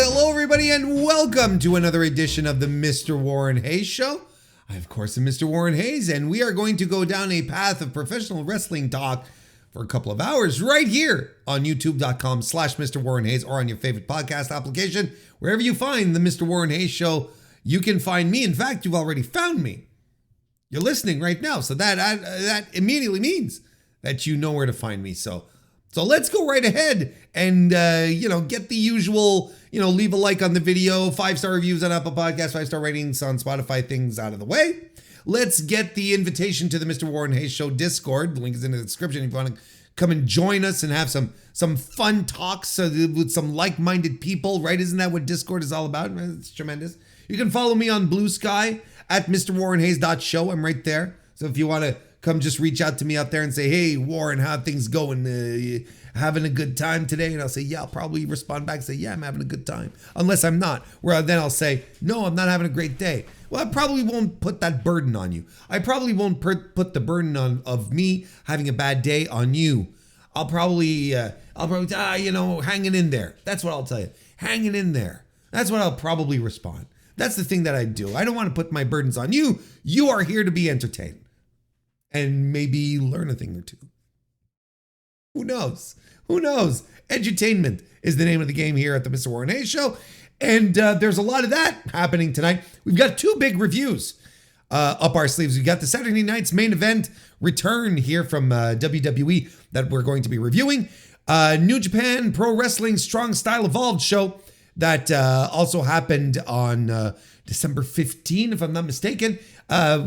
Hello, everybody, and welcome to another edition of the Mr. Warren Hayes Show. I, of course, am Mr. Warren Hayes, and we are going to go down a path of professional wrestling talk for a couple of hours right here on youtube.com/Mr. Warren Hayes or on your favorite podcast application. Wherever you find the Mr. Warren Hayes Show, you can find me. In fact, you've already found me. You're listening right now, so that immediately means that you know where to find me. So let's go right ahead and, get the usual, leave a like on the video, 5-star reviews on Apple Podcasts, 5-star ratings on Spotify, things out of the way. Let's get the invitation to the Mr. Warren Hayes Show Discord. The link is in the description if you want to come and join us and have some fun talks with some like-minded people, right? Isn't that what Discord is all about? It's tremendous. You can follow me on Blue Sky at MrWarrenHayes.show. I'm right there. So if you want to come just reach out to me out there and say, hey, Warren, how things going? Having a good time today? And I'll say, yeah, I'll probably respond back and say, yeah, I'm having a good time. Unless I'm not. Where then I'll say, no, I'm not having a great day. Well, I probably won't put that burden on you. I probably won't put the burden of me having a bad day on you. I'll probably hanging in there. That's what I'll tell you. Hanging in there. That's what I'll probably respond. That's the thing that I do. I don't want to put my burdens on you. You are here to be entertained and maybe learn a thing or two. Who knows? Who knows? Edutainment is the name of the game here at the Mr. Warren Hayes Show. And there's a lot of that happening tonight. We've got two big reviews up our sleeves. We've got the Saturday night's main event return here from WWE that we're going to be reviewing. New Japan Pro Wrestling Strong Style Evolved show that also happened on December 15, if I'm not mistaken,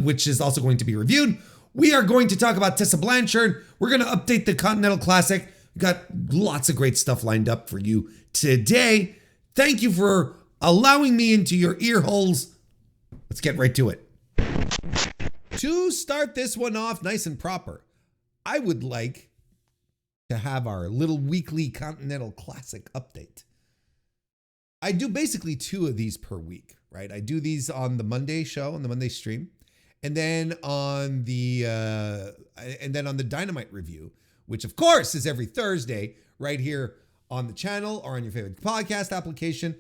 which is also going to be reviewed. We are going to talk about Tessa Blanchard. We're going to update the Continental Classic. We've got lots of great stuff lined up for you today. Thank you for allowing me into your ear holes. Let's get right to it. To start this one off nice and proper, I would like to have our little weekly Continental Classic update. I do basically 2 of these per week, right? I do these on the Monday show, on the Monday stream, and then on the Dynamite review, which of course is every Thursday right here on the channel or on your favorite podcast application.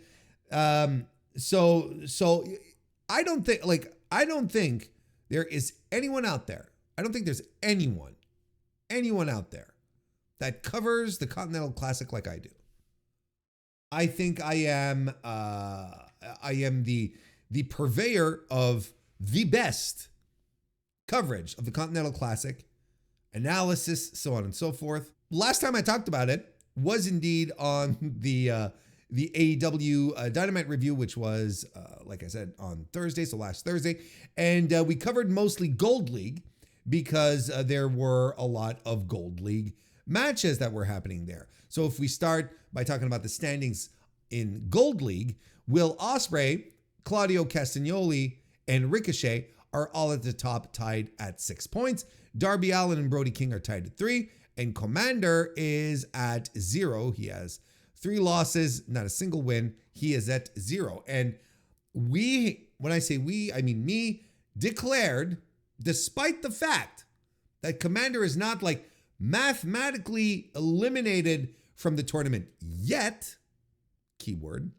So I don't think there is anyone out there. I don't think there's anyone out there that covers the Continental Classic like I do. I think I am the purveyor of the best coverage of the Continental Classic, analysis, so on and so forth. Last time I talked about it was indeed on the AEW Dynamite review, which was, like I said, on Thursday, so last Thursday. And we covered mostly Gold League because there were a lot of Gold League matches that were happening there. So if we start by talking about the standings in Gold League, Will Ospreay, Claudio Castagnoli, and Ricochet are all at the top, tied at 6 points. Darby Allin and Brody King are tied at 3, and Commander is at 0. He has 3 losses, not a single win. He is at 0. And when I say we, I mean me, declared, despite the fact that Commander is not like mathematically eliminated from the tournament yet, keyword,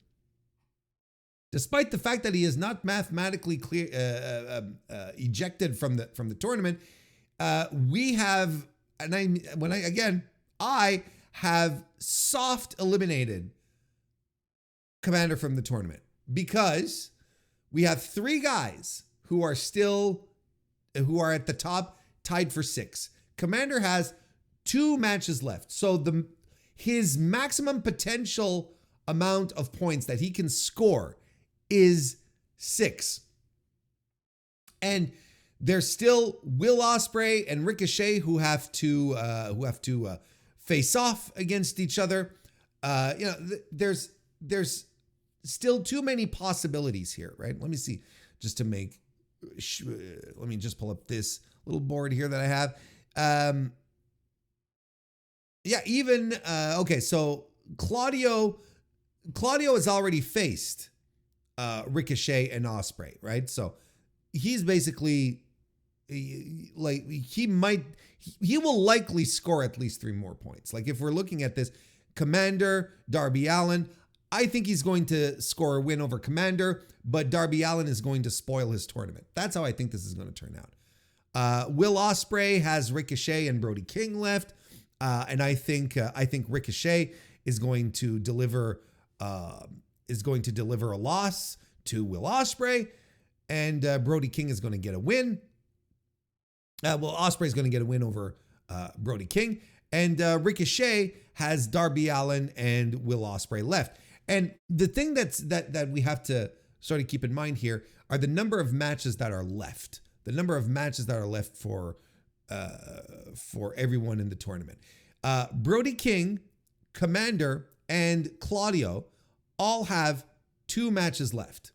despite the fact that he is not mathematically ejected from the tournament, we have, I have soft eliminated Commander from the tournament because we have 3 guys who are at the top, tied for 6. Commander has 2 matches left. So his maximum potential amount of points that he can score is 6. And there's still Will Ospreay and Ricochet who have to face off against each other. There's still too many possibilities here, right? Let me see, let me just pull up this little board here that I have. So Claudio has already faced Ricochet and Ospreay, right? So he's basically he will likely score at least 3 more points. Like if we're looking at this, Commander, Darby Allin, I think he's going to score a win over Commander, but Darby Allin is going to spoil his tournament. That's how I think this is going to turn out. Will Ospreay has Ricochet and Brody King left, and I think Ricochet is going to deliver a loss to Will Ospreay, and Brody King is going to get a win. Ospreay is going to get a win over Brody King, and Ricochet has Darby Allin and Will Ospreay left. And the thing that we have to sort of keep in mind here are the number of matches that are left. The number of matches that are left for everyone in the tournament. Brody King, Commander, and Claudio all have 2 matches left.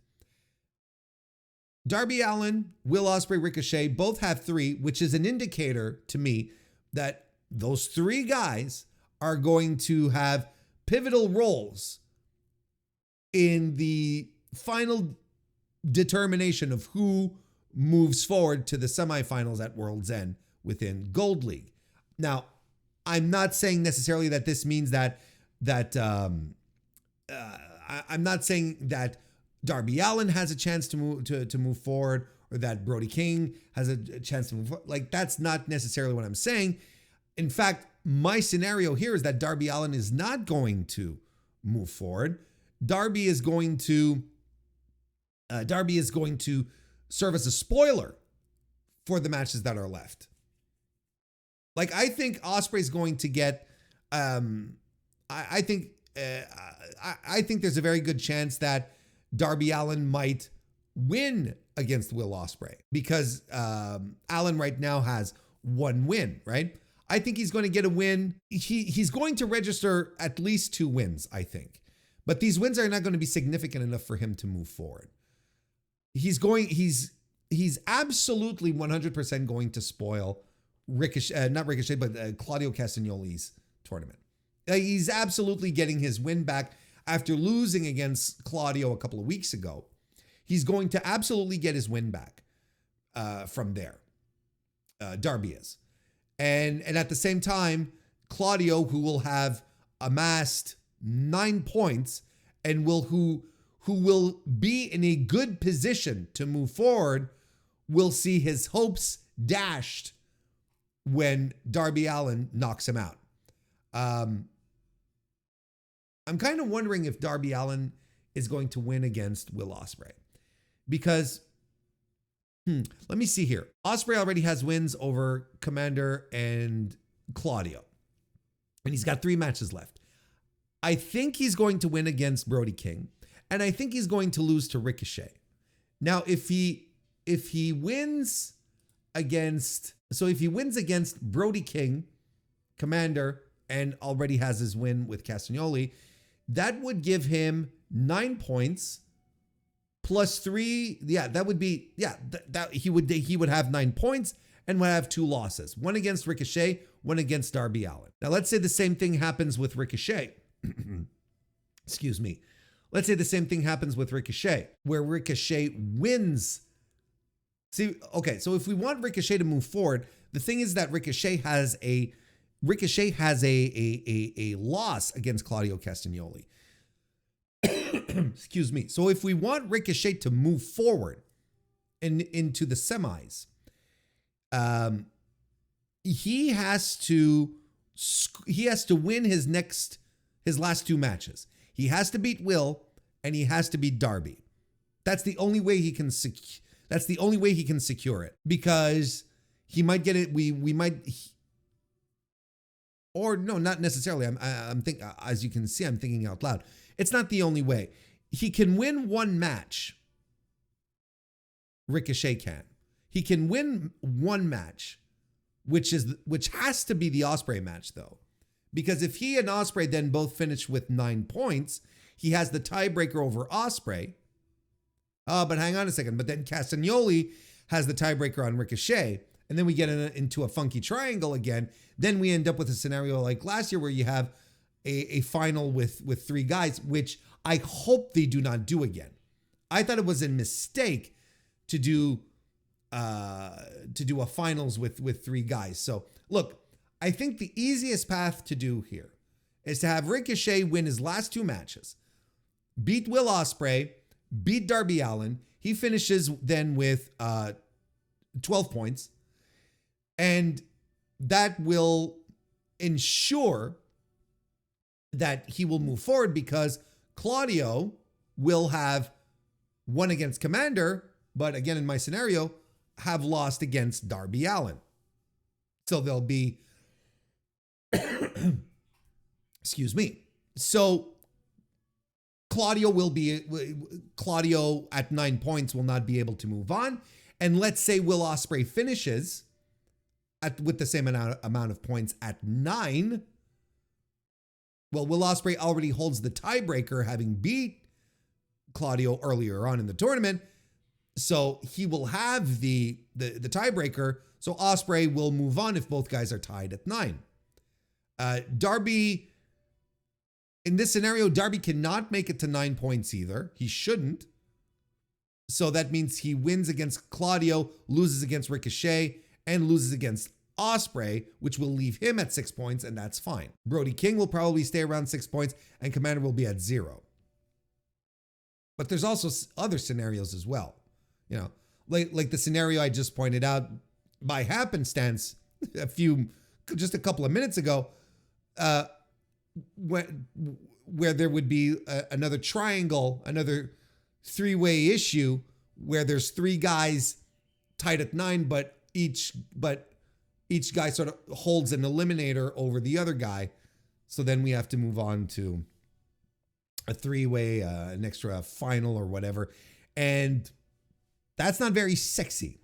Darby Allin, Will Ospreay, Ricochet both have 3, which is an indicator to me that those 3 guys are going to have pivotal roles in the final determination of who moves forward to the semifinals at World's End within Gold League. Now, I'm not saying necessarily that this means that I'm not saying that Darby Allin has a chance to move forward, or that Brody King has a chance to move forward. Like, that's not necessarily what I'm saying. In fact, my scenario here is that Darby Allin is not going to move forward. Darby is going to serve as a spoiler for the matches that are left. Like, I think Ospreay's going to get. I think there's a very good chance that Darby Allin might win against Will Ospreay, because Allin right now has 1 win, right? I think he's going to get a win. He's going to register at least 2 wins, I think. But these wins are not going to be significant enough for him to move forward. He's absolutely 100% going to spoil Claudio Castagnoli's tournament. He's absolutely getting his win back after losing against Claudio a couple of weeks ago. He's going to absolutely get his win back from there. Darby is. And at the same time, Claudio, who will have amassed 9 points and who will be in a good position to move forward, will see his hopes dashed when Darby Allin knocks him out. I'm kind of wondering if Darby Allin is going to win against Will Ospreay, because let me see here. Ospreay already has wins over Commander and Claudio, and he's got 3 matches left. I think he's going to win against Brody King, and I think he's going to lose to Ricochet. Now, if he wins against Brody King, Commander, and already has his win with Castagnoli, that would give him 9 points plus 3. Yeah, that would be, he would have 9 points and would have 2 losses. 1 against Ricochet, 1 against Darby Allin. Now, let's say the same thing happens with Ricochet. Excuse me. Let's say the same thing happens with Ricochet, where Ricochet wins. See, okay, so if we want Ricochet to move forward, the thing is that Ricochet has a loss against Claudio Castagnoli. Excuse me. So if we want Ricochet to move forward into the semis, he has to win his last 2 matches. He has to beat Will, and he has to beat Darby. That's the only way he can secure it, because he might get it. Or no, not necessarily. I'm thinking, as you can see, I'm thinking out loud. It's not the only way. He can win 1 match. Ricochet can. He can win 1 match, which has to be the Ospreay match, though. Because if he and Ospreay then both finish with 9 points, he has the tiebreaker over Ospreay. But hang on a second. But then Castagnoli has the tiebreaker on Ricochet. And then we get into a funky triangle again. Then we end up with a scenario like last year, where you have a final with 3 guys, which I hope they do not do again. I thought it was a mistake to do a finals with 3 guys. So look, I think the easiest path to do here is to have Ricochet win his last 2 matches. beat Will Ospreay, beat Darby Allin. He finishes then with 12 points. And that will ensure that he will move forward because Claudio will have won against Commander, but again, in my scenario, have lost against Darby Allin. So they'll be, excuse me. So Claudio at 9 points will not be able to move on. And let's say Will Ospreay finishes with the same amount of points at 9. Well, Will Ospreay already holds the tiebreaker, having beat Claudio earlier on in the tournament. So he will have the tiebreaker. So Ospreay will move on if both guys are tied at 9. Darby, in this scenario, Darby cannot make it to 9 points either. He shouldn't. So that means he wins against Claudio, loses against Ricochet, and loses against Ospreay, which will leave him at 6 points, and that's fine. Brody King will probably stay around 6 points, and Commander will be at 0. But there's also other scenarios as well. You know, like the scenario I just pointed out by happenstance just a couple of minutes ago, where there would be another triangle, another three-way issue where there's 3 guys tied at 9, but each guy sort of holds an eliminator over the other guy. So then we have to move on to a 3-way, an extra final or whatever. And that's not very sexy.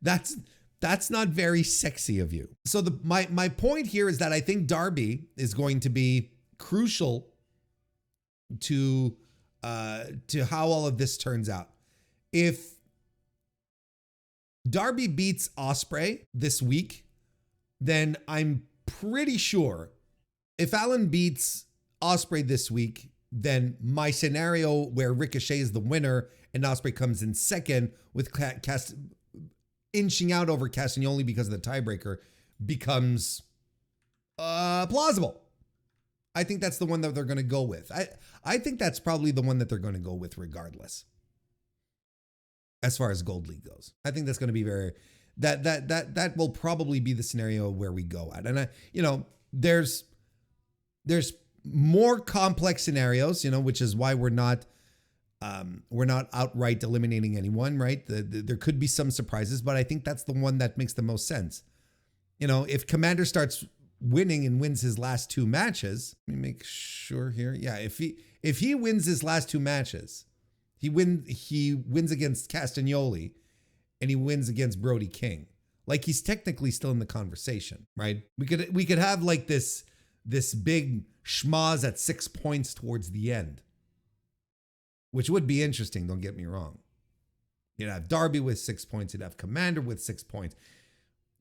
That's not very sexy of you. So my point here is that I think Darby is going to be crucial to how all of this turns out. If Darby beats Ospreay this week, then I'm pretty sure if Allin beats Ospreay this week, then my scenario where Ricochet is the winner and Ospreay comes in second with inching out over Castagnoli because of the tiebreaker becomes plausible. I think that's the one that they're going to go with. I think that's probably the one that they're going to go with regardless. As far as Gold League goes, I think that's going to be that will probably be the scenario where we go at. And there's more complex scenarios, which is why we're not outright eliminating anyone, right? There could be some surprises, but I think that's the one that makes the most sense. If Commander starts winning and wins his last 2 matches, let me make sure here. Yeah, if he wins his last 2 matches, he wins against Castagnoli and he wins against Brody King. Like, he's technically still in the conversation, right? We could have like this big schmoz at 6 points towards the end, which would be interesting, don't get me wrong. You'd have Darby with 6 points, you'd have Commander with 6 points,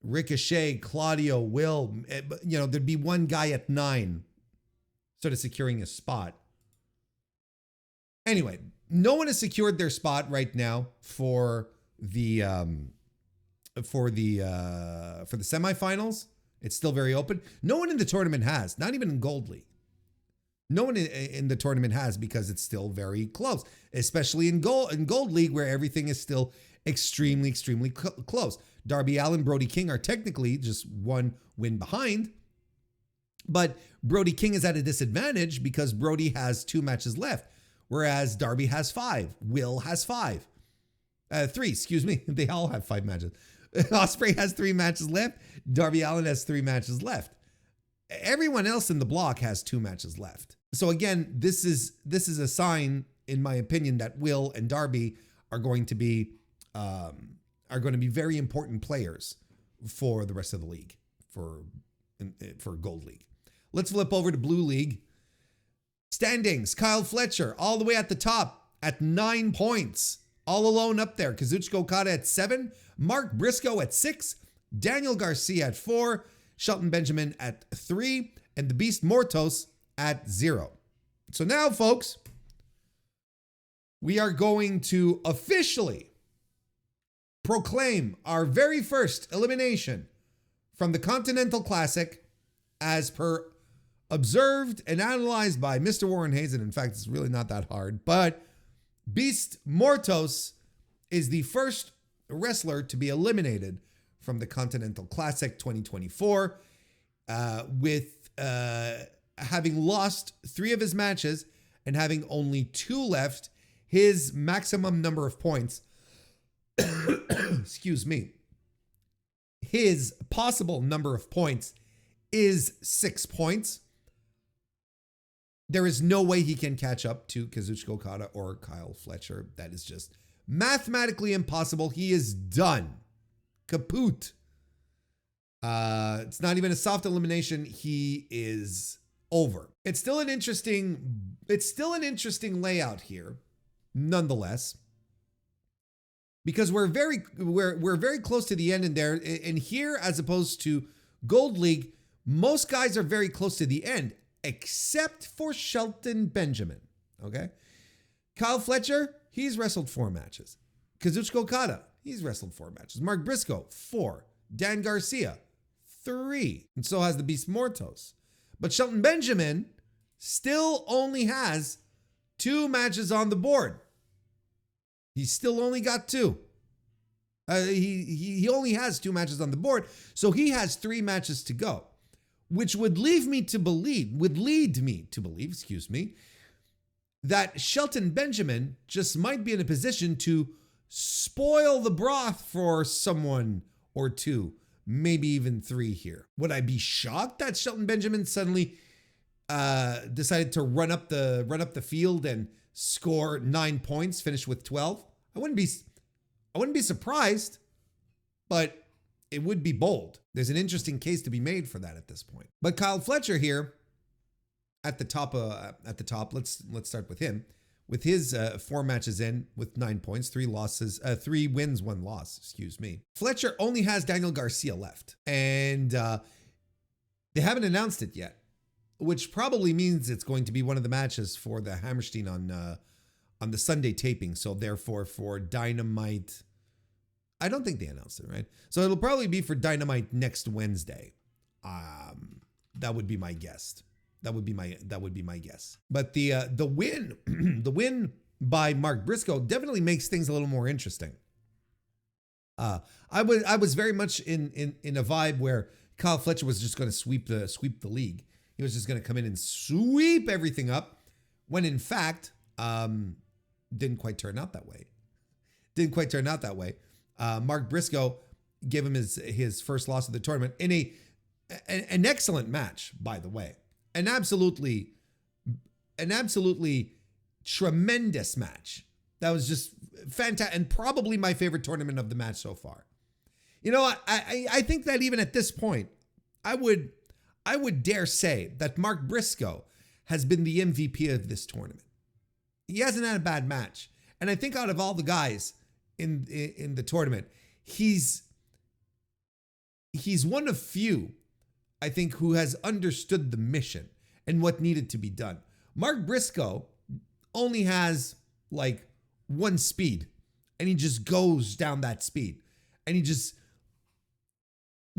Ricochet, Claudio, Will, there'd be one guy at 9 sort of securing a spot. Anyway, no one has secured their spot right now for the semifinals. It's still very open. No one in the tournament has, not even in Gold League. No one in the tournament has, because it's still very close, especially in Gold League, where everything is still extremely, extremely close. Darby Allin, Brody King are technically just 1 win behind, but Brody King is at a disadvantage because Brody has 2 matches left, whereas Darby has 5. Will has 3, excuse me. They all have 5 matches. Ospreay has 3 matches left. Darby Allin has 3 matches left. Everyone else in the block has 2 matches left. So again, this is a sign, in my opinion, that Will and Darby are going to be very important players for the rest of the league, for Gold League. Let's flip over to Blue League. Standings: Kyle Fletcher all the way at the top at 9 points, all alone up there. Kazuchika Okada at 7, Mark Briscoe at 6, Daniel Garcia at 4, Shelton Benjamin at 3, and the Beast Mortos at 0. So now, folks, we are going to officially proclaim our very first elimination from the Continental Classic as per observed and analyzed by MrWarrenHayes, and in fact, it's really not that hard, but Beast Mortos is the first wrestler to be eliminated from the Continental Classic 2024 with having lost 3 of his matches and having only 2 left. His maximum number of points, excuse me, his possible number of points is 6 points. There is no way he can catch up to Kazuchika Okada or Kyle Fletcher. That is just mathematically impossible. He is done. Kaput. It's not even a soft elimination. He is over. It's still an interesting layout here, nonetheless, because we're very close to the end in there. And here, as opposed to Gold League, most guys are very close to the end, except for Shelton Benjamin. Okay, Kyle Fletcher, he's wrestled 4 matches. Kazuchika Okada, he's wrestled 4 matches. Mark Briscoe, 4. Dan Garcia, 3. And so has the Beast Mortos. But Shelton Benjamin still only has 2 matches on the board. He's still only got 2. He only has 2 matches on the board. So he has 3 matches to go, which would lead me to believe, that Shelton Benjamin just might be in a position to spoil the broth for someone or 2, maybe even 3 here. Would I be shocked that Shelton Benjamin suddenly decided to run up the field and score 9 points, finish with 12? I wouldn't be surprised, but it would be bold. There's an interesting case to be made for that at this point. But Kyle Fletcher here at the top, let's start with him. With his 4 matches in with 9 points, 3 wins, 1 loss, excuse me. Fletcher only has Daniel Garcia left, and they haven't announced it yet, which probably means it's going to be one of the matches for the Hammerstein on the Sunday taping. So therefore for Dynamite, I don't think they announced it, right? So it'll probably be for Dynamite next Wednesday. That would be my guess. That would be my guess. But the win, the win by Mark Briscoe definitely makes things a little more interesting. I was very much in a vibe where Kyle Fletcher was just going to sweep the league. He was just going to come in and sweep everything up, when in fact didn't quite turn out that way. Mark Briscoe gave him his first loss of the tournament in an excellent match, by the way. An absolutely tremendous match. That was just fantastic, and probably my favorite tournament of the match so far. You know, I think that even at this point, I would dare say that Mark Briscoe has been the MVP of this tournament. He hasn't had a bad match, and I think out of all the guys in the tournament, he's one of few, I think, who has understood the mission and what needed to be done. Mark Briscoe only has like 1 speed, and he just goes down that speed, and he just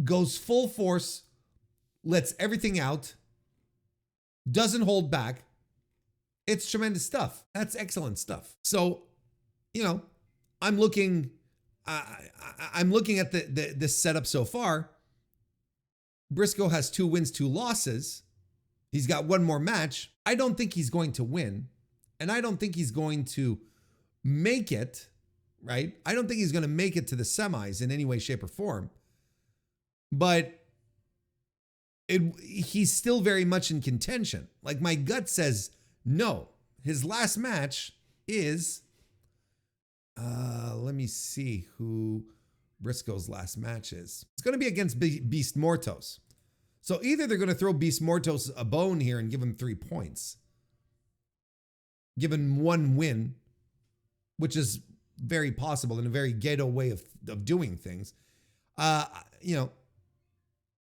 goes full force, lets everything out, doesn't hold back. It's tremendous stuff. That's excellent stuff. So, you know, I'm looking at the setup so far. Briscoe has 2 wins, 2 losses. He's got 1 more match. I don't think he's going to win, and I don't think he's going to make it, right? I don't think he's going to make it to the semis in any way, shape, or form. But he's still very much in contention. Like, my gut says no. His last match is, let me see who Briscoe's last match is. It's going to be against Beast Mortos. So either they're going to throw Beast Mortos a bone here and give him 3 points, give him 1 win, which is very possible and a very ghetto way of doing things. You know,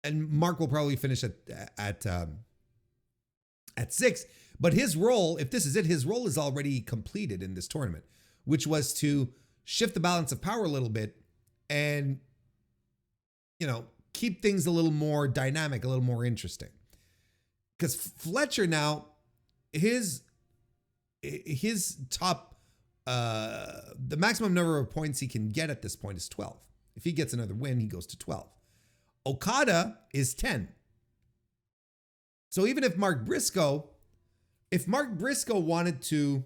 and Mark will probably finish at 6. But his role, if this is it, his role is already completed in this tournament, which was to shift the balance of power a little bit and, you know, keep things a little more dynamic, a little more interesting. because Fletcher now, his top, the maximum number of points he can get at this point is 12. If he gets another win, he goes to 12. Okada is 10. So even if Mark Briscoe wanted to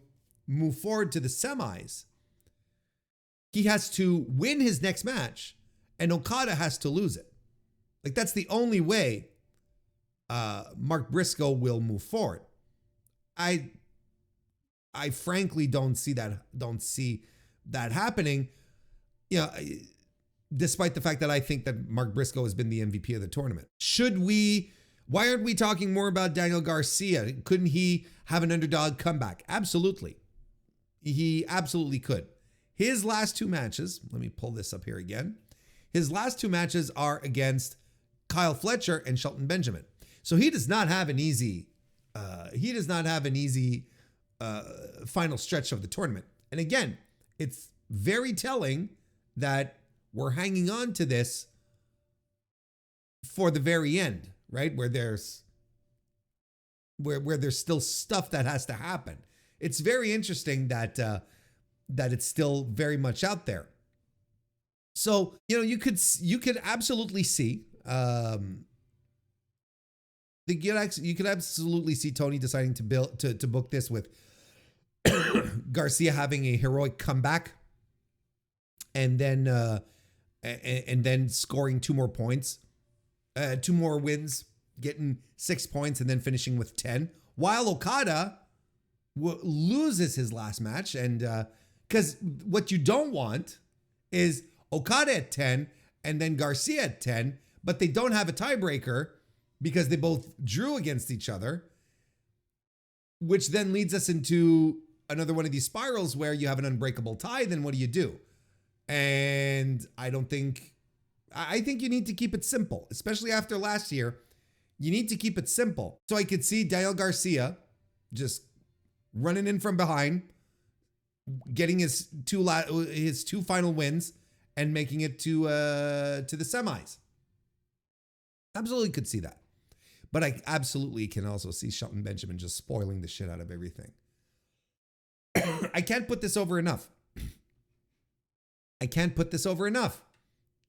move forward to the semis, he has to win his next match and Okada has to lose it. Like, that's the only way Mark Briscoe will move forward. I frankly don't see that happening. You know, despite the fact that I think that Mark Briscoe has been the MVP of the tournament. Why aren't we talking more about Daniel Garcia? Couldn't he have an underdog comeback? Absolutely. He absolutely could. His last two matches, let me pull this up here again. His last two matches are against Kyle Fletcher and Shelton Benjamin. So he does not have an easy final stretch of the tournament. And again, it's very telling that we're hanging on to this for the very end, right? Where there's still stuff that has to happen. It's very interesting that it's still very much out there. So, you know, you could absolutely see you could absolutely see Tony deciding to book this with Garcia having a heroic comeback and then scoring 2 more points, 2 more wins, getting 6 points, and then finishing with 10, while Okada loses his last match. And because what you don't want is Okada at 10 and then Garcia at 10, but they don't have a tiebreaker because they both drew against each other, which then leads us into another one of these spirals where you have an unbreakable tie. Then what do you do? And I think you need to keep it simple, especially after last year. You need to keep it simple. So I could see Daniel Garcia just running in from behind, getting his two final wins and making it to the semis. Absolutely could see that. But I absolutely can also see Shelton Benjamin just spoiling the shit out of everything. I can't put this over enough.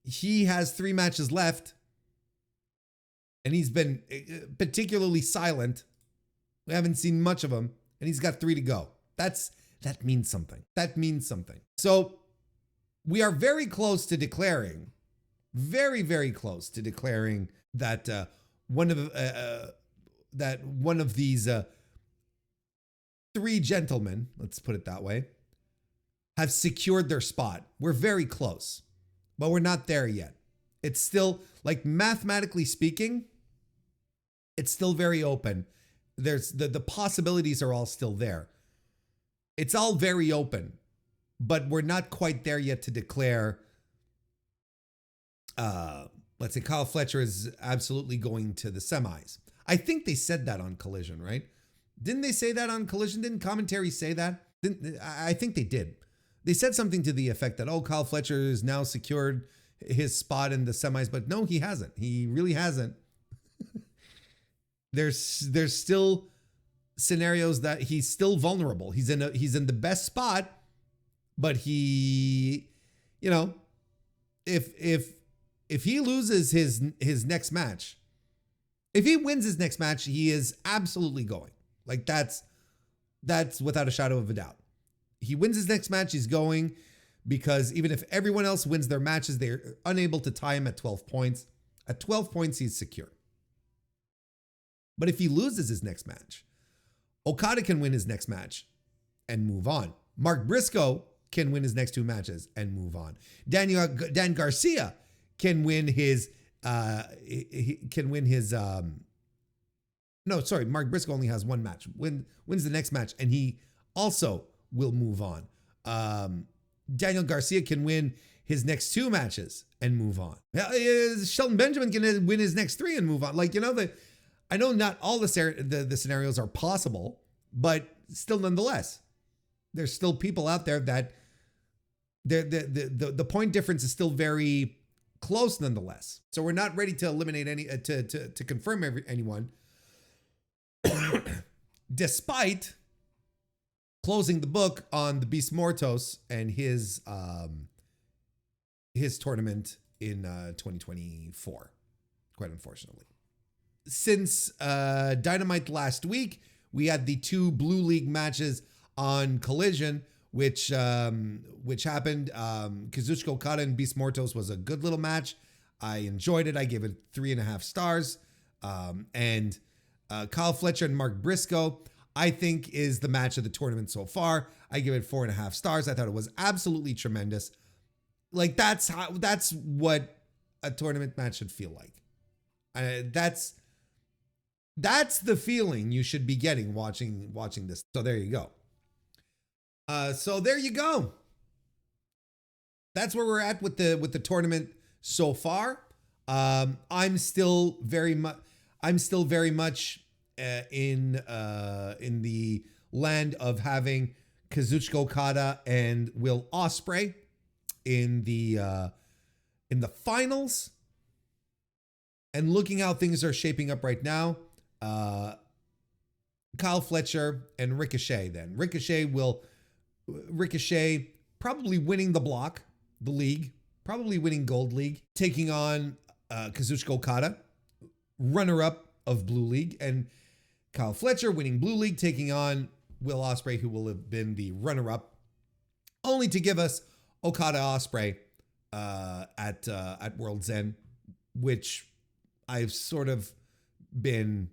He has 3 matches left, and he's been particularly silent. We haven't seen much of him, and he's got 3 to go. That means something. So we are very close to declaring, very, very close to declaring that one of these 3 gentlemen, let's put it that way, have secured their spot. We're very close, but we're not there yet. It's still, like, mathematically speaking, it's still very open. There's the possibilities are all still there. It's all very open, but we're not quite there yet to declare, let's say Kyle Fletcher is absolutely going to the semis. I think they said that on Collision, right? Didn't they say that on Collision? Didn't commentary say that? I think they did. They said something to the effect that, oh, Kyle Fletcher has now secured his spot in the semis, but no, he hasn't. He really hasn't. There's still scenarios that he's still vulnerable. He's in the best spot, but he, you know, if he loses his next match, if he wins his next match, he is absolutely going. Like, that's without a shadow of a doubt. He wins his next match, he's going, because even if everyone else wins their matches, they're unable to tie him at 12 points. At 12 points, he's secure. But if he loses his next match, Okada can win his next match and move on. Mark Briscoe can win his next 2 matches and move on. Dan Garcia can win his Mark Briscoe only has 1 match. Wins the next match, and he also will move on. Daniel Garcia can win his next 2 matches and move on. Shelton Benjamin can win his next 3 and move on. Like, you know, I know not all the scenarios are possible, but still, nonetheless, there's still people out there that the point difference is still very close, nonetheless. So we're not ready to eliminate to confirm anyone. despite closing the book on the Beast Mortos and his tournament in 2024, quite unfortunately. Since Dynamite last week, we had the 2 Blue League matches on Collision, which happened. Kazuchika Okada and Beast Mortos was a good little match. I enjoyed it. I gave it 3.5 stars. And Kyle Fletcher and Mark Briscoe, I think, is the match of the tournament so far. I give it 4.5 stars. I thought it was absolutely tremendous. Like, that's what a tournament match should feel like. That's the feeling you should be getting watching this. So there you go. That's where we're at with the tournament so far. I'm still very much in the land of having Kazuchika Okada and Will Ospreay in the finals, and looking how things are shaping up right now. Kyle Fletcher and Ricochet. Then Ricochet probably winning the league, probably winning Gold League, taking on Kazuchika Okada, runner-up of Blue League, and Kyle Fletcher winning Blue League, taking on Will Ospreay, who will have been the runner-up, only to give us Okada Ospreay at World's End, which I've sort of been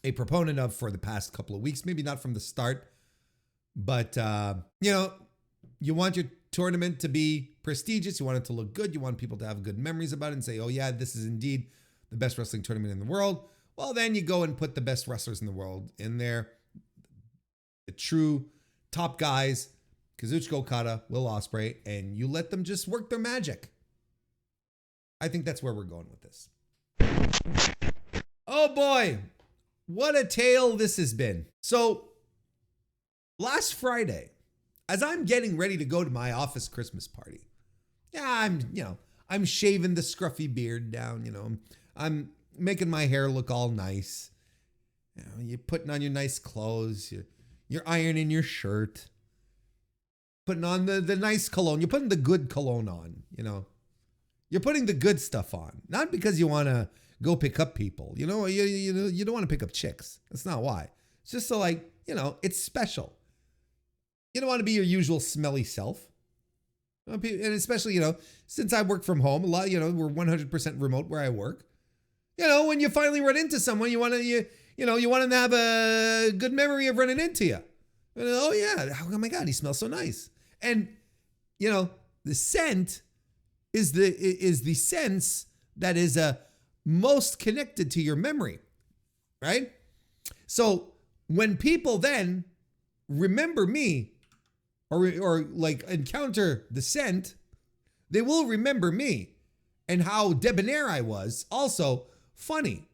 a proponent of for the past couple of weeks, maybe not from the start, but you want your tournament to be prestigious, you want it to look good, you want people to have good memories about it and say, oh yeah, this is indeed the best wrestling tournament in the world. Well, then you go and put the best wrestlers in the world in there, the true top guys, Kazuchika Okada, Will Ospreay, and you let them just work their magic. I think that's where we're going with this. Oh boy, what a tale this has been. So last Friday, as I'm getting ready to go to my office Christmas party, I'm shaving the scruffy beard down, I'm making my hair look all nice. You're putting on your nice clothes, you're ironing your shirt, putting on the nice cologne. You're putting the good cologne on, You're putting the good stuff on. Not because you want to go pick up people. You don't want to pick up chicks. That's not why. It's just so it's special. You don't want to be your usual smelly self. And especially, since I work from home, a lot, we're 100% remote where I work. When you finally run into someone, you want them to have a good memory of running into you. Oh yeah, oh my God, he smells so nice. And, the scent is the sense that is most connected to your memory, right? So when people then remember me or like encounter the scent, they will remember me and how debonair I was. Also funny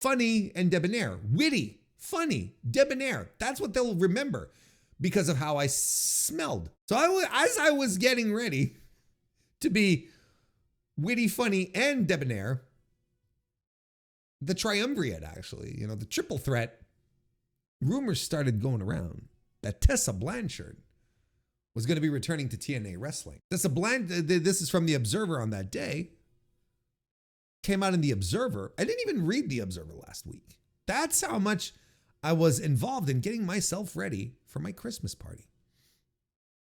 and debonair, witty, funny, debonair. That's what they'll remember because of how I smelled. So as I was getting ready to be witty, funny, and debonair, the triumvirate, actually, the triple threat, rumors started going around that Tessa Blanchard was going to be returning to TNA Wrestling. This is from The Observer on that day. Came out in The Observer. I didn't even read The Observer last week. That's how much I was involved in getting myself ready for my Christmas party.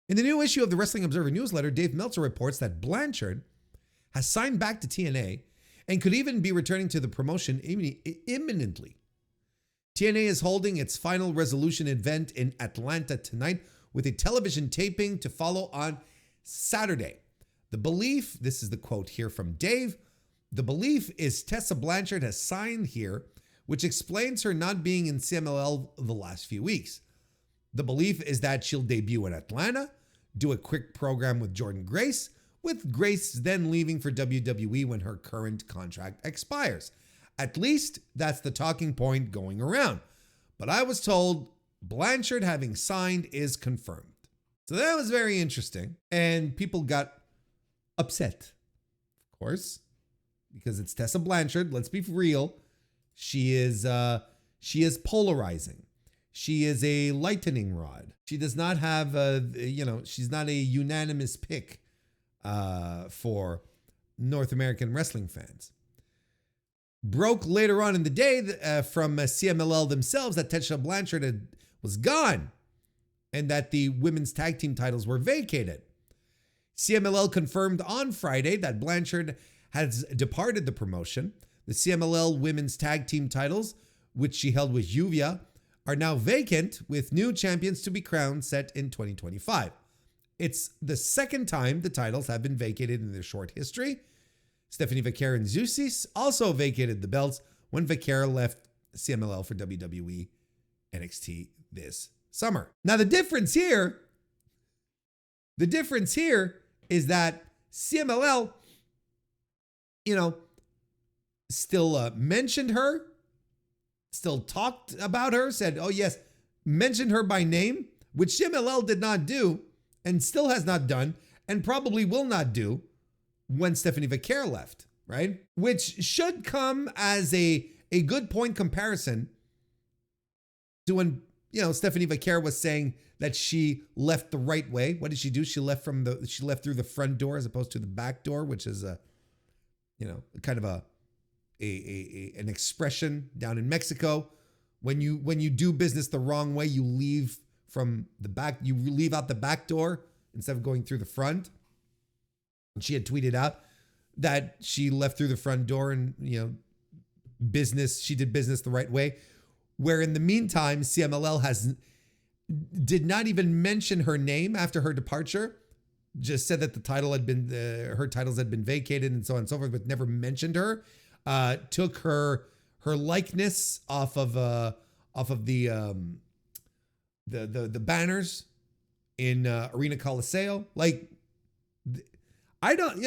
In the new issue of the Wrestling Observer newsletter, Dave Meltzer reports that Blanchard has signed back to TNA and could even be returning to the promotion imminently. TNA is holding its final resolution event in Atlanta tonight with a television taping to follow on Saturday. The belief, this is the quote here from Dave, the belief is Tessa Blanchard has signed here, which explains her not being in CMLL the last few weeks. The belief is that she'll debut in Atlanta, do a quick program with Jordan Grace, with Grace then leaving for WWE when her current contract expires. At least that's the talking point going around. But I was told Blanchard having signed is confirmed. So that was very interesting. And people got upset, of course, because it's Tessa Blanchard. Let's be real. She is polarizing. She is a lightning rod. She does not have she's not a unanimous pick for North American wrestling fans. Broke later on in the day from CMLL themselves that Tessa Blanchard was gone and that the women's tag team titles were vacated. CMLL confirmed on Friday that Blanchard has departed the promotion. The CMLL women's tag team titles, which she held with Juvia, are now vacant with new champions to be crowned set in 2025. It's the second time the titles have been vacated in their short history. Stephanie Vaquer and Zeusis also vacated the belts when Vaquer left CMLL for WWE NXT this summer. Now the difference here is that CMLL, still mentioned her, still talked about her, said, oh yes, mentioned her by name, which CMLL did not do and still has not done and probably will not do when Stephanie Vaquer left, right? Which should come as a good point comparison to when, Stephanie Vaquer was saying that she left the right way. What did she do? She left through the front door as opposed to the back door, which is kind of an expression down in Mexico. When you do business the wrong way, you leave from the back, you leave out the back door instead of going through the front. And she had tweeted out that she left through the front door and, she did business the right way. Where in the meantime, CMLL did not even mention her name after her departure, just said that her titles had been vacated and so on and so forth, but never mentioned her. Took her likeness off of the banners in Arena Coliseo. Like, I don't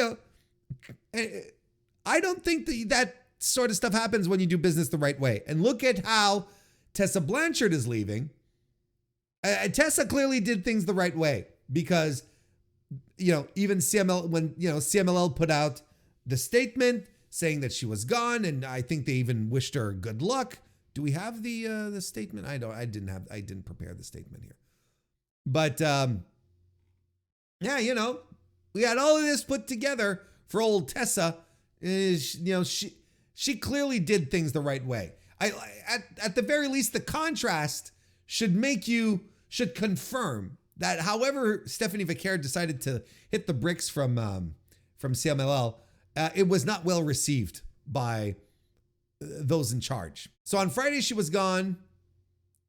think that sort of stuff happens when you do business the right way. And look at how Tessa Blanchard is leaving. Tessa clearly did things the right way because, even CMLL put out the statement saying that she was gone, and I think they even wished her good luck. Do we have the statement? I didn't prepare the statement here. But we had all of this put together for old Tessa. She clearly did things the right way. At the very least, the contrast should confirm that however Stephanie Vaquer decided to hit the bricks from CMLL, it was not well received by those in charge. So on Friday, she was gone.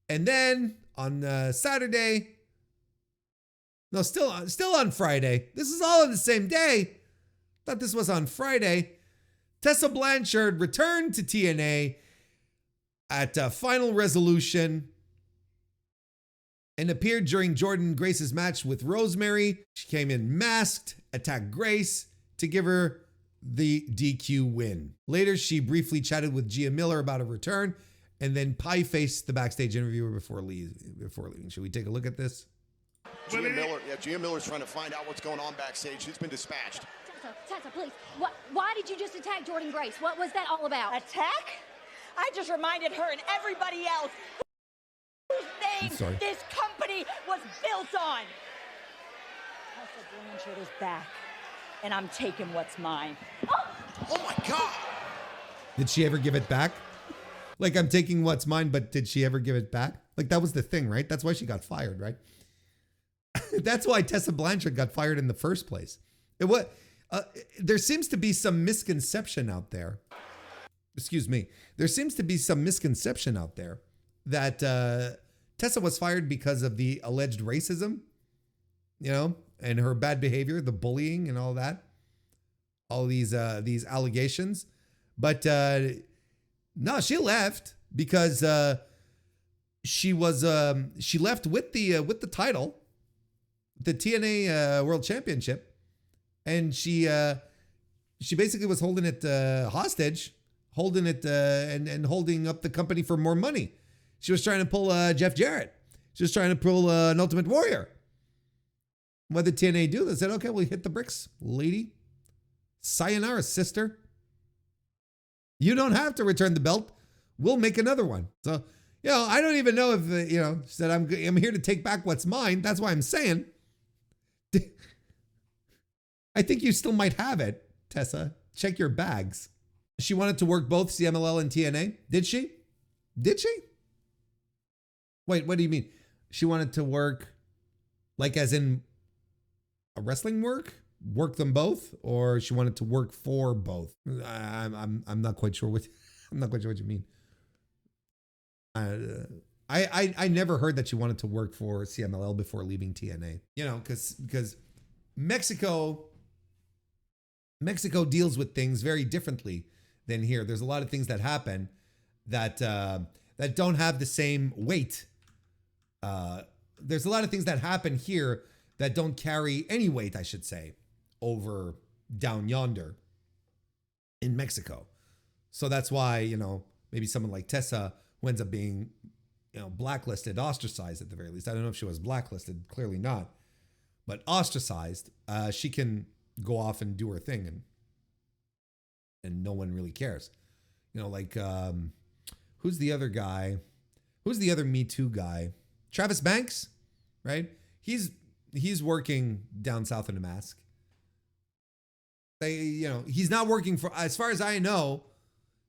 And then on Saturday, no, still on Friday. This is all on the same day. Thought this was on Friday. Tessa Blanchard returned to TNA at Final Resolution and appeared during Jordynne Grace's match with Rosemary. She came in masked, attacked Grace to give her the DQ win. Later, she briefly chatted with Gia Miller about a return and then pie-faced the backstage interviewer before leaving. Should we take a look at this? Gia Miller's trying to find out what's going on backstage. She's been dispatched. Tessa, please. Why did you just attack Jordynne Grace? What was that all about? Attack? I just reminded her and everybody else whose name this company was built on. Tessa Blanchard is back, and I'm taking what's mine. Oh my God! Did she ever give it back? Like, I'm taking what's mine, but did she ever give it back? Like, that was the thing, right? That's why she got fired, right? That's why Tessa Blanchard got fired in the first place. There seems to be some misconception out there. Excuse me. There seems to be some misconception out there that Tessa was fired because of the alleged racism, and her bad behavior, the bullying and all that, all these allegations. But no, she left because she left with the title, the TNA World Championship, and she basically was holding it hostage, holding it and holding up the company for more money. She was trying to pull Jeff Jarrett. She was trying to pull an Ultimate Warrior. What did TNA do? They said, okay, well, hit the bricks, lady. Sayonara, sister. You don't have to return the belt. we'll make another one. So, I don't even know if, she said, I'm here to take back what's mine. That's why I'm saying. I think you still might have it, Tessa. Check your bags. She wanted to work both CMLL and TNA. Did she? Did she? Wait, what do you mean? She wanted to work, like as in a wrestling work them both, or she wanted to work for both? I'm not quite sure what I'm not quite sure what you mean. I never heard that she wanted to work for CMLL before leaving TNA. Because Mexico deals with things very differently than here. There's a lot of things that happen that don't have the same weight. There's a lot of things that happen here that don't carry any weight, I should say, over down yonder in Mexico. So that's why, maybe someone like Tessa who ends up being, blacklisted, ostracized at the very least. I don't know if she was blacklisted, clearly not, but ostracized. She can go off and do her thing and no one really cares. Who's the other guy? Who's the other Me Too guy? Travis Banks, right? He's working down south in a mask. He's not working for, as far as I know,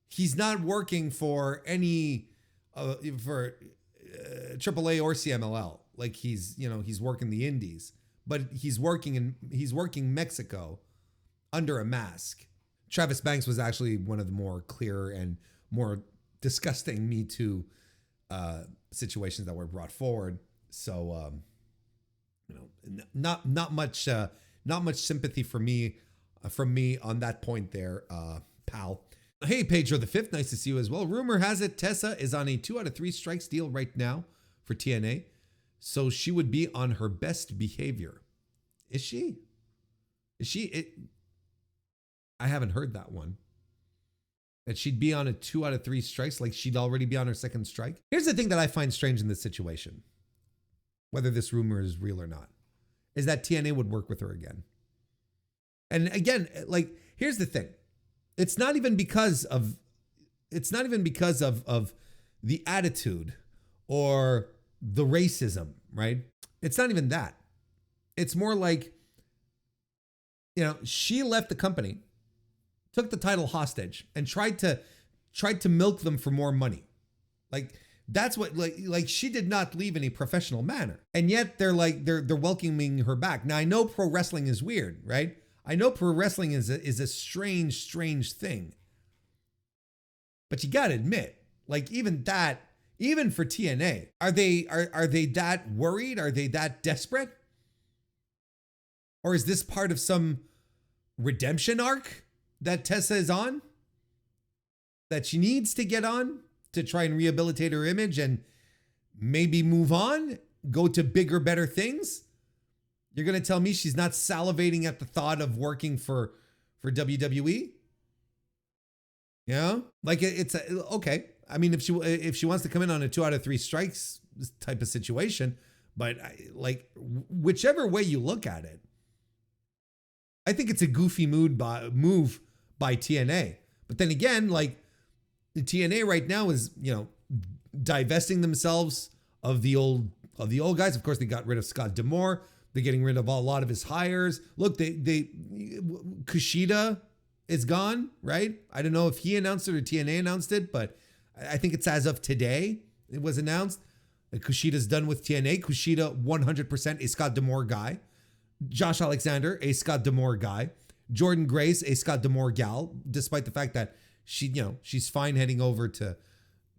he's not working for any for AAA or CMLL. Like he's working the indies, but he's working Mexico under a mask. Travis Banks was actually one of the more clear and more disgusting Me Too situations that were brought forward. So, not much sympathy for me from me on that point there, pal. Hey, Pedro the Fifth, nice to see you as well. Rumor has it Tessa is on a 2 out of 3 strikes deal right now for TNA, so she would be on her best behavior. Is she? I haven't heard that one. That she'd be on a 2 out of 3 strikes, like she'd already be on her second strike. Here's the thing that I find strange in this situation, whether this rumor is real or not, is that TNA would work with her again. And again, like, here's the thing. It's not even because of the attitude or the racism, right? It's not even that. It's more like, she left the company, took the title hostage, and tried to milk them for more money. Like, that's what, like she did not leave in a professional manner. And yet they're welcoming her back. Now I know pro wrestling is weird, right? I know pro wrestling is a strange thing. But you gotta admit, like even for TNA, are they that worried? Are they that desperate? Or is this part of some redemption arc that Tessa is on? That she needs to get on to try and rehabilitate her image and maybe move on, go to bigger, better things? You're going to tell me she's not salivating at the thought of working for WWE? Like it's okay. I mean, if she wants to come in on a 2 out of 3 strikes type of situation, but whichever way you look at it, I think it's a goofy move by TNA. But then again, like the TNA right now is, divesting themselves of the old guys. Of course, they got rid of Scott D'Amore. They're getting rid of a lot of his hires. Look, Kushida is gone, right? I don't know if he announced it or TNA announced it, but I think it's as of today it was announced that Kushida's done with TNA. Kushida 100% a Scott D'Amore guy. Josh Alexander, a Scott D'Amore guy. Jordan Grace, a Scott D'Amore gal, despite the fact that she's fine heading over to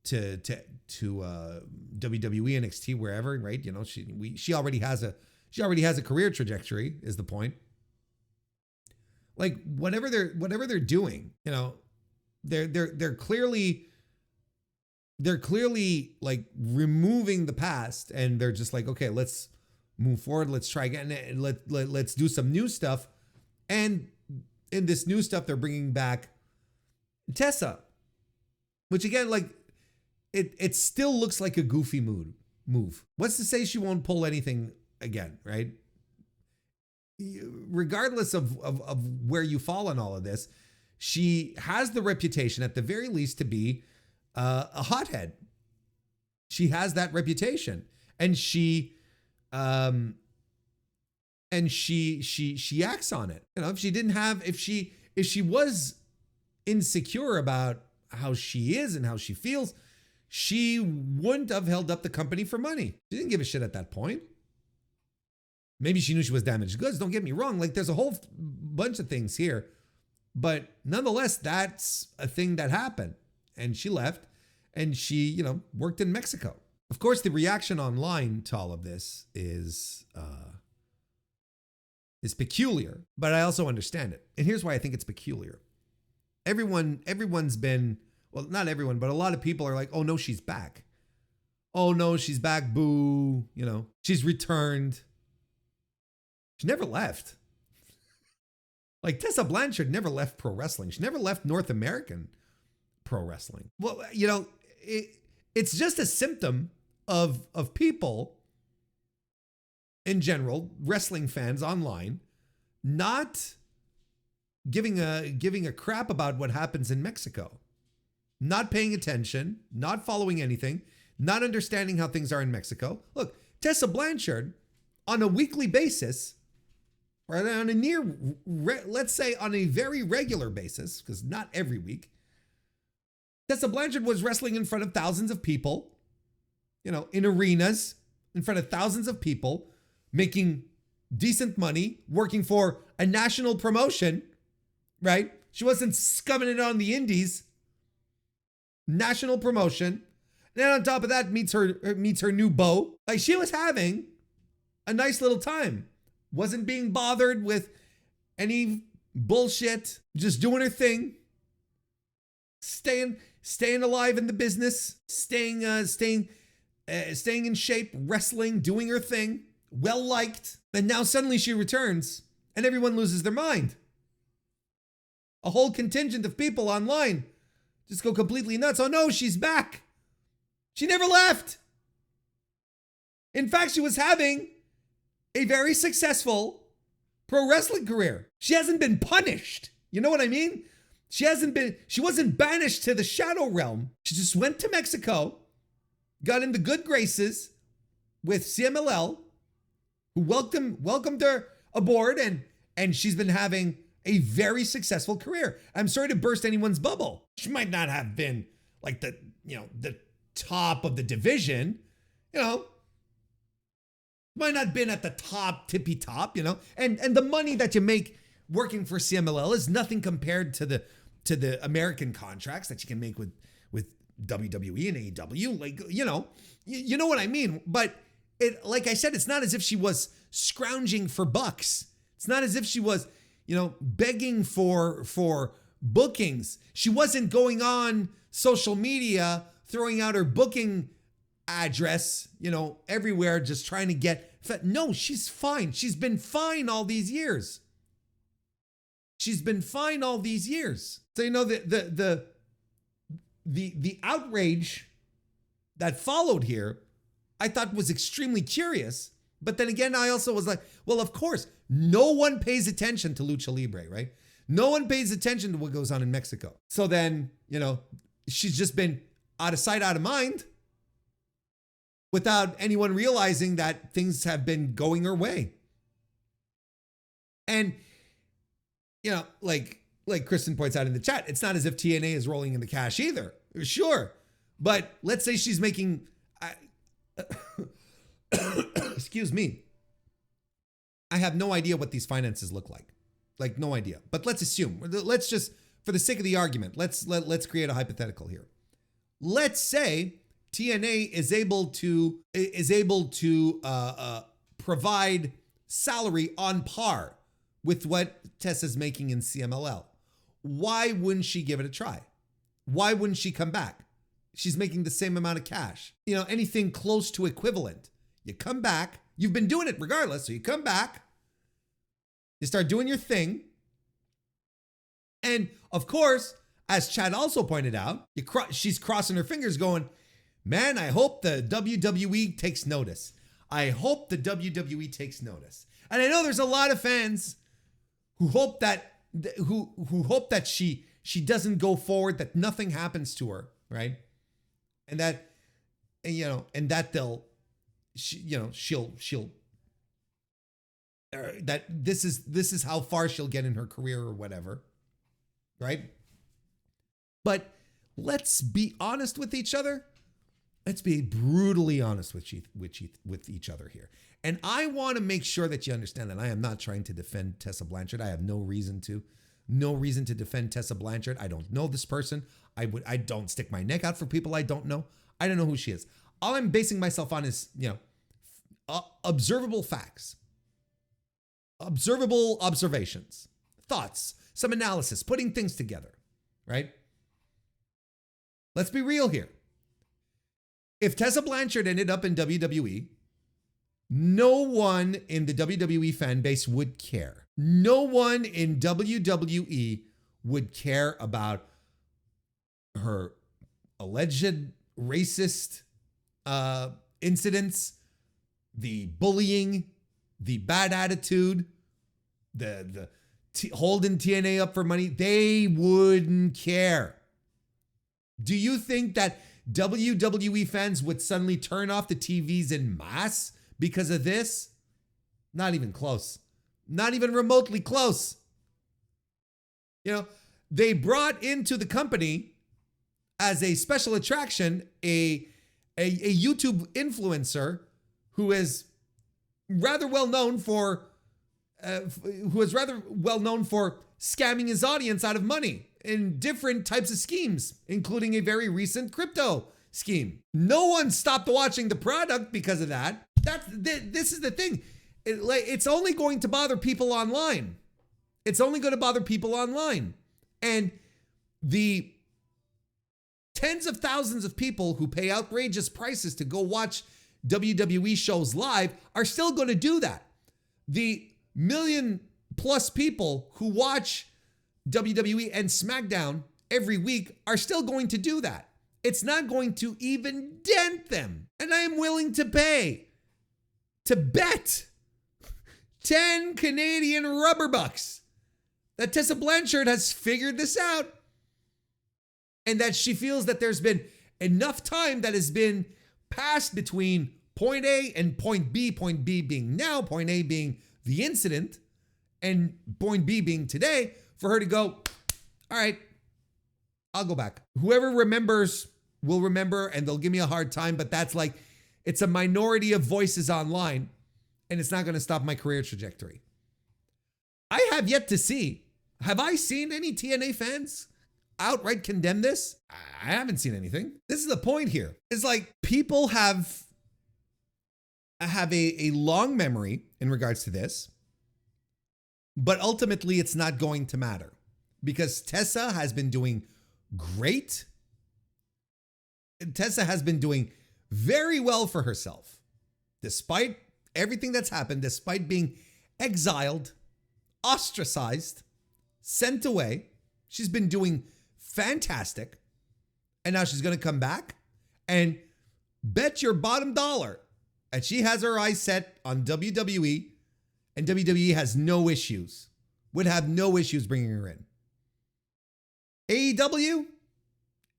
WWE, NXT, wherever, right? She already has a career trajectory, is the point. Like whatever they're doing, they're clearly like removing the past, and they're just like, okay, let's move forward, let's try again, and let's do some new stuff. And in this new stuff, they're bringing back Tessa, which again, like it still looks like a goofy move. What's to say she won't pull anything again, right? Regardless of where you fall in all of this, she has the reputation, at the very least, to be a hothead. She has that reputation, and she acts on it. You know, if she was insecure about how she is and how she feels, she wouldn't have held up the company for money. She didn't give a shit at that point. Maybe she knew she was damaged goods. Don't get me wrong. Like, there's a whole bunch of things here. But nonetheless, that's a thing that happened. And she left, and she, worked in Mexico. Of course, the reaction online to all of this is peculiar, but I also understand it. And here's why I think it's peculiar. Everyone's been, well, not everyone, but a lot of people are like, oh no, she's back. Oh no, she's back. Boo. She's returned. She never left. Like, Tessa Blanchard never left pro wrestling. She never left North American pro wrestling. Well, it's just a symptom of people in general, wrestling fans online, not giving a crap about what happens in Mexico, not paying attention, not following anything, not understanding how things are in Mexico. Look, Tessa Blanchard, on a weekly basis, or on a let's say on a very regular basis, because not every week, Tessa Blanchard was wrestling in front of thousands of people, in arenas, in front of thousands of people, making decent money, working for a national promotion, right? She wasn't scumming it on the indies. National promotion. And then on top of that meets her new beau. Like, she was having a nice little time. Wasn't being bothered with any bullshit, just doing her thing, staying alive in the business, staying in shape, wrestling, doing her thing, well liked. And now suddenly she returns and everyone loses their mind. A whole contingent of people online just go completely nuts. Oh no, she's back. She never left. In fact, she was having a very successful pro wrestling career. She hasn't been punished. You know what I mean? She wasn't banished to the shadow realm. She just went to Mexico, got in the good graces with CMLL, who welcomed her aboard, and she's been having a very successful career. I'm sorry to burst anyone's bubble. She might not have been like the top of the division, might not have been at the tippy top, and the money that you make working for CMLL is nothing compared to the American contracts that you can make with WWE and AEW. Like, you know what I mean? But like I said, it's not as if she was scrounging for bucks. It's not as if she was, begging for bookings. She wasn't going on social media, throwing out her booking address, everywhere, just trying to get. No, she's fine. She's been fine all these years. She's been fine all these years. So, the outrage that followed here, I thought was extremely curious. But then again, I also was like, well, of course, no one pays attention to Lucha Libre, right? No one pays attention to what goes on in Mexico. So then, she's just been out of sight, out of mind, without anyone realizing that things have been going her way. And, like Kristen points out in the chat, it's not as if TNA is rolling in the cash either. Sure. But let's say she's making, excuse me, I have no idea what these finances look like. Like, no idea. But let's assume, let's just, for the sake of the argument, let's create a hypothetical here. Let's say TNA is able to provide salary on par with what Tessa's making in CMLL. Why wouldn't she give it a try? Why wouldn't she come back? She's making the same amount of cash. Anything close to equivalent. You come back. You've been doing it regardless. So you come back. You start doing your thing. And of course, as Chad also pointed out, she's crossing her fingers going, man, I hope the WWE takes notice. I hope the WWE takes notice. And I know there's a lot of fans who hope that she doesn't go forward, that nothing happens to her, right? and that, and, you know, and that she'll that this is how far she'll get in her career or whatever, right? But let's be honest with each other. Let's be brutally honest with each other here. And I want to make sure that you understand that I am not trying to defend Tessa Blanchard. I have no reason to defend Tessa Blanchard. I don't know this person. I don't stick my neck out for people I don't know. I don't know who she is. All I'm basing myself on is, you know, observable facts, observable observations, thoughts, some analysis, putting things together, right? Let's be real here. If Tessa Blanchard ended up in WWE, no one in the WWE fan base would care. No one in WWE would care about her alleged racist incidents, the bullying, the bad attitude, the holding TNA up for money. They wouldn't care. Do you think that WWE fans would suddenly turn off the TVs en masse because of this? Not even close. Not even remotely close. You know, they brought into the company as a special attraction a YouTube influencer who is rather well known for scamming his audience out of money in different types of schemes, including a very recent crypto scheme. No one stopped watching the product because of that. This is the thing. It's only going to bother people online. It's only going to bother people online. And the tens of thousands of people who pay outrageous prices to go watch WWE shows live are still going to do that. The million plus people who watch WWE and SmackDown every week are still going to do that. It's not going to even dent them. And I am willing to bet 10 Canadian rubber bucks that Tessa Blanchard has figured this out and that she feels that there's been enough time that has been passed between point A and point B being now, point A being the incident, and point B being today, for her to go, all right, I'll go back. Whoever remembers will remember, and they'll give me a hard time, but that's like, it's a minority of voices online, and it's not going to stop my career trajectory. I have yet to see, have I seen any TNA fans outright condemn this? I haven't seen anything. This is the point here. It's like people have a long memory in regards to this, but ultimately it's not going to matter because Tessa has been doing great. Tessa has been doing very well for herself, despite everything that's happened, despite being exiled, ostracized, sent away. She's been doing fantastic. And now she's going to come back and bet your bottom dollar that she has her eyes set on WWE, and WWE has no issues, would have no issues bringing her in. AEW,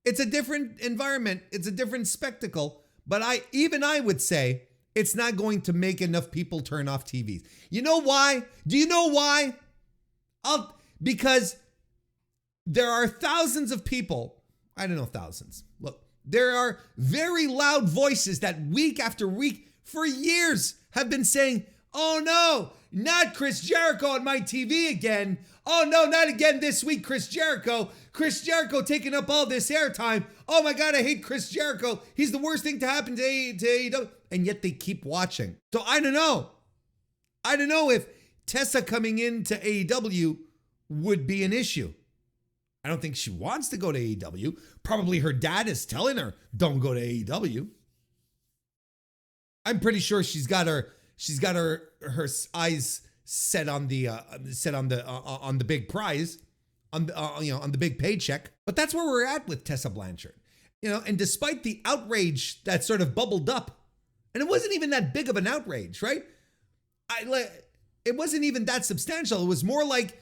it's a different environment. It's a different spectacle. But I would say it's not going to make enough people turn off TVs. You know why? Do you know why? Because there are thousands of people. I don't know, thousands. Look, there are very loud voices that week after week for years have been saying, oh no, not Chris Jericho on my TV again. Oh no, not again this week, Chris Jericho. Chris Jericho taking up all this airtime. Oh my God, I hate Chris Jericho. He's the worst thing to happen to AEW. And yet they keep watching. So I don't know. I don't know if Tessa coming into AEW would be an issue. I don't think she wants to go to AEW. Probably her dad is telling her, don't go to AEW. I'm pretty sure she's got her eyes set on the big prize, on the big paycheck. But that's where we're at with Tessa Blanchard. And despite the outrage that sort of bubbled up, and it wasn't even that big of an outrage, right? It wasn't even that substantial. It was more like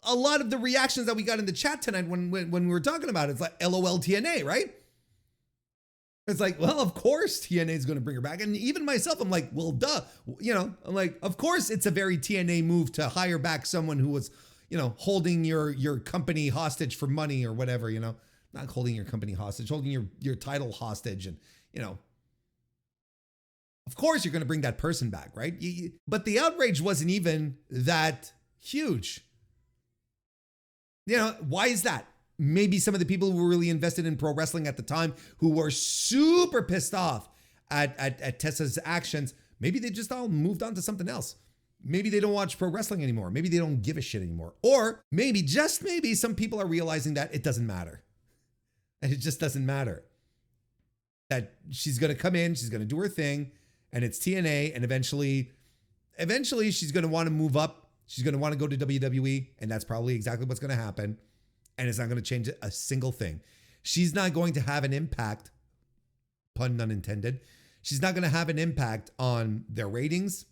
a lot of the reactions that we got in the chat tonight when we were talking about it. It's like LOL TNA, right? It's like, well, of course TNA is going to bring her back. And even myself, I'm like, well, duh. I'm like, of course it's a very TNA move to hire back someone who was, holding your company hostage for money or whatever, not holding your company hostage, holding your title hostage. And, of course you're going to bring that person back, right? But the outrage wasn't even that huge. Why is that? Maybe some of the people who were really invested in pro wrestling at the time, who were super pissed off at Tessa's actions, maybe they just all moved on to something else. Maybe they don't watch pro wrestling anymore. Maybe they don't give a shit anymore. Or maybe, just maybe, some people are realizing that it doesn't matter. And it just doesn't matter. That she's going to come in, she's going to do her thing, and it's TNA, and eventually she's going to want to move up. She's going to want to go to WWE, and that's probably exactly what's going to happen. And it's not going to change a single thing. She's not going to have an impact, pun unintended. She's not going to have an impact on their ratings,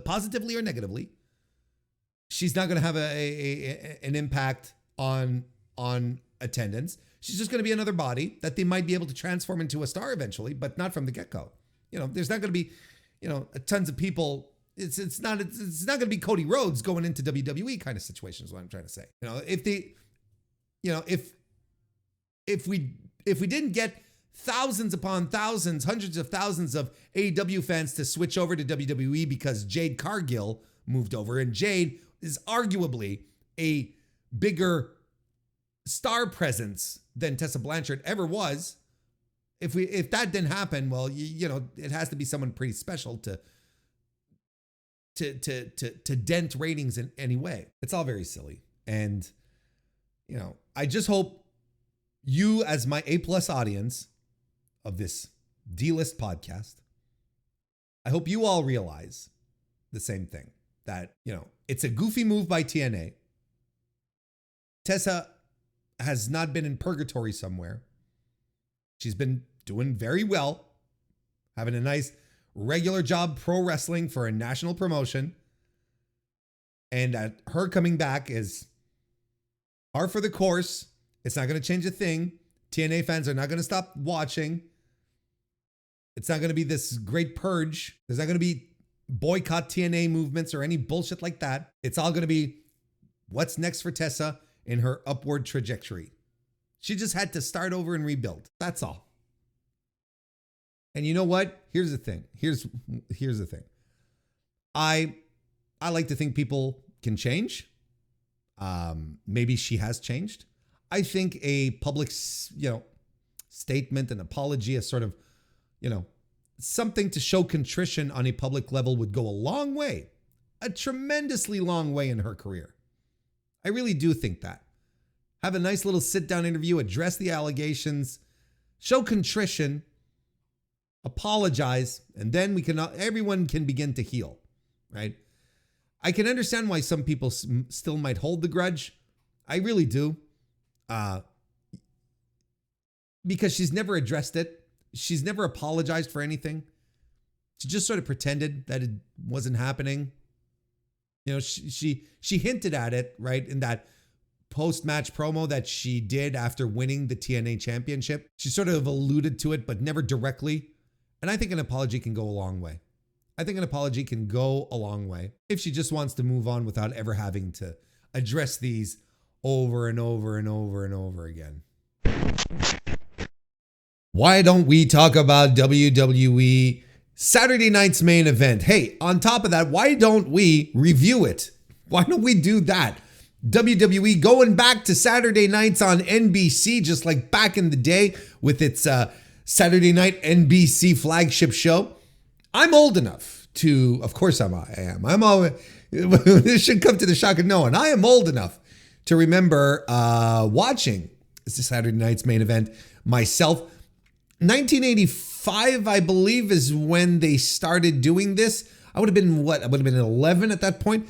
positively or negatively. She's not going to have an impact on attendance. She's just going to be another body that they might be able to transform into a star eventually, but not from the get-go. There's not going to be, tons of people. It's not going to be Cody Rhodes going into WWE kind of situation is what I'm trying to say. If we didn't get thousands upon thousands, hundreds of thousands of AEW fans to switch over to WWE because Jade Cargill moved over, and Jade is arguably a bigger star presence than Tessa Blanchard ever was. If that didn't happen, well, it has to be someone pretty special to dent ratings in any way. It's all very silly. And, I just hope you, as my A+ audience of this D-list podcast, I hope you all realize the same thing, that, it's a goofy move by TNA. Tessa has not been in purgatory somewhere. She's been doing very well, having a nice regular job pro wrestling for a national promotion. And her coming back is par for the course. It's not going to change a thing. TNA fans are not going to stop watching. It's not going to be this great purge. There's not going to be boycott TNA movements or any bullshit like that. It's all going to be what's next for Tessa in her upward trajectory. She just had to start over and rebuild. That's all. And you know what? Here's the thing. Here's the thing. I like to think people can change. Maybe she has changed. I think a public, statement, an apology, a sort of, something to show contrition on a public level would go a long way, a tremendously long way in her career. I really do think that. Have a nice little sit-down interview, address the allegations, show contrition, apologize, and then everyone can begin to heal, right? I can understand why some people still might hold the grudge. I really do. Because she's never addressed it. She's never apologized for anything. She just sort of pretended that it wasn't happening. She hinted at it, right, in that post-match promo that she did after winning the TNA championship. She sort of alluded to it, but never directly. And I think an apology can go a long way. I think an apology can go a long way if she just wants to move on without ever having to address these over and over and over and over again. Why don't we talk about WWE Saturday night's main event? Hey, on top of that, why don't we review it? Why don't we do that? WWE going back to Saturday nights on NBC, just like back in the day with its Saturday night NBC flagship show. I'm old enough to, of course I am. I'm always, this should come to the shock of no one. I am old enough to remember watching this Saturday night's main event myself. 1985, I believe, is when they started doing this. I would have been 11 at that point.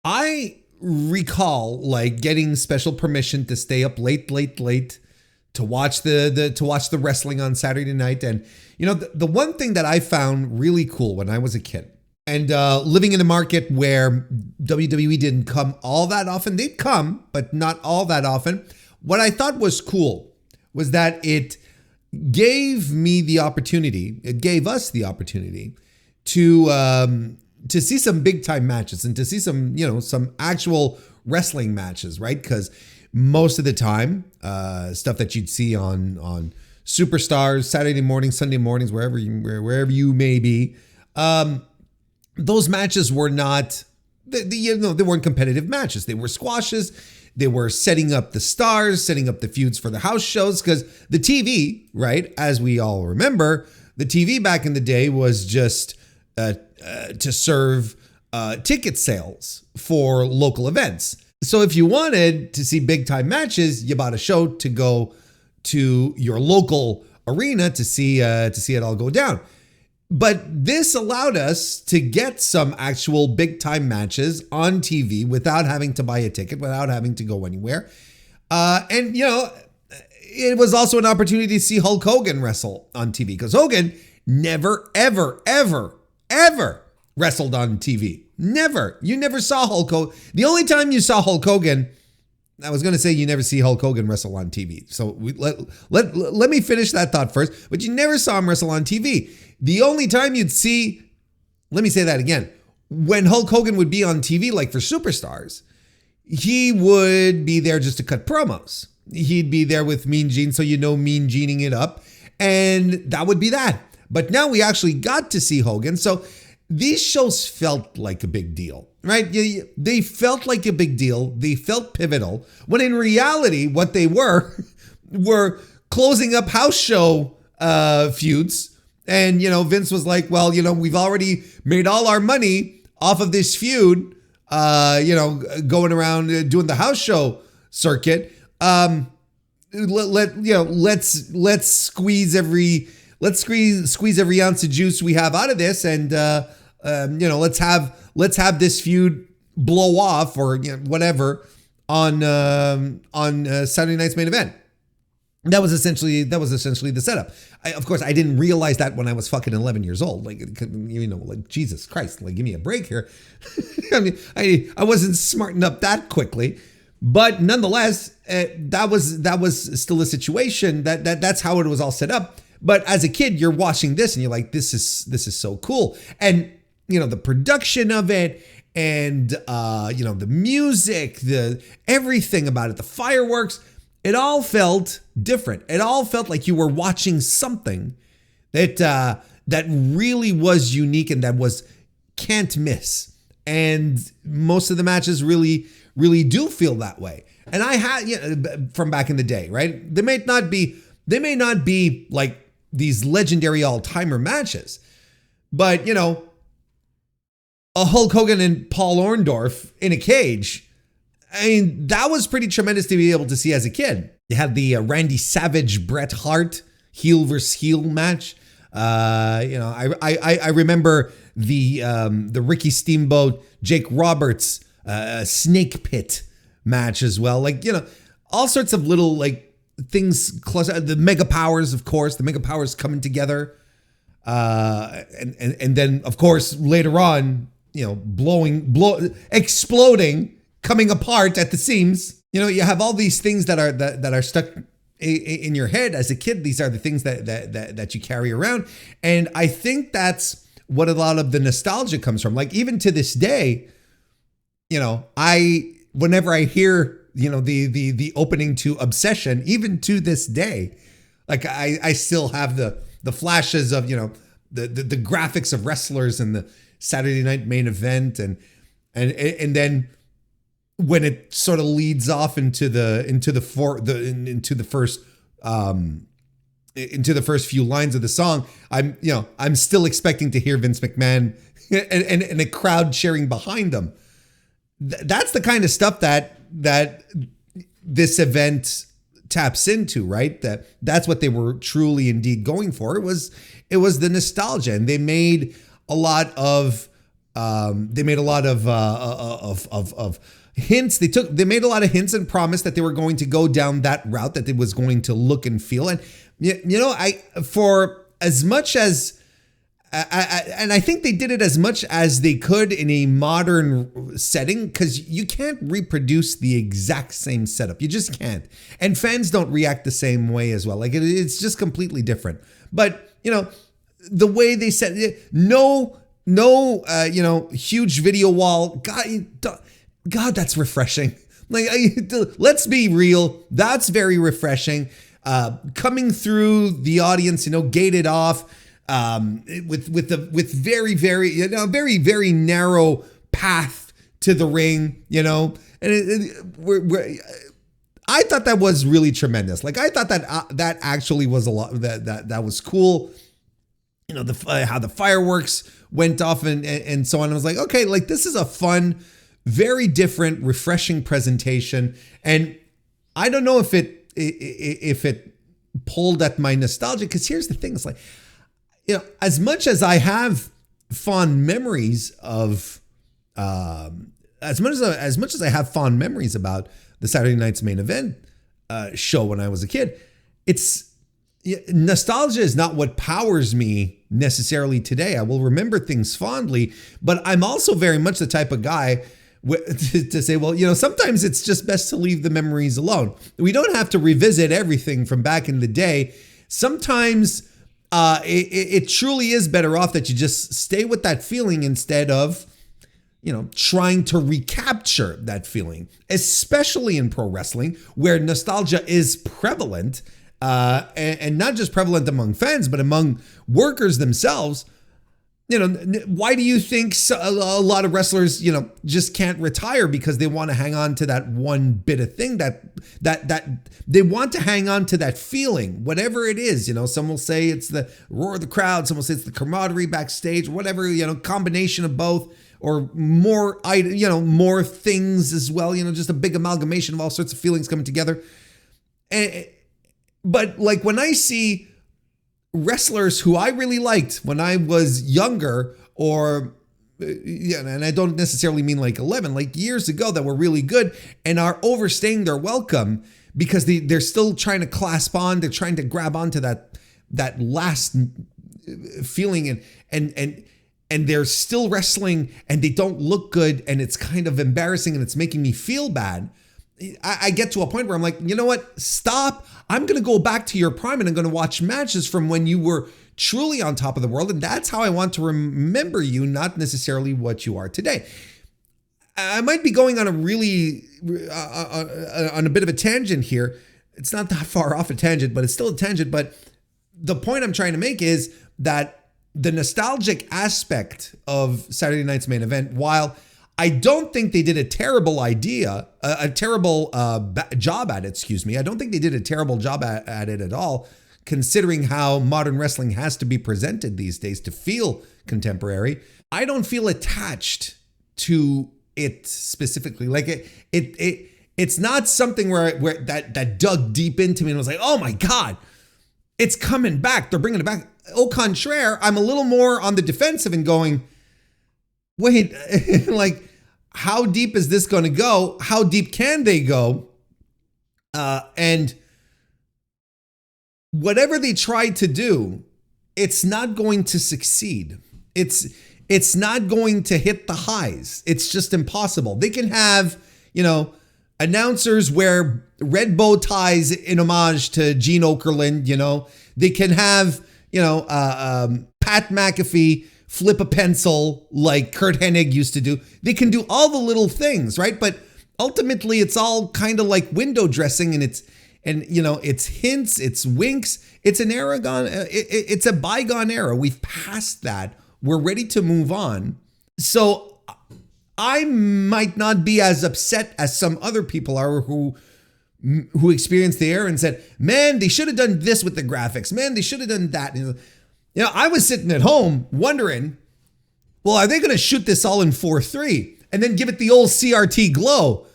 I recall like getting special permission to stay up late to watch the wrestling on Saturday night. And the one thing that I found really cool when I was a kid, and living in a market where WWE didn't come all that often, they'd come, but not all that often. What I thought was cool was that it gave me the opportunity, it gave us the opportunity to see some big time matches and to see some, some actual wrestling matches, right? Because most of the time, stuff that you'd see on Superstars, Saturday mornings, Sunday mornings, wherever you may be, those matches were not, they weren't competitive matches. They were squashes. They were setting up the stars, setting up the feuds for the house shows, because the TV, right, as we all remember, the TV back in the day was just to serve ticket sales for local events. So if you wanted to see big time matches, you bought a show to go to your local arena to see it all go down. But this allowed us to get some actual big time matches on TV without having to buy a ticket, without having to go anywhere. And it was also an opportunity to see Hulk Hogan wrestle on TV, because Hogan never, ever, ever, ever wrestled on TV. Never. You never saw Hulk Hogan. The only time you saw Hulk Hogan, I was going to say you never see Hulk Hogan wrestle on TV. So let me finish that thought first. But you never saw him wrestle on TV. The only time you'd see, let me say that again. When Hulk Hogan would be on TV, like for Superstars, he would be there just to cut promos. He'd be there with Mean Gene, so Mean Gening it up. And that would be that. But now we actually got to see Hogan. So these shows felt like a big deal, right? They felt like a big deal. They felt pivotal. When in reality, what they were closing up house show feuds. And, Vince was like, well, we've already made all our money off of this feud, going around doing the house show circuit. Let's squeeze every ounce of juice we have out of this. And, let's have this feud blow off or whatever on Saturday night's main event. That was essentially the setup. Of course, I didn't realize that when I was fucking 11 years old. Like Jesus Christ, give me a break here. I mean, I wasn't smartened up that quickly, but nonetheless, that was still a situation that's how it was all set up. But as a kid, you're watching this and you're like, this is so cool, and the production of it, and the music, the everything about it, the fireworks. It all felt different. It all felt like you were watching something that really was unique and that was can't miss. And most of the matches really do feel that way. And I had from back in the day, right? They may not be like these legendary all-timer matches, but a Hulk Hogan and Paul Orndorff in a cage. I mean, that was pretty tremendous to be able to see as a kid. You had the Randy Savage, Bret Hart heel versus heel match. I remember the Ricky Steamboat, Jake Roberts, Snake Pit match as well. All sorts of little things close. The Mega Powers, of course, the Mega Powers coming together, and then of course later on, exploding. Coming apart at the seams. You have all these things that are stuck in your head as a kid. These are the things that you carry around. And I think that's what a lot of the nostalgia comes from. Like even to this day, whenever I hear, the opening to Obsession, even to this day, I still have the flashes of, the graphics of wrestlers and the Saturday night main event and then when it sort of leads off into the first few lines of the song, I'm still expecting to hear Vince McMahon and a crowd cheering behind him. That's the kind of stuff that this event taps into, right? That's what they were truly indeed going for. It was the nostalgia, and they made a lot of hints. They made a lot of hints and promised that they were going to go down that route, that it was going to look and feel. And for as much as and I think they did it as much as they could in a modern setting, because you can't reproduce the exact same setup. You just can't. And fans don't react the same way as well. Like it's just completely different. But, you know, the way they said it, no, huge video wall. God, that's refreshing. Like, let's be real. That's very refreshing. Coming through the audience, gated off, with very, very, very, very narrow path to the ring, and I thought that was really tremendous. Like, I thought that actually was a lot, that was cool. How the fireworks went off and so on. I was like, okay, like this is a fun, very different, refreshing presentation. And I don't know if it pulled at my nostalgia, because here's the thing. It's like, as much as I have fond memories of, as much as I have fond memories about the Saturday Night's Main Event show when I was a kid, nostalgia is not what powers me necessarily today. I will remember things fondly, but I'm also very much the type of guy to say, well, sometimes it's just best to leave the memories alone. We don't have to revisit everything from back in the day. Sometimes it truly is better off that you just stay with that feeling instead of, trying to recapture that feeling, especially in pro wrestling, where nostalgia is prevalent, and not just prevalent among fans, but among workers themselves. Why do you think a lot of wrestlers, just can't retire? Because they want to hang on to that one bit of thing that they want to hang on to that feeling, whatever it is. Some will say it's the roar of the crowd. Some will say it's the camaraderie backstage, whatever, combination of both, or more, more things as well. Just a big amalgamation of all sorts of feelings coming together. But like when I see wrestlers who I really liked when I was younger, or and I don't necessarily mean like 11, like years ago, that were really good and are overstaying their welcome because they're still trying to clasp on, they're trying to grab onto that last feeling, and they're still wrestling and they don't look good, and it's kind of embarrassing and it's making me feel bad. I get to a point where I'm like, you know what? Stop. I'm going to go back to your prime and I'm going to watch matches from when you were truly on top of the world. And that's how I want to remember you, not necessarily what you are today. I might be going on a really, on a bit of a tangent here. It's not that far off a tangent, but it's still a tangent. But the point I'm trying to make is that the nostalgic aspect of Saturday Night's Main Event, while I don't think they did a terrible job at it, I don't think they did a terrible job at it at all, considering how modern wrestling has to be presented these days to feel contemporary. I don't feel attached to it specifically. Like it's not something where that dug deep into me and was like, oh my God, it's coming back. They're bringing it back. Au contraire, I'm a little more on the defensive and going, wait, like, how deep is this going to go? How deep can they go? And whatever they try to do, it's not going to succeed. It's not going to hit the highs. It's just impossible. They can have, announcers wear red bow ties in homage to Gene Okerlund. They can have, Pat McAfee flip a pencil like Kurt Hennig used to do. They can do all the little things, right? But ultimately, it's all kind of like window dressing, and it's hints, it's winks. It's an era gone. It's a bygone era. We've passed that. We're ready to move on. So I might not be as upset as some other people are who experienced the era and said, "Man, they should have done this with the graphics. Man, they should have done that." I was sitting at home wondering, well, are they going to shoot this all in 4:3 and then give it the old CRT glow?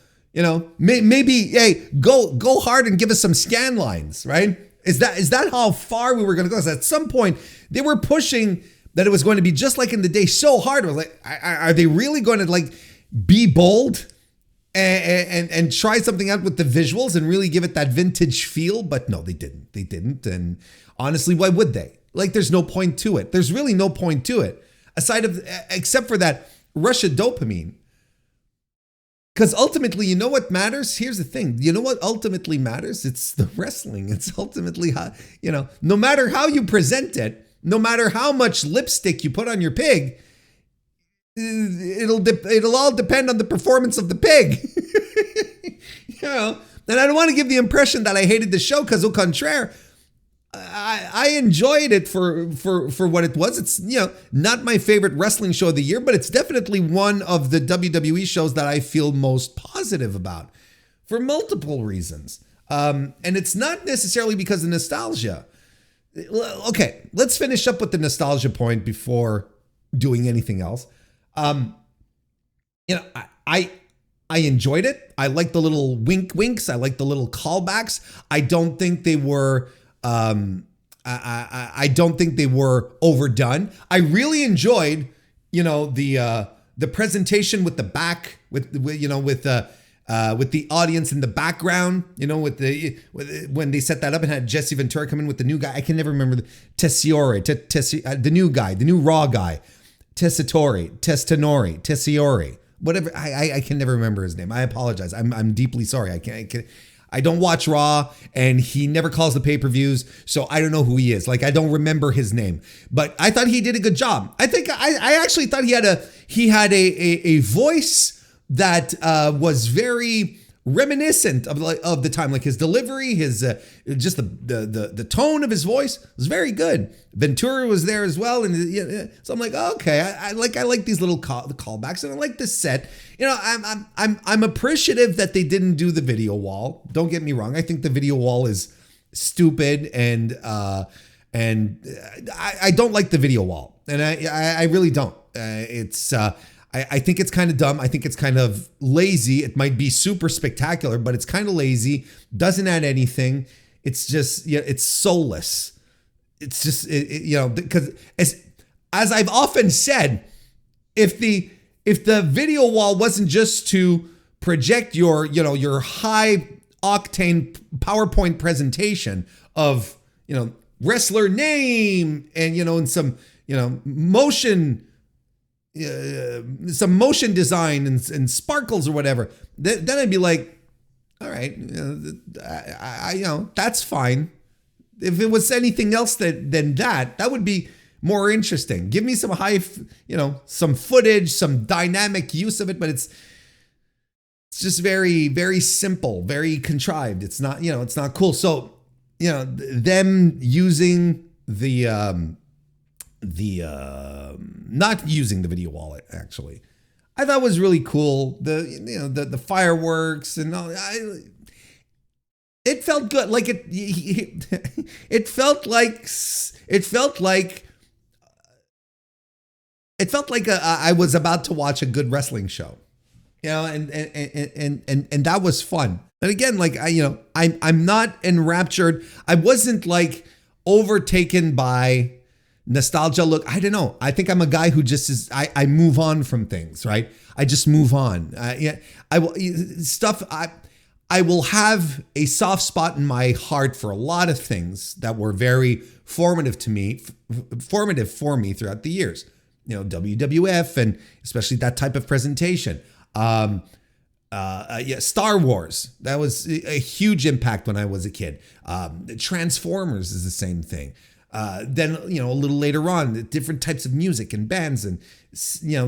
Maybe, hey, go hard and give us some scan lines, right? Is that how far we were going to go? So at some point, they were pushing that it was going to be just like in the day so hard. I was like, are they really going to like be bold and try something out with the visuals and really give it that vintage feel? But no, they didn't. And honestly, why would they? like there's no point to it. There's really no point to it except for that rush of dopamine. Because ultimately, you know what matters? Here's the thing. You know what ultimately matters? It's the wrestling. It's ultimately how, no matter how you present it, no matter how much lipstick you put on your pig, it'll all depend on the performance of the pig. And I don't want to give the impression that I hated the show, because au contraire, I enjoyed it for what it was. It's, not my favorite wrestling show of the year, but it's definitely one of the WWE shows that I feel most positive about for multiple reasons. And it's not necessarily because of nostalgia. Okay, let's finish up with the nostalgia point before doing anything else. I enjoyed it. I like the little winks. I like the little callbacks. I don't think they were I don't think they were overdone. I really enjoyed, the presentation with the back, with the audience in the background, when they set that up and had Jesse Ventura come in with the new guy. I can never remember the new guy, the new Raw guy, Tessiori, whatever. I can never remember his name. I apologize. I'm deeply sorry. I don't watch Raw, and he never calls the pay-per-views, so I don't know who he is. Like, I don't remember his name, but I thought he did a good job. I think I actually thought he had a voice that was very reminiscent of the time, like his delivery, his just the tone of his voice was very good. Ventura was there as well, and so I'm like, okay, I like these little callbacks, and I like this set. I'm appreciative that they didn't do the video wall. Don't get me wrong. I think the video wall is stupid, and I don't like the video wall, and I really don't. I think it's kind of dumb. I think it's kind of lazy. It might be super spectacular, but it's kind of lazy. Doesn't add anything. It's just, it's soulless. It's just, because as I've often said, if the video wall wasn't just to project your high octane PowerPoint presentation of, wrestler name and, and some, motion, some motion design and sparkles or whatever, then I'd be like, all right, that's fine. If it was anything else than that would be more interesting. Give me some some footage, some dynamic use of it, but it's just very, very simple, very contrived. It's not, it's not cool. So, them using not using the video wallet, actually, I thought was really cool. The fireworks and all. It felt good. Like it felt like I was about to watch a good wrestling show, and that was fun. And again, like I'm not enraptured. I wasn't like overtaken by nostalgia. Look, I don't know. I think I'm a guy who just is, I move on from things, right? I just move on. I will have a soft spot in my heart for a lot of things that were very formative for me throughout the years. WWF, and especially that type of presentation. Star Wars, that was a huge impact when I was a kid. Transformers is the same thing. Then, a little later on, different types of music and bands and,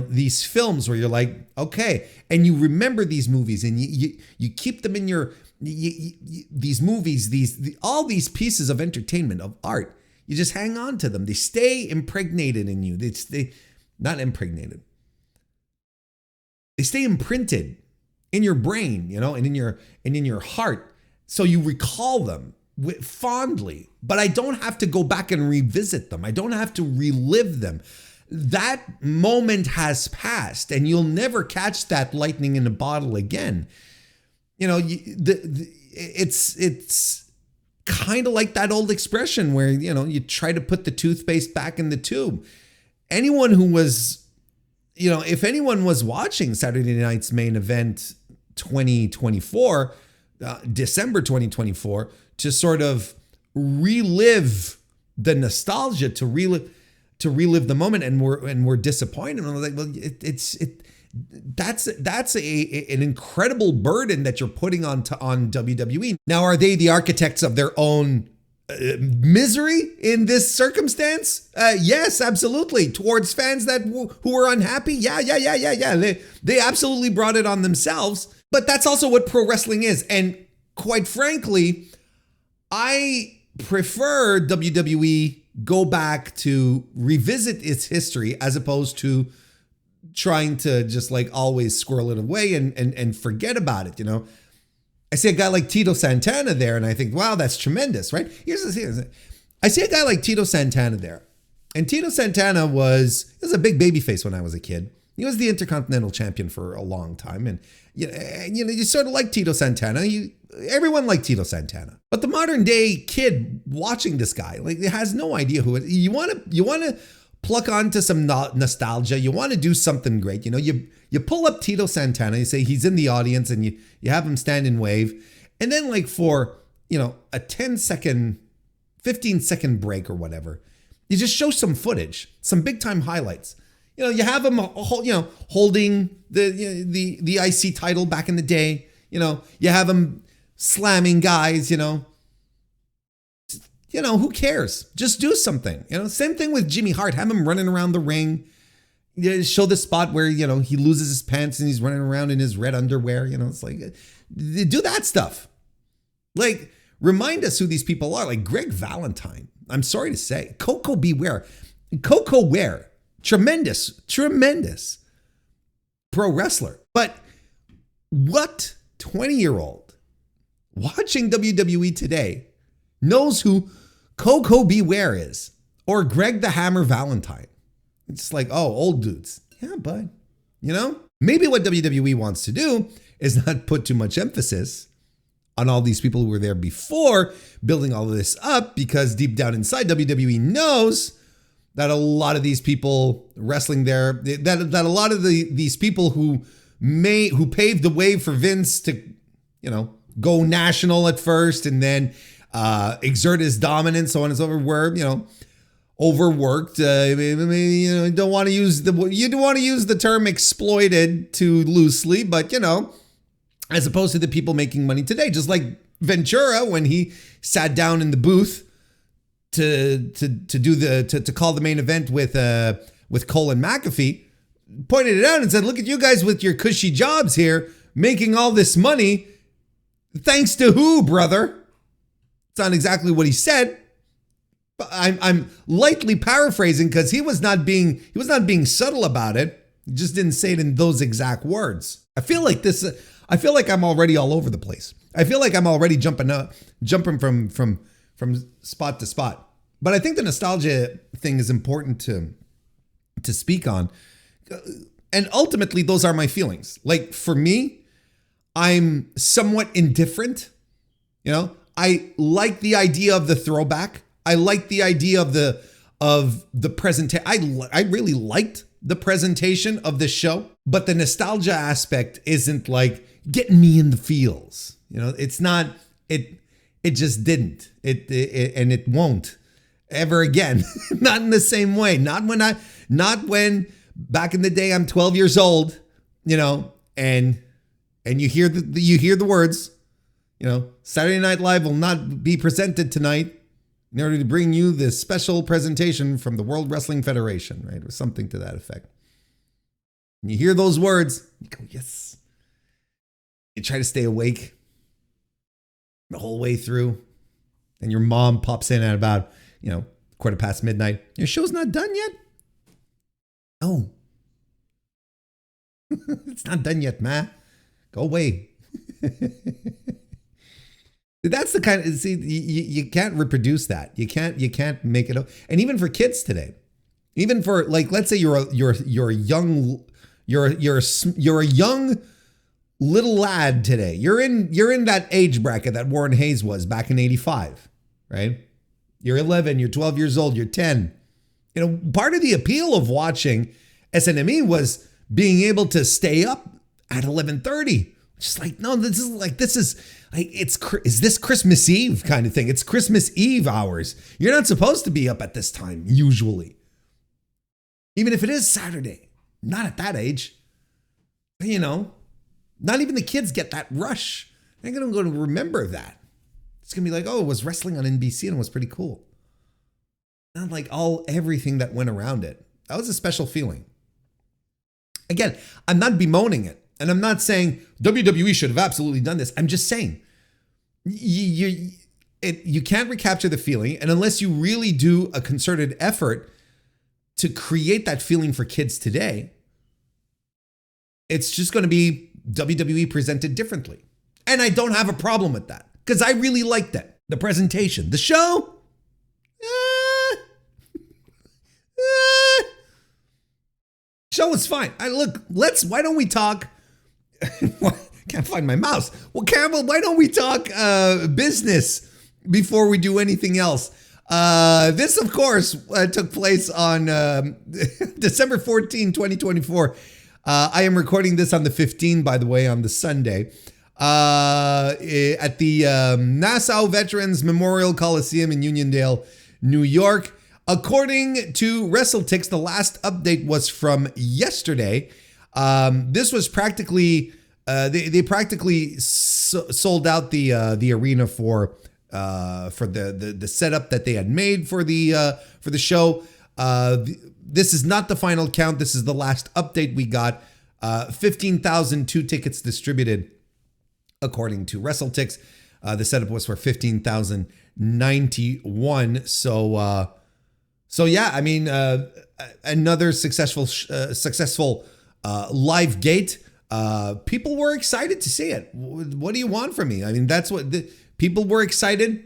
these films where you're like, okay, and you remember these movies and you keep them in these movies, all these pieces of entertainment, of art, you just hang on to them. They stay impregnated in you. They not impregnated. They stay imprinted in your brain, and in your heart. So you recall them fondly, but I don't have to go back and revisit them. I don't have to relive them. That moment has passed, and you'll never catch that lightning in a bottle again. It's kind of like that old expression where, you try to put the toothpaste back in the tube. Anyone who was, if anyone was watching Saturday Night's Main Event 2024, December 2024, to sort of relive the nostalgia to relive the moment, and we're disappointed. And I was like, well, that's an incredible burden that you're putting on WWE. Now, are they the architects of their own misery in this circumstance? Yes, absolutely. Towards fans who are unhappy. Yeah. They absolutely brought it on themselves. But that's also what pro wrestling is. And quite frankly, I prefer WWE go back to revisit its history as opposed to trying to just like always squirrel it away and forget about it, you know? I see a guy like Tito Santana there and I think, wow, that's tremendous, right? I see a guy like Tito Santana there. And Tito Santana was a big babyface when I was a kid. He was the Intercontinental Champion for a long time. And you sort of like Tito Santana. Everyone liked Tito Santana. But the modern day kid watching this guy, like, has no idea who it is. You want to pluck onto some nostalgia. You want to do something great. You know, you pull up Tito Santana, you say he's in the audience, and you have him stand and wave. And then like for, a 10-second, 15-second break or whatever, you just show some footage, some big time highlights. You have him, holding the IC title back in the day. You have him slamming guys. Who cares? Just do something. Same thing with Jimmy Hart. Have him running around the ring. Show the spot where he loses his pants and he's running around in his red underwear. It's like, do that stuff. Like, remind us who these people are. Like Greg Valentine. I'm sorry to say, Coco Beware. Coco Ware. Tremendous pro wrestler. But what 20-year-old watching WWE today knows who Coco Beware is, or Greg the Hammer Valentine? It's like, oh, old dudes. Yeah, bud. Maybe what WWE wants to do is not put too much emphasis on all these people who were there before, building all of this up, because deep down inside, WWE knows that a lot of these people wrestling there, that a lot of these people who paved the way for Vince to, go national at first and then exert his dominance, so on and so forth, were, overworked. You don't want to use the term exploited too loosely, but as opposed to the people making money today, just like Ventura when he sat down in the booth to call the main event with Cole and McAfee, pointed it out and said, look at you guys with your cushy jobs here, making all this money. Thanks to who, brother? It's not exactly what he said. But I'm lightly paraphrasing because he was not being subtle about it. He just didn't say it in those exact words. I feel like I'm already all over the place. I feel like I'm already jumping from spot to spot. But I think the nostalgia thing is important to speak on. And ultimately, those are my feelings. Like, for me, I'm somewhat indifferent. I like the idea of the throwback. I like the idea of the presentation. I really liked the presentation of this show, but the nostalgia aspect isn't like getting me in the feels. It's not. It just didn't. And it won't ever again. Not in the same way. Not when back in the day I'm 12 years old, and you hear the words, Saturday Night Live will not be presented tonight in order to bring you this special presentation from the World Wrestling Federation, right? Or something to that effect. And you hear those words, you go, yes. You try to stay awake the whole way through, and your mom pops in at about midnight. Your show's not done yet? Oh. It's not done yet, ma. Go away. That's the kind of, see, you can't reproduce that. You can't make it. And even for kids today, even for, like, let's say you're a young little lad today. You're in that age bracket that Warren Hayes was back in 85, right? You're 11, you're 12 years old, you're 10. Part of the appeal of watching SNME was being able to stay up at 11:30 Just like, no, this is is this Christmas Eve kind of thing? It's Christmas Eve hours. You're not supposed to be up at this time, usually. Even if it is Saturday, not at that age. You know, not even the kids get that rush. They're going to remember that. It's going to be like, oh, it was wrestling on NBC and it was pretty cool. Not like everything that went around it. That was a special feeling. Again, I'm not bemoaning it. And I'm not saying WWE should have absolutely done this. I'm just saying you can't recapture the feeling. And unless you really do a concerted effort to create that feeling for kids today, it's just going to be WWE presented differently. And I don't have a problem with that because I really liked it. The presentation, the show, show was fine. Why don't we talk? Can't find my mouse. Well, Campbell, why don't we talk business before we do anything else? This, of course, took place on December 14, 2024. I am recording this on the 15th, by the way, on the Sunday, at the Nassau Veterans Memorial Coliseum in Uniondale, New York. According to WrestleTix, the last update was from yesterday. This was practically they practically sold out the arena for the setup that they had made for the show. This is not the final count. This is the last update we got. 15,002 tickets distributed, according to WrestleTix. The setup was for 15,091. So yeah, I mean, another successful live gate. People were excited to see it. What do you want from me? I mean, that's what people were excited.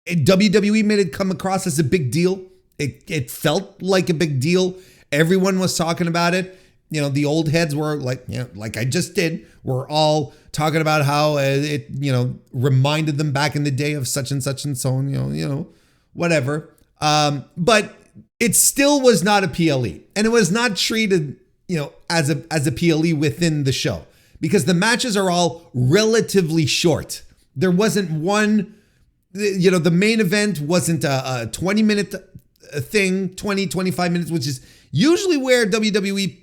WWE made it come across as a big deal. It felt like a big deal. Everyone was talking about it. You know, the old heads were like, like I just did. We're all talking about how it, reminded them back in the day of such and so on, whatever. But it still was not a PLE, and it was not treated, as a PLE within the show, because the matches are all relatively short. There wasn't one, the main event wasn't a 20-minute thing, 25 minutes, which is usually where WWE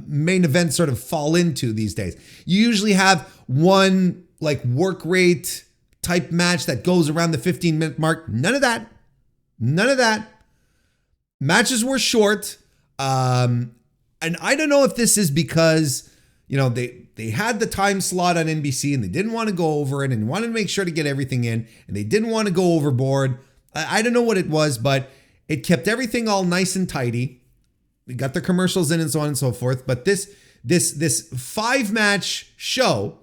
main events sort of fall into these days. You usually have one like work rate type match that goes around the 15-minute mark. None of that. Matches were short. And I don't know if this is because, they had the time slot on NBC and they didn't want to go over it and wanted to make sure to get everything in, and they didn't want to go overboard. I don't know what it was, but it kept everything all nice and tidy. We got the commercials in and so on and so forth. But this 5-match show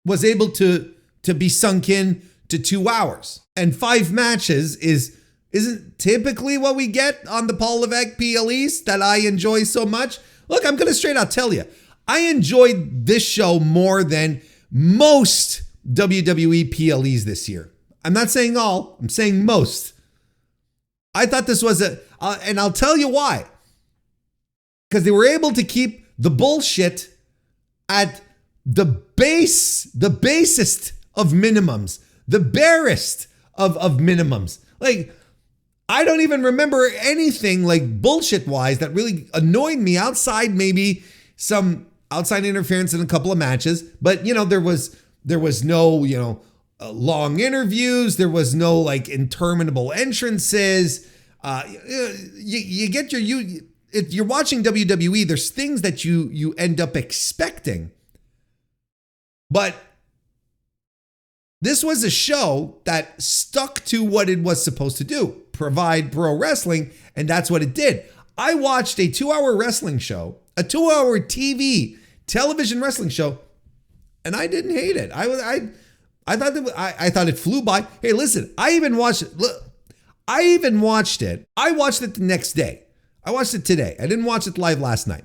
was able to be sunk in to 2 hours. And 5 matches isn't typically what we get on the Paul Levesque PLEs that I enjoy so much. Look, I'm going to straight out tell you, I enjoyed this show more than most WWE PLEs this year. I'm not saying all, I'm saying most. I thought this was and I'll tell you why. Because they were able to keep the bullshit at the basest of minimums, the barest of minimums. Like, I don't even remember anything like bullshit wise that really annoyed me outside maybe some outside interference in a couple of matches. But, there was no, long interviews. There was no like interminable entrances. You get if you're watching WWE, there's things that you end up expecting. But this was a show that stuck to what it was supposed to do, provide pro wrestling, and that's what it did. I watched a 2-hour wrestling show, a 2-hour television wrestling show, and I didn't hate it. I thought it flew by. Hey, listen, I even watched it. Look, I watched it the next day. I watched it today. I didn't watch it live last night.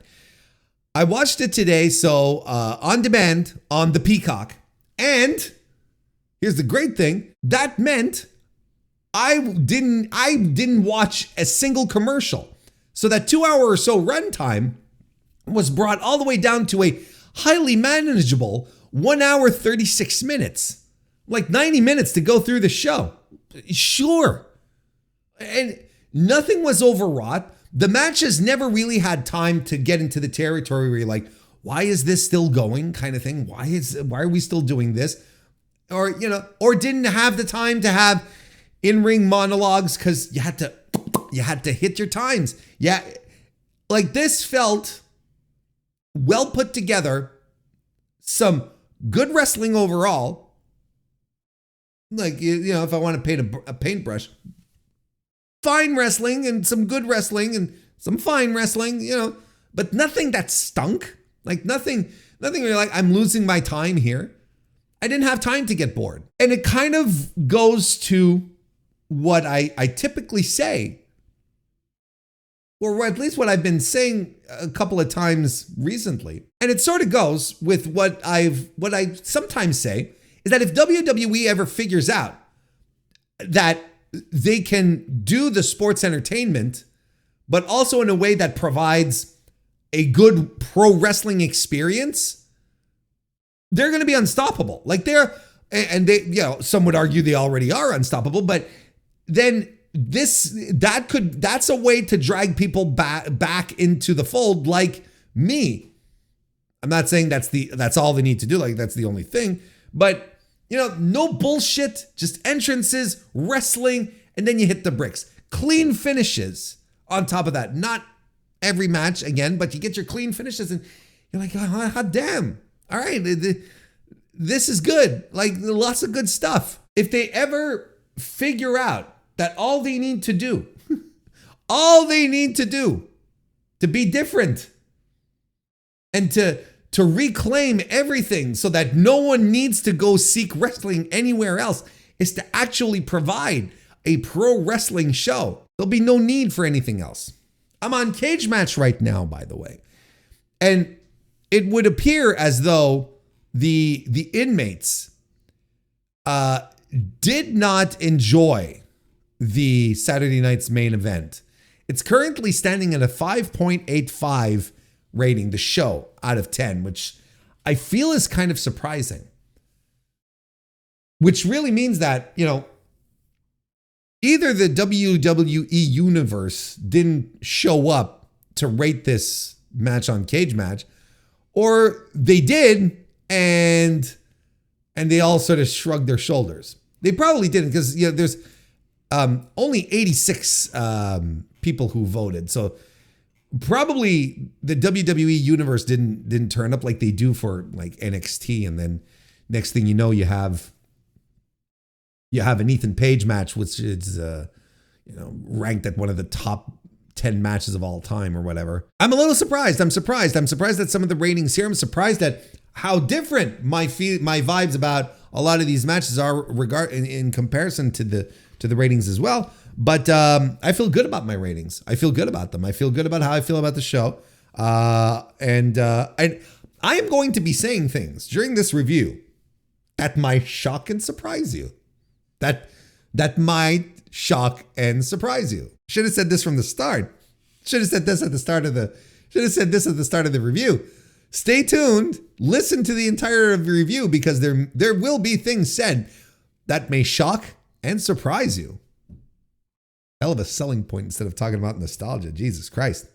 I watched it today, so on demand on the Peacock. And here's the great thing. That meant I didn't watch a single commercial. So that 2 hour or so runtime, was brought all the way down to a highly manageable 1 hour, 36 minutes. Like 90 minutes to go through the show. Sure. And nothing was overwrought. The matches never really had time to get into the territory where you're like, why is this still going kind of thing? Why are we still doing this? Or, you know, or didn't have the time to have in-ring monologues because you had to hit your times. Yeah. Like this felt well put together, some good wrestling overall. Like, you know, if I want to paint a paintbrush, fine wrestling and some good wrestling and some fine wrestling, you know, but nothing that stunk. Like nothing where you're like, I'm losing my time here. I didn't have time to get bored. And it kind of goes to what I typically say, or at least what I've been saying a couple of times recently. And it sort of goes with what I sometimes say is that if WWE ever figures out that they can do the sports entertainment, but also in a way that provides a good pro wrestling experience, they're going to be unstoppable. Like they, you know, some would argue they already are unstoppable, but then that's a way to drag people back into the fold like me. I'm not saying that's all they need to do. Like that's the only thing, but you know, no bullshit, just entrances, wrestling, and then you hit the bricks. Clean finishes on top of that. Not every match again, but you get your clean finishes and you're like, oh, damn. All right, this is good. Like lots of good stuff. If they ever figure out that all they need to do to be different and to reclaim everything so that no one needs to go seek wrestling anywhere else is to actually provide a pro wrestling show. There'll be no need for anything else. I'm on Cage Match right now, by the way. And it would appear as though the inmates did not enjoy the Saturday night's main event. It's currently standing at a 5.85 rating, the show, out of 10, which I feel is kind of surprising. Which really means that, you know, either the WWE universe didn't show up to rate this match on Cage Match, or they did and they all sort of shrugged their shoulders. They probably didn't because, you know, there's only 86 people who voted. So probably the WWE universe didn't turn up like they do for like NXT, and then next thing you know, you have an Ethan Page match, which is ranked at one of the top 10 matches of all time or whatever. I'm a little surprised. I'm surprised at some of the ratings here. I'm surprised at how different my vibes about a lot of these matches are in comparison to the ratings as well. But I feel good about my ratings. I feel good about them. I feel good about how I feel about the show. And I am going to be saying things during this review that might shock and surprise you. That might shock and surprise you. Should have said this from the start. Should have said this at the start of the review. Stay tuned. Listen to the entire review because there will be things said that may shock and surprise you. Hell of a selling point instead of talking about nostalgia. Jesus Christ.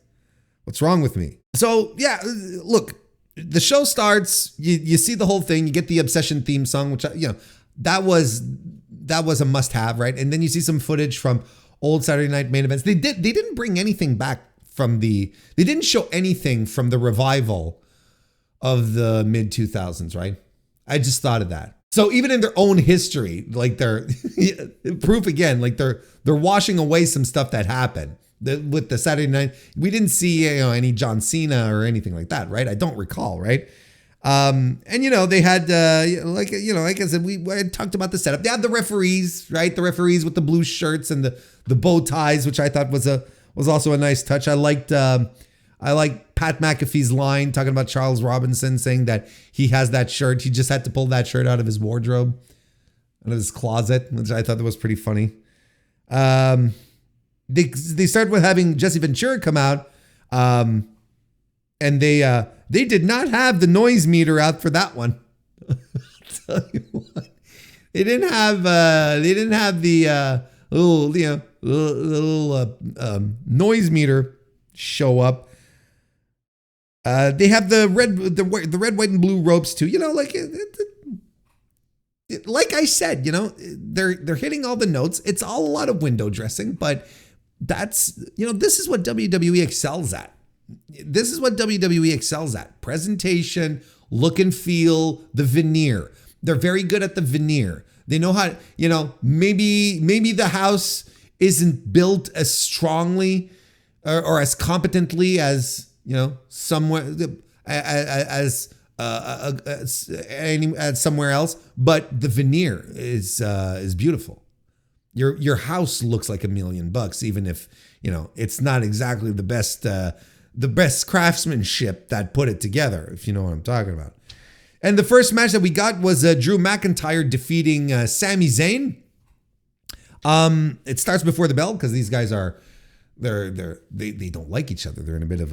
What's wrong with me? So yeah, look, the show starts, you see the whole thing, you get the Obsession theme song, which, you know, that was a must have, right? And then you see some footage from old Saturday night main events. They didn't bring anything back they didn't show anything from the revival of the mid 2000s, right? I just thought of that. So even in their own history, like they're proof again, like they're washing away some stuff that happened with the Saturday night. We didn't see any John Cena or anything like that, right? I don't recall, right? And they had like I said, we had talked about the setup. They had the referees, right? The referees with the blue shirts and the bow ties, which I thought was also a nice touch. I liked Pat McAfee's line talking about Charles Robinson, saying that he has that shirt. He just had to pull that shirt out of his wardrobe, out of his closet, which I thought that was pretty funny. They started with having Jesse Ventura come out. And they did not have the noise meter out for that one. I'll tell you what. They didn't have the little noise meter show up. They have the red, white, and blue ropes too. You know, like like I said, you know, they're hitting all the notes. It's all a lot of window dressing, but that's, you know, this is what WWE excels at. This is what WWE excels at. Presentation, look and feel, the veneer. They're very good at the veneer. They know how, you know, maybe the house isn't built as strongly or as competently as, you know, somewhere as somewhere else, but the veneer is beautiful. Your house looks like $1 million, even if, you know, it's not exactly the best craftsmanship that put it together, if you know what I'm talking about. And the first match that we got was Drew McIntyre defeating Sami Zayn. It starts before the bell because these guys they don't like each other. They're in a bit of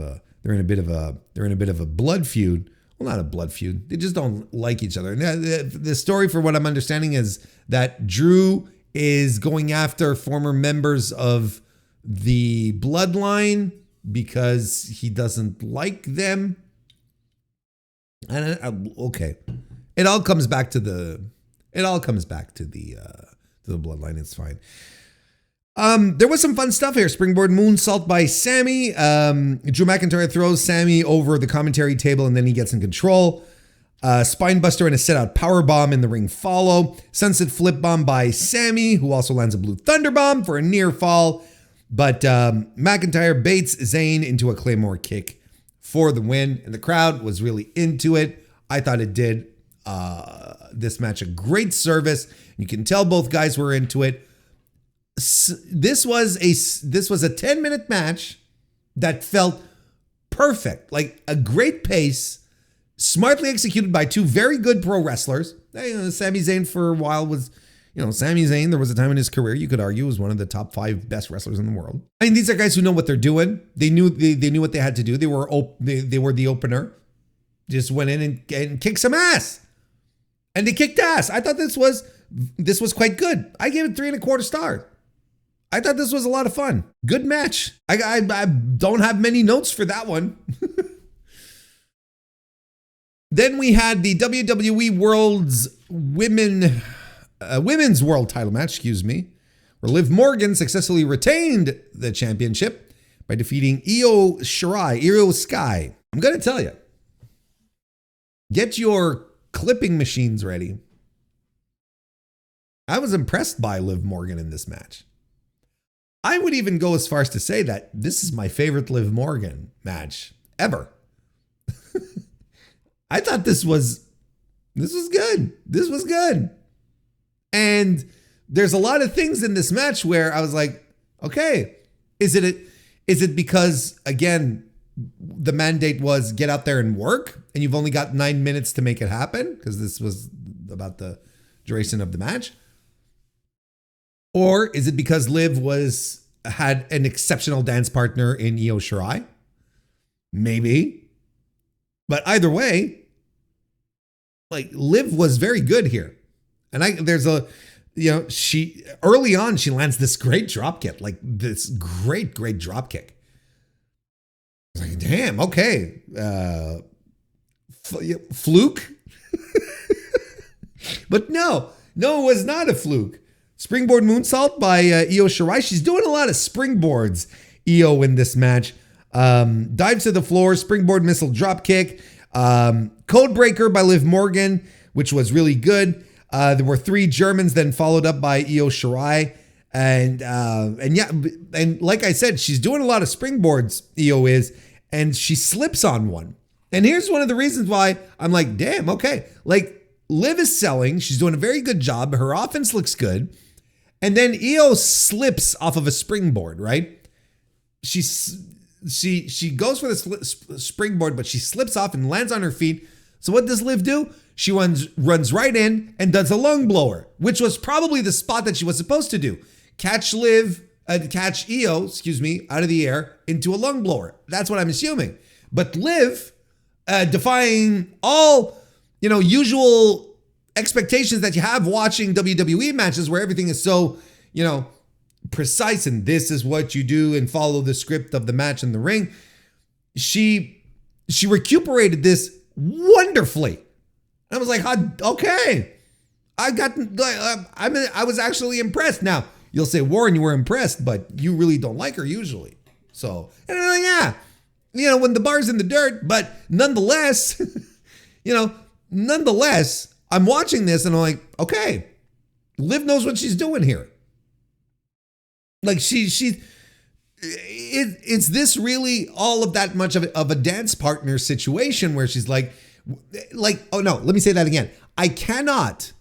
a blood feud. Well, not a blood feud. They just don't like each other. And the story, for what I'm understanding, is that Drew is going after former members of the bloodline because he doesn't like them. And okay, it all comes back to the bloodline. It's fine. There was some fun stuff here. Springboard moonsault by Sami. Drew McIntyre throws Sami over the commentary table and then he gets in control. Spinebuster and a set-out powerbomb in the ring follow. Sunset flip bomb by Sami, who also lands a blue thunderbomb for a near fall. But McIntyre baits Zayn into a Claymore kick for the win. And the crowd was really into it. I thought it did this match a great service. You can tell both guys were into it. This was a 10-minute match that felt perfect, like a great pace, smartly executed by two very good pro wrestlers. Sami Zayn for a while was, Sami Zayn, there was a time in his career you could argue was one of the top 5 best wrestlers in the world. I mean, these are guys who know what they're doing. They knew what they had to do. They were the opener. Just went in and kicked some ass. And they kicked ass. I thought this was quite good. I gave it 3.25 stars. I thought this was a lot of fun. Good match. I don't have many notes for that one. Then we had the WWE Women's World Title match, where Liv Morgan successfully retained the championship by defeating Io Sky. I'm going to tell you, get your clipping machines ready. I was impressed by Liv Morgan in this match. I would even go as far as to say that this is my favorite Liv Morgan match ever. I thought this was good. This was good. And there's a lot of things in this match where I was like, okay, is it because, again, the mandate was get out there and work and you've only got 9 minutes to make it happen because this was about the duration of the match? Or is it because Liv had an exceptional dance partner in Io Shirai? Maybe. But either way, like, Liv was very good here. And she early on, she lands this great drop kick, like this great drop kick. I was like, damn, okay. Fluke? But no, it was not a fluke. Springboard moonsault by Io Shirai. She's doing a lot of springboards, Io, in this match. Dives to the floor, springboard missile drop kick. Codebreaker by Liv Morgan, which was really good. There were 3 Germans, then followed up by Io Shirai. And like I said, she's doing a lot of springboards, Io is, and she slips on one. And here's one of the reasons why I'm like, damn, okay. Like, Liv is selling. She's doing a very good job. Her offense looks good. And then Io slips off of a springboard, right? She goes for the springboard, but she slips off and lands on her feet. So what does Liv do? She runs right in and does a lung blower, which was probably the spot that she was supposed to do. Catch Io, out of the air into a lung blower. That's what I'm assuming. But Liv, defying all, usual expectations that you have watching WWE matches where everything is so, precise and this is what you do and follow the script of the match in the ring. She recuperated this wonderfully. I was like, okay, I was actually impressed. Now you'll say, Warren, you were impressed, but you really don't like her usually. So, and I'm like, yeah, when the bar's in the dirt, but nonetheless, I'm watching this and I'm like, okay, Liv knows what she's doing here. Like it's this really all of that much of a dance partner situation where she's like, oh no, let me say that again. I cannot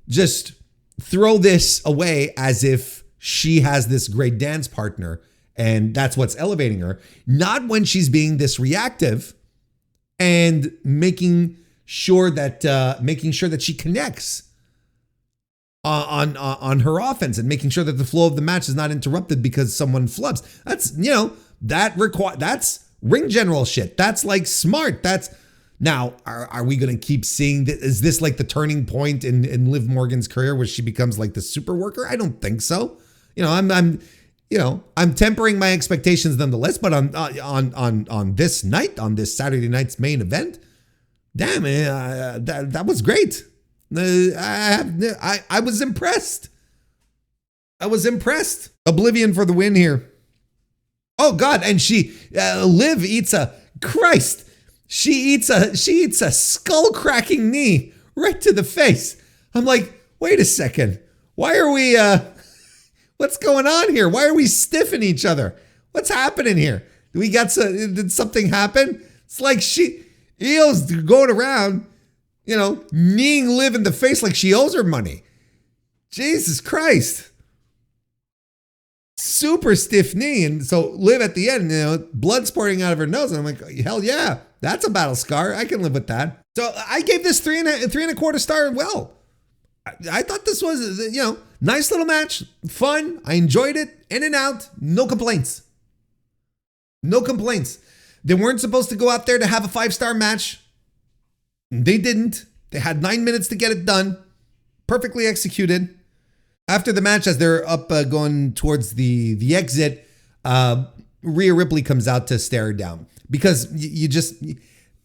just throw this away as if she has this great dance partner and that's what's elevating her. Not when she's being this reactive and making sure that she connects on her offense and making sure that the flow of the match is not interrupted because someone flubs. That's, that's ring general shit. That's like smart. That's now, are we going to keep seeing that? Is this like the turning point in Liv Morgan's career where she becomes like the super worker? I don't think so. I'm tempering my expectations nonetheless, but on this night, on this Saturday night's main event, damn, that was great. I was impressed. Oblivion for the win here. Oh God, and Liv eats a Christ. She eats a skull cracking knee right to the face. I'm like, wait a second. Why are we? What's going on here? Why are we stiffing each other? What's happening here? Did something happen? It's like Io's going around, kneeing Liv in the face like she owes her money. Jesus Christ. Super stiff knee. And so Liv at the end, blood spurting out of her nose. And I'm like, hell yeah, that's a battle scar. I can live with that. So I gave this 3.25 star. Well, I thought this was, nice little match. Fun. I enjoyed it. In and out. No complaints. They weren't supposed to go out there to have a 5-star match. They didn't. They had 9 minutes to get it done. Perfectly executed. After the match, as they're up going towards the exit, Rhea Ripley comes out to stare her down. Because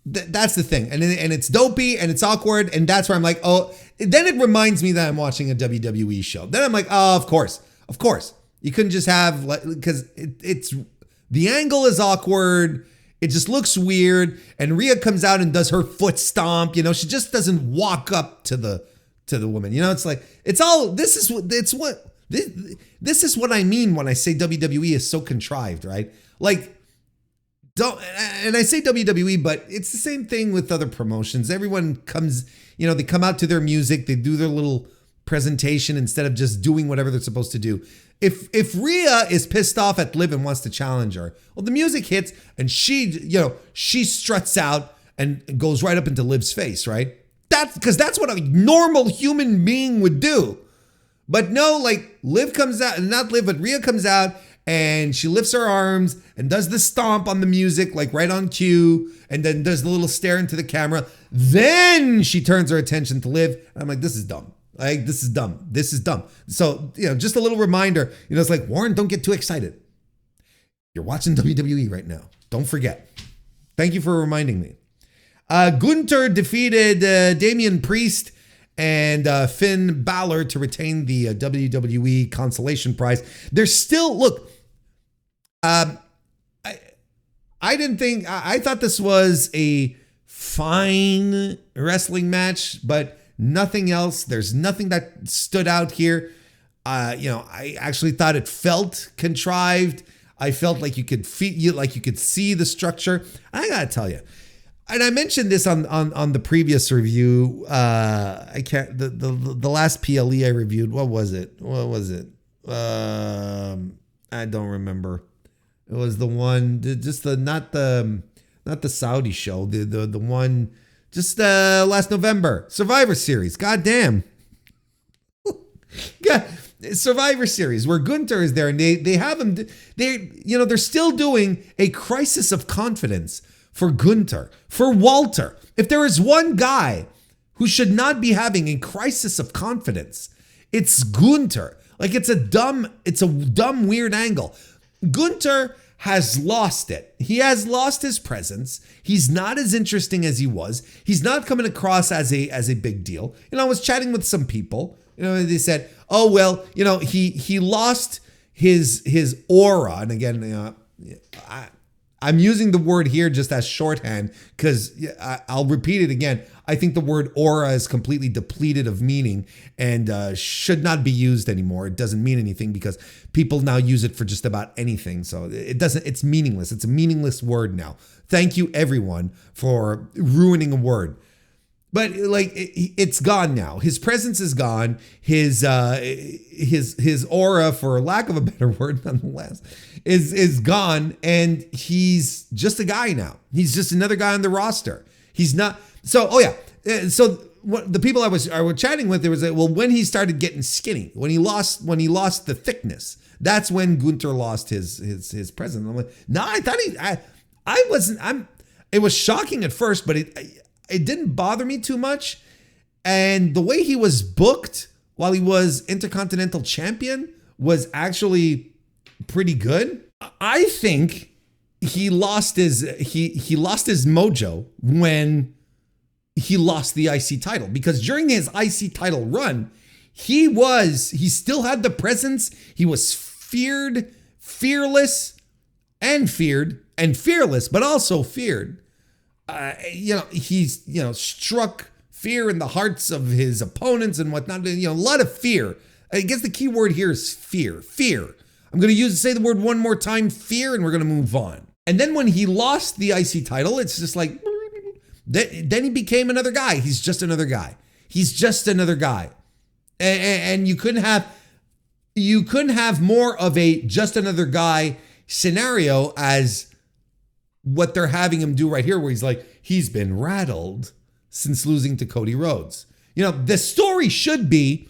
that's the thing. And it's dopey and it's awkward. And that's where I'm like, oh, then it reminds me that I'm watching a WWE show. Then I'm like, oh, of course. You couldn't just have, because it's the angle is awkward. It just looks weird. And Rhea comes out and does her foot stomp. She just doesn't walk up to the woman. It's like, this is what I mean when I say WWE is so contrived, right? Like, and I say WWE, but it's the same thing with other promotions. Everyone comes, they come out to their music, they do their little presentation instead of just doing whatever they're supposed to do. If Rhea is pissed off at Liv and wants to challenge her, well, the music hits and she struts out and goes right up into Liv's face, right? That's what a normal human being would do. But no, like Liv comes out, not Liv, but Rhea comes out and she lifts her arms and does the stomp on the music, like right on cue, and then does the little stare into the camera. Then she turns her attention to Liv. And I'm like, this is dumb. This is dumb. So, just a little reminder, it's like, Warren, don't get too excited. You're watching WWE right now. Don't forget. Thank you for reminding me. Gunther defeated Damian Priest and Finn Balor to retain the WWE Consolation Prize. There's still, look, I thought this was a fine wrestling match, but nothing else. There's nothing that stood out here. I actually thought it felt contrived. I felt like you could see the structure. I gotta tell you, and I mentioned this on the previous review. The last PLE I reviewed. What was it? I don't remember. It was the one, not the Saudi show. The one just last November, Survivor Series. God damn. God. Survivor Series where Gunther is there and they have him. They're still doing a crisis of confidence for Gunther, for Walter. If there is one guy who should not be having a crisis of confidence, it's Gunther. Like it's a dumb, weird angle. Gunther has lost it. He has lost his presence. He's not as interesting as he was. He's not coming across as a big deal. I was chatting with some people. They said, "Oh well, he lost his aura." And again, I'm using the word here just as shorthand because I'll repeat it again. I think the word aura is completely depleted of meaning and should not be used anymore. It doesn't mean anything because people now use it for just about anything. So it's meaningless. It's a meaningless word now. Thank you everyone for ruining a word. But it's gone now. His presence is gone. His aura, for lack of a better word, nonetheless, is gone. And he's just a guy now. He's just another guy on the roster. He's not. So the people I was chatting with, there was when he started getting skinny, when he lost the thickness, that's when Gunther lost his presence. I'm like, no, I thought I wasn't. It was shocking at first, but it didn't bother me too much. And the way he was booked while he was Intercontinental Champion was actually pretty good. I think he lost his mojo when he lost the IC title, because during his IC title run, he still had the presence. He was fearless, and fearless, but also feared. He's struck fear in the hearts of his opponents and whatnot. A lot of fear. I guess the key word here is fear. Fear. I'm going to say the word one more time, fear, and we're going to move on. And then when he lost the IC title, it's just like, then he became another guy. He's just another guy. And you couldn't have more of a just another guy scenario as what they're having him do right here, where he's been rattled since losing to Cody Rhodes. The story should be,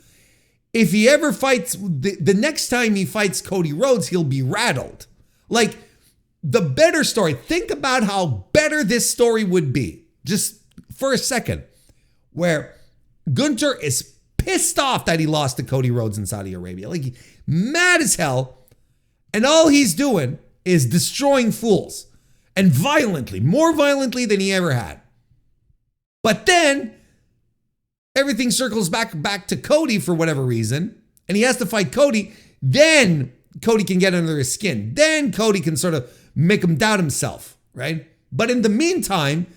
if he ever fights, the next time he fights Cody Rhodes, he'll be rattled. Like, the better story, think about how better this story would be, just for a second, where Gunther is pissed off that he lost to Cody Rhodes in Saudi Arabia. Like, mad as hell. And all he's doing is destroying fools. And violently, more violently than he ever had. But then everything circles back to Cody for whatever reason, and he has to fight Cody. Then Cody can get under his skin. Then Cody can sort of make him doubt himself, right? But in the meantime,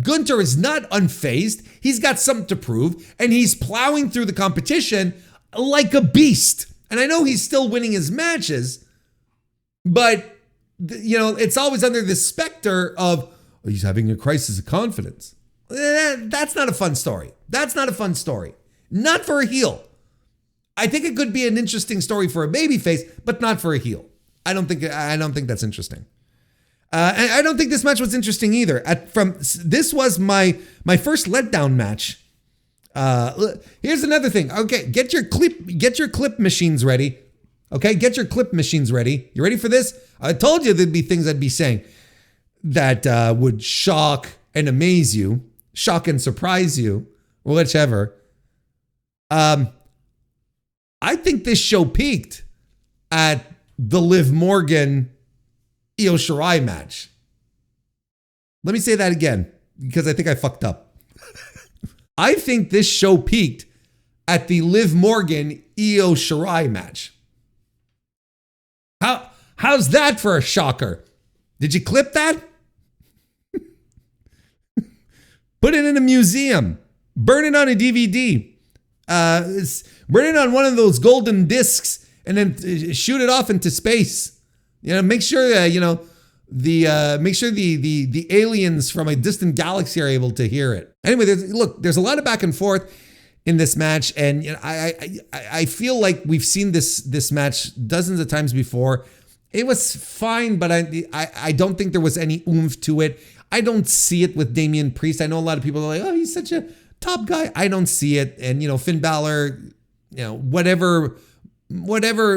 Gunther is not unfazed. He's got something to prove, and he's plowing through the competition like a beast. And I know he's still winning his matches, but it's always under the specter of, he's having a crisis of confidence. That's not a fun story. Not for a heel. I think it could be an interesting story for a babyface, but not for a heel. I don't think that's interesting. And I don't think this match was interesting either. This was my first letdown match. Here's another thing. Okay, get your clip machines ready. Okay, get your clip machines ready. You ready for this? I told you there'd be things I'd be saying that would shock and amaze you, shock and surprise you, or whichever. I think this show peaked at the Liv Morgan Io Shirai match. Let me say that again, because I think I fucked up. I think this show peaked at the Liv Morgan Io Shirai match. How's that for a shocker? Did you clip that? Put it in a museum. Burn it on a DVD. Burn it on one of those golden discs and then shoot it off into space. Make sure the aliens from a distant galaxy are able to hear it. Anyway, there's a lot of back and forth in this match, and I feel like we've seen this match dozens of times before. It was fine, but I don't think there was any oomph to it. I don't see it with Damian Priest. I know a lot of people are like, oh, he's such a top guy. I don't see it. And Finn Balor, whatever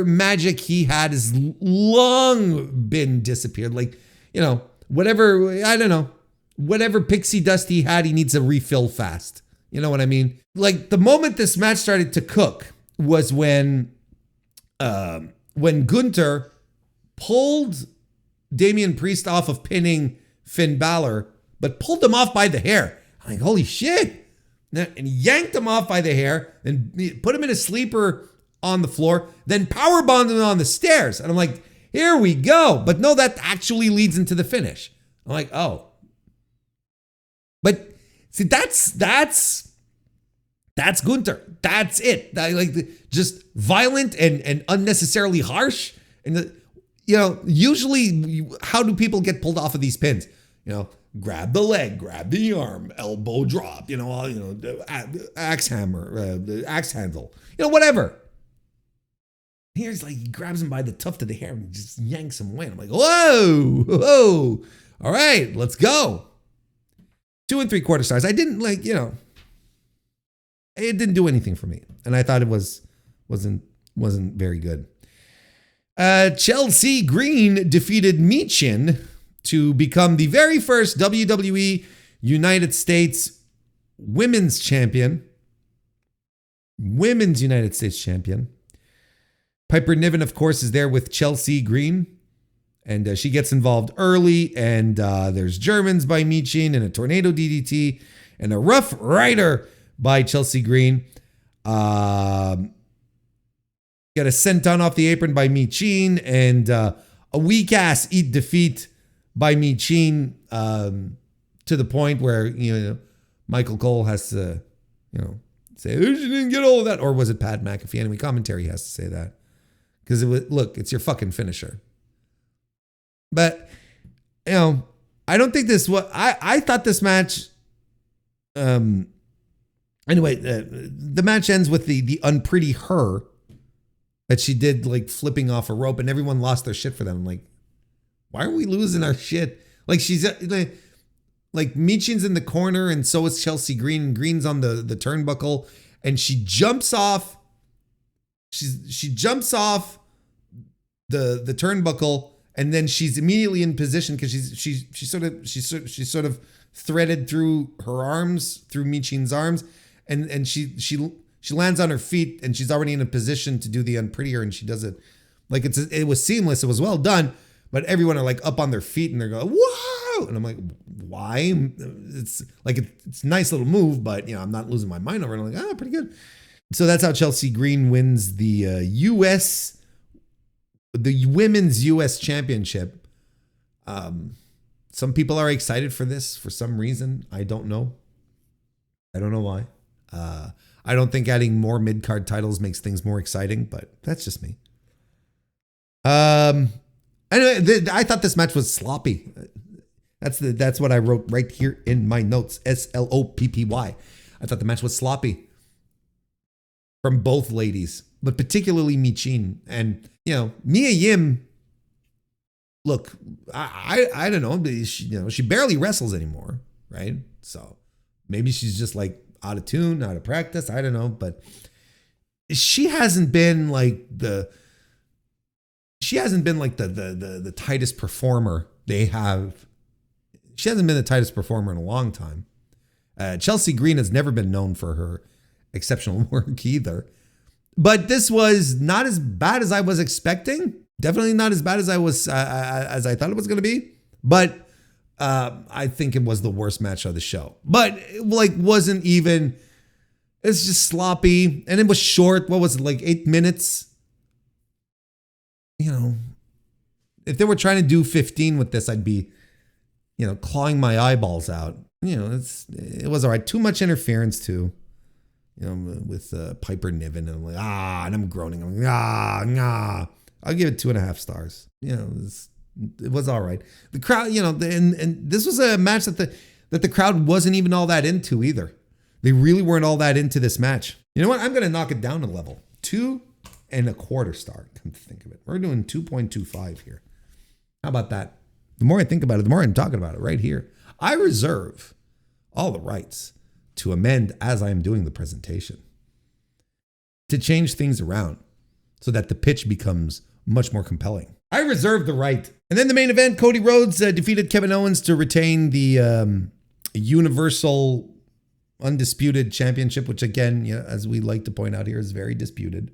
magic he had has long been disappeared. Like, whatever, I don't know. whatever pixie dust he had, he needs to refill fast. You know what I mean? Like the moment this match started to cook was when Gunther pulled Damian Priest off of pinning Finn Balor, but pulled him off by the hair. I'm like, holy shit. And yanked him off by the hair and put him in a sleeper on the floor, then powerbombed him on the stairs. And I'm like, here we go. But no, that actually leads into the finish. I'm like, oh. But see, that's Gunther. That's it. Just violent and unnecessarily harsh. And usually, how do people get pulled off of these pins? Grab the leg, grab the arm, elbow drop. Axe hammer, axe handle. Whatever. Here's like he grabs him by the tuft of the hair and just yanks him away. And I'm like, whoa. All right, let's go. 2 3/4 stars. I didn't it didn't do anything for me. And I thought it wasn't very good. Chelsea Green defeated Michin to become the very first WWE United States Women's Champion. Women's United States Champion. Piper Niven, of course, is there with Chelsea Green. And she gets involved early. And there's Germans by Michin and a tornado DDT and a Rough Rider by Chelsea Green. Got a senton off the apron by Michin and a weak ass eat defeat by Michin to the point where Michael Cole has to say she didn't get all of that, or was it Pat McAfee? Anyway, commentary has to say that because it's your fucking finisher. But I don't think this was. I thought this match. Anyway, the match ends with the unpretty her that she did, like flipping off a rope, and everyone lost their shit for them. I'm like, why are we losing our shit? Like she's like Michin's in the corner, and so is Chelsea Green. And Green's on the turnbuckle, and she jumps off. She jumps off the turnbuckle, and then she's immediately in position because she sort of threaded through her arms, through Michin's arms. And she lands on her feet, and she's already in a position to do the unprettier, and she does it like it was seamless. It was well done, but everyone are like up on their feet and they're going, whoa! And I'm like, why? It's like it's a nice little move, but I'm not losing my mind over it. I'm like, pretty good. So that's how Chelsea Green wins the Women's US Championship. Some people are excited for this for some reason. I don't know why. I don't think adding more mid-card titles makes things more exciting, but that's just me. Anyway, I thought this match was sloppy. That's what I wrote right here in my notes. SLOPPY. I thought the match was sloppy from both ladies, but particularly Michin. And Mia Yim. Look, I don't know. She barely wrestles anymore, right? So maybe she's just like out of tune, out of practice. I don't know, but she hasn't been like the tightest performer they have. She hasn't been the tightest performer in a long time. Chelsea Green has never been known for her exceptional work either. But this was not as bad as I was expecting. Definitely not as bad as I thought it was going to be. But I think it was the worst match of the show. But wasn't even. It's just sloppy, and it was short. What was it, like 8 minutes? If they were trying to do 15 with this, I'd be, clawing my eyeballs out. It was all right. Too much interference too. With Piper Niven, and I'm like, and I'm groaning. I'm like, nah. I'll give it 2.5 stars. It was all right. The crowd, and this was a match that the crowd wasn't even all that into either. They really weren't all that into this match. You know what? I'm going to knock it down a level. 2.25 star. Come to think of it, we're doing 2.25 here. How about that? The more I think about it, the more I'm talking about it right here. I reserve all the rights to amend as I am doing the presentation, to change things around so that the pitch becomes much more compelling. I reserve the right And then the main event, Cody Rhodes defeated Kevin Owens to retain the Universal Undisputed Championship, which again, as we like to point out here, is very disputed.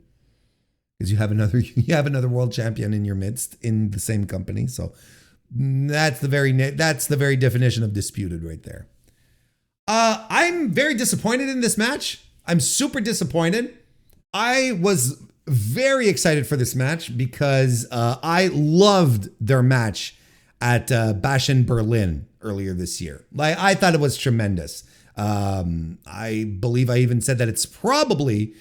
Because you have another world champion in your midst in the same company. So that's the very definition of disputed right there. I'm very disappointed in this match. I'm super disappointed. I was very excited for this match because I loved their match at Bash in Berlin earlier this year. Like, I thought it was tremendous. I believe I even said that it's probably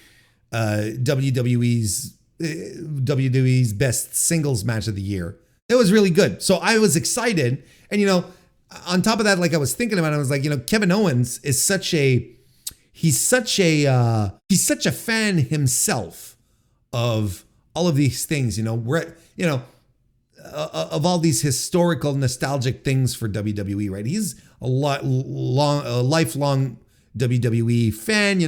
WWE's best singles match of the year. It was really good. So I was excited. And, on top of that, like I was thinking about it, I was like, Kevin Owens is he's such a fan himself of all of these things, of all these historical nostalgic things for WWE, right? He's a lifelong WWE fan.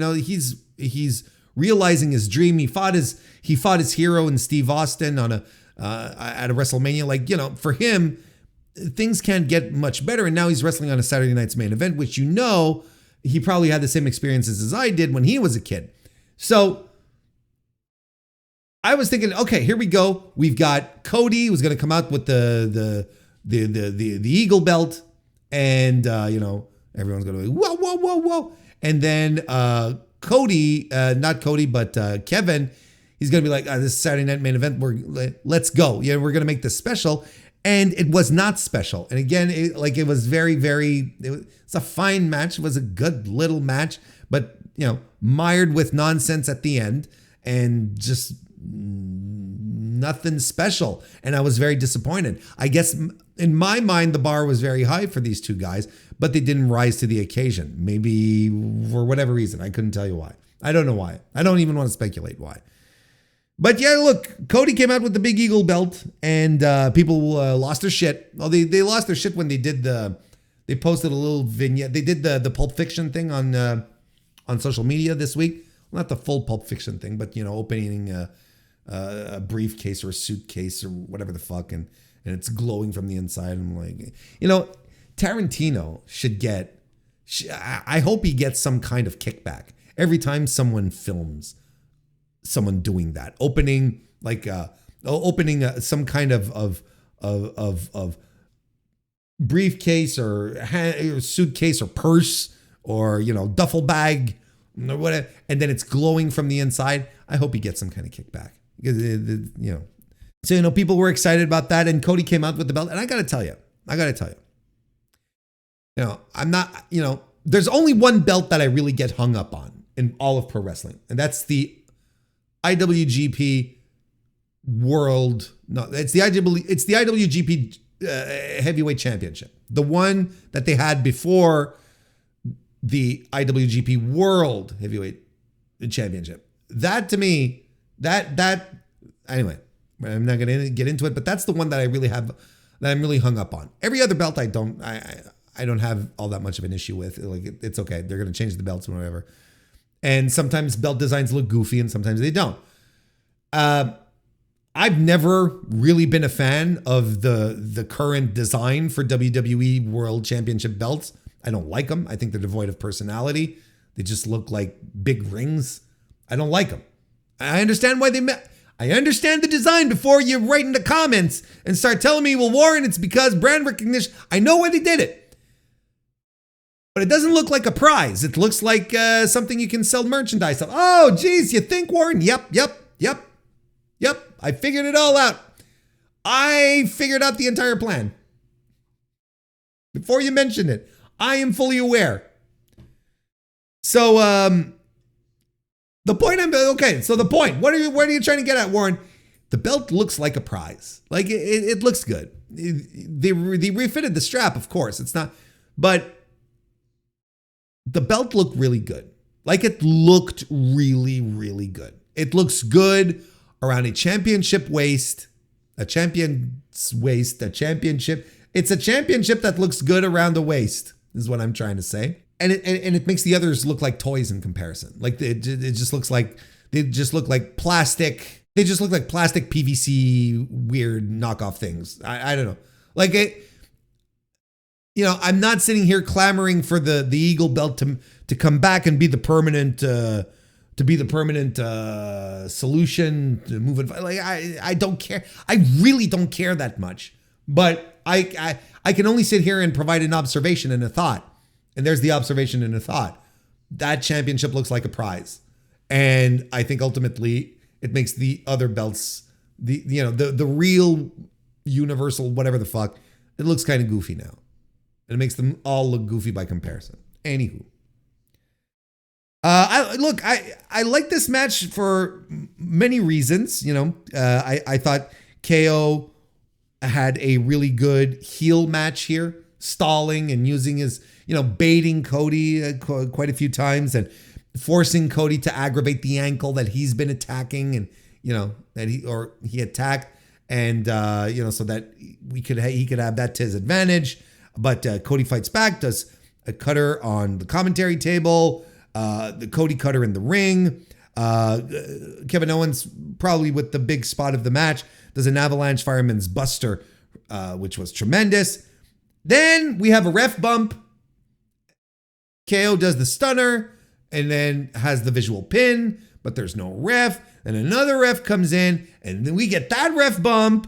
He's realizing his dream. He fought his hero in Steve Austin at a WrestleMania. Like, for him, things can't get much better. And now he's wrestling on a Saturday night's main event, which he probably had the same experiences as I did when he was a kid. So I was thinking, okay, here we go. We've got Cody, who's going to come out with the Eagle belt, and everyone's going to be whoa, whoa, whoa, whoa. And then Cody, not Cody, but Kevin, he's going to be like, this Saturday night main event, let's go. We're going to make this special. And it was not special. And again, it was very, very, it's a fine match. It was a good little match, but, mired with nonsense at the end and just nothing special. And I was very disappointed. I guess in my mind, the bar was very high for these two guys, but they didn't rise to the occasion. Maybe for whatever reason. I couldn't tell you why. I don't know why. I don't even want to speculate why. But yeah, look, Cody came out with the Big Eagle belt, and people lost their shit. Well, they lost their shit when they posted a little vignette. They did the Pulp Fiction thing on social media this week. Well, not the full Pulp Fiction thing, but opening a briefcase or a suitcase or whatever the fuck, and it's glowing from the inside. I'm like, Tarantino should get. I hope he gets some kind of kickback every time someone films someone doing that, opening some kind of briefcase or suitcase or purse or duffel bag or whatever, and then it's glowing from the inside. I hope he gets some kind of kickback because so people were excited about that, and Cody came out with the belt, and I gotta tell you, I'm not, there's only one belt that I really get hung up on in all of pro wrestling, and that's the IWGP World. No, it's the IWGP Heavyweight Championship, the one that they had before the IWGP World Heavyweight Championship. That to me, that anyway, I'm not going to get into it, but that's the one that I'm really hung up on. Every other belt I don't have all that much of an issue with. Like, it's okay. They're going to change the belts or whatever. And sometimes belt designs look goofy and sometimes they don't. I've never really been a fan of the current design for WWE World Championship belts. I don't like them. I think they're devoid of personality. They just look like big rings. I don't like them. I understand why I understand the design before you write in the comments and start telling me, well, Warren, it's because brand recognition. I know why they did it. But it doesn't look like a prize. It looks like something you can sell merchandise of. Oh, geez, you think, Warren? Yep. I figured it all out. I figured out the entire plan. Before you mentioned it, I am fully aware. So, the point the point. What are you trying to get at, Warren? The belt looks like a prize. Like, it looks good. They refitted the strap, of course. It's not, but the belt looked really good. Like, it looked really, really good. It looks good around a championship waist, a champion's waist, a championship. It's a championship that looks good around the waist, is what I'm trying to say. And it makes the others look like toys in comparison. Like, it just looks like, they just look like plastic They just look like plastic PVC weird knockoff things. I don't know. Like it, I'm not sitting here clamoring for the Eagle belt to come back and be the permanent solution to move it. Like I don't care. I really don't care that much. But I can only sit here and provide an observation and a thought. And there's the observation and a thought. That championship looks like a prize. And I think ultimately it makes the other belts, the real universal, whatever the fuck, it looks kind of goofy now. And it makes them all look goofy by comparison. Anywho. I like this match for many reasons. I thought KO had a really good heel match here, stalling and using his, baiting Cody quite a few times and forcing Cody to aggravate the ankle that he's been attacking and, that he attacked and, so that he could have that to his advantage. But Cody fights back, does a cutter on the commentary table, the Cody cutter in the ring. Kevin Owens, probably with the big spot of the match, does an avalanche fireman's buster, which was tremendous. Then we have a ref bump. KO does the stunner and then has the visual pin, but there's no ref. And another ref comes in and then we get that ref bump.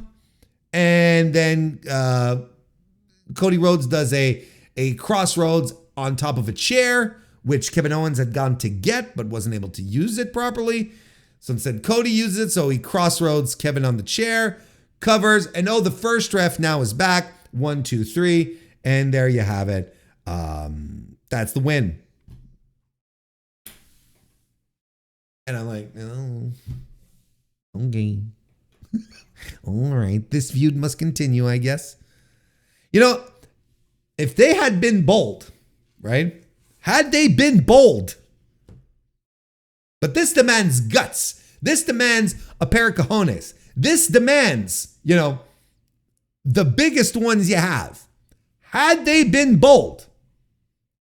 And then Cody Rhodes does a crossroads on top of a chair, which Kevin Owens had gone to get, but wasn't able to use it properly. So instead, Cody uses it. So he crossroads Kevin on the chair, covers, and the first ref now is back. 1, 2, 3. And there you have it. That's the win. And I'm like, oh, okay. All right. This feud must continue, I guess. If they had been bold, right? Had they been bold, but this demands guts. This demands a pair of cojones. This demands, the biggest ones you have. Had they been bold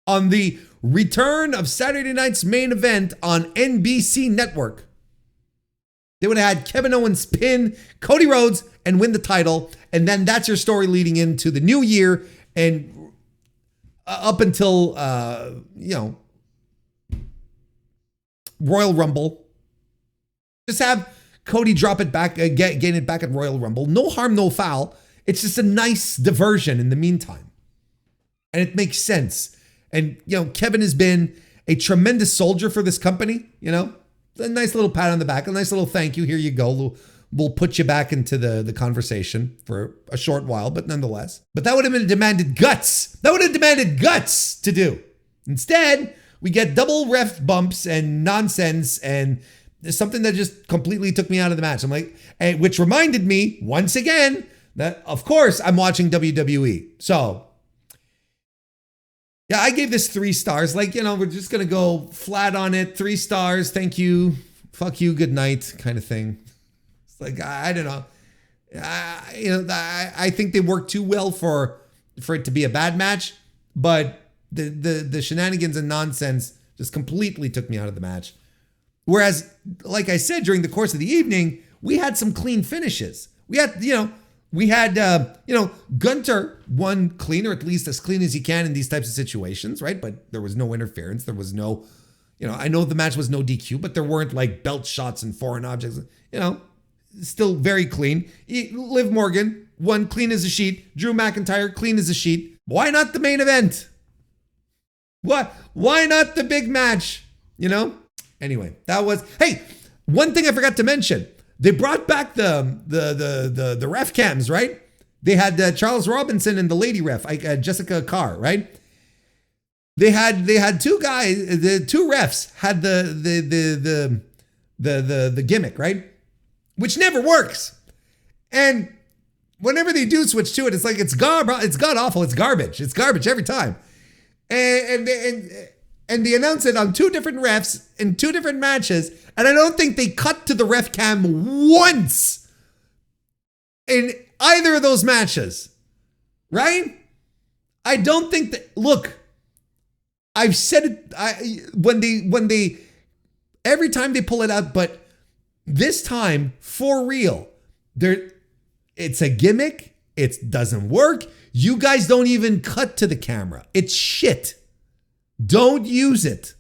on the return of Saturday night's main event on NBC Network, they would have had Kevin Owens pin Cody Rhodes and win the title. And then that's your story leading into the new year and up until, Royal Rumble. Just have Cody drop it back, gain it back at Royal Rumble. No harm, no foul. It's just a nice diversion in the meantime. And it makes sense. And, Kevin has been a tremendous soldier for this company. A nice little pat on the back, a nice little thank you. Here you go. We'll put you back into the conversation for a short while, but nonetheless. But that would have been demanded guts. That would have demanded guts to do. Instead, we get double ref bumps and nonsense and something that just completely took me out of the match. I'm like, which reminded me once again that, of course, I'm watching WWE. So, yeah, I gave this 3 stars. Like, we're just going to go flat on it. 3 stars. Thank you. Fuck you. Good night kind of thing. It's like, I don't know. I think they worked too well for it to be a bad match, but the shenanigans and nonsense just completely took me out of the match. Whereas, like I said, during the course of the evening, we had some clean finishes. We had, Gunter won clean, or at least as clean as he can in these types of situations, right? But there was no interference. There was no, I know the match was no DQ, but there weren't like belt shots and foreign objects, still very clean. Liv Morgan won clean as a sheet. Drew McIntyre clean as a sheet. Why not the main event? What? Why not the big match? Anyway, that was, hey, one thing I forgot to mention. They brought back the ref cams, right? They had Charles Robinson and the lady ref, Jessica Carr, right? They had 2 guys, the 2 refs had the gimmick, right? Which never works. And whenever they do switch to it, it's like it's god awful. It's garbage. It's garbage every time. And they announce it on 2 different refs in 2 different matches. And I don't think they cut to the ref cam once in either of those matches. Right? I don't think that, look, I've said it when they every time they pull it out, but this time, for real, it's a gimmick. It doesn't work. You guys don't even cut to the camera. It's shit. Don't use it.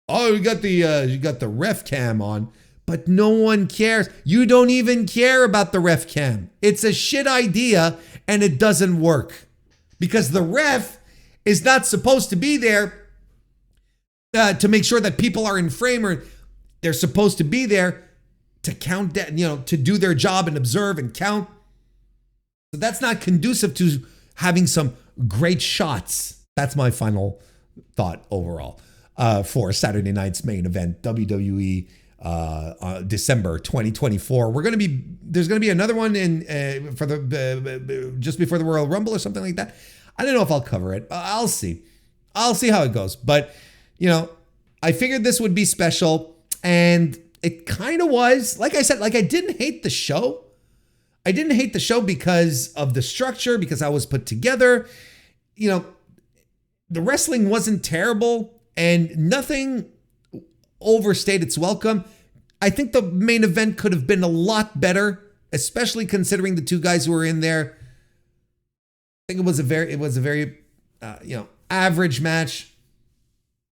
Oh, you got the ref cam on, but no one cares. You don't even care about the ref cam. It's a shit idea and it doesn't work because the ref is not supposed to be there to make sure that people are in frame, or they're supposed to be there to count down, to do their job and observe and count. So that's not conducive to having some great shots. That's my final thought overall for Saturday night's main event, WWE December 2024. There's gonna be another one in for the just before the Royal Rumble or something like that. I don't know if I'll cover it. I'll see how it goes. But I figured this would be special, and it kind of was. Like I said, I didn't hate the show. I didn't hate the show because of the structure, because how it was put together. The wrestling wasn't terrible and nothing overstayed its welcome. I think the main event could have been a lot better, especially considering the two guys who were in there. I think it was a very average match,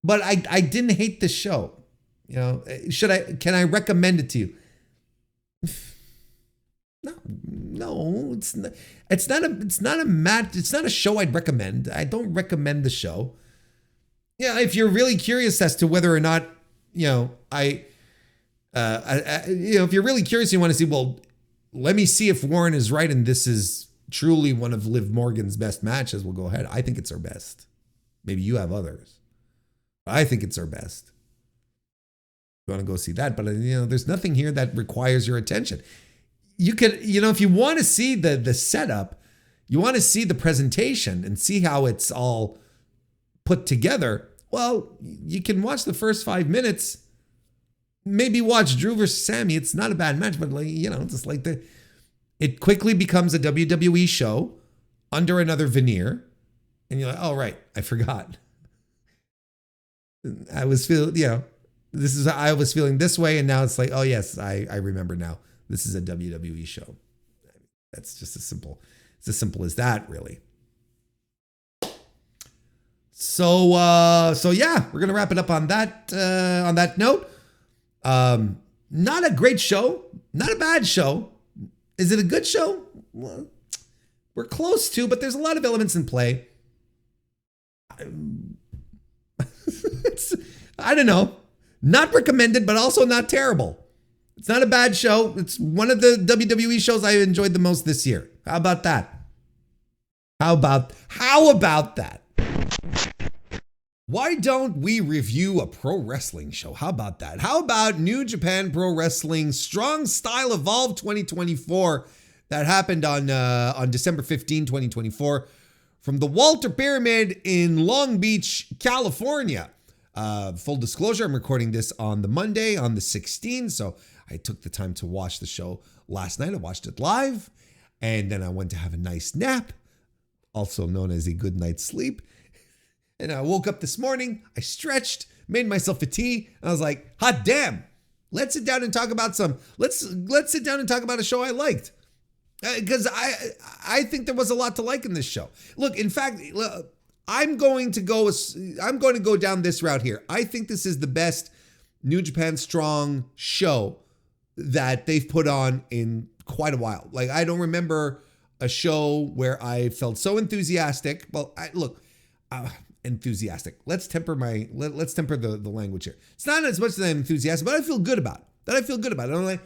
but I didn't hate the show. Can I recommend it to you? No, it's not a show I'd recommend. I don't recommend the show. Yeah, if you're really curious as to whether or not, if you're really curious, you want to see, well, let me see if Warren is right and this is truly one of Liv Morgan's best matches. We'll go ahead. I think it's her best. Maybe you have others. I think it's her best. You want to go see that, but there's nothing here that requires your attention. You could, if you want to see the setup, you want to see the presentation and see how it's all put together. Well, you can watch the first 5 minutes. Maybe watch Drew versus Sammy. It's not a bad match, but just like it quickly becomes a WWE show under another veneer, and you're like, oh right, I forgot. I was feeling, I was feeling this way, and now it's like, oh yes, I remember now. This is a WWE show. That's just it's as simple as that, really. So yeah, we're gonna wrap it up on that note. Not a great show, not a bad show. Is it a good show? Well, we're close to, but there's a lot of elements in play. I don't know. Not recommended, but also not terrible. It's not a bad show. It's one of the WWE shows I enjoyed the most this year. How about that? How about that? Why don't we review a pro wrestling show? How about that? How about New Japan Pro Wrestling Strong Style Evolve 2024 that happened on December 15, 2024 from the Walter Pyramid in Long Beach, California. Full disclosure, I'm recording this on the Monday on the 16th, so I took the time to watch the show last night. I watched it live, and then I went to have a nice nap, also known as a good night's sleep. And I woke up this morning, I stretched, made myself a tea, and I was like, hot damn, let's sit down and talk about let's sit down and talk about a show I liked. Because I think there was a lot to like in this show. Look, in fact, I'm going to go down this route here. I think this is the best New Japan Strong show that they've put on in quite a while. Like, I don't remember a show where I felt so enthusiastic. Well, enthusiastic. Let's temper the language here. It's not as much that I'm enthusiastic, but I feel good about it.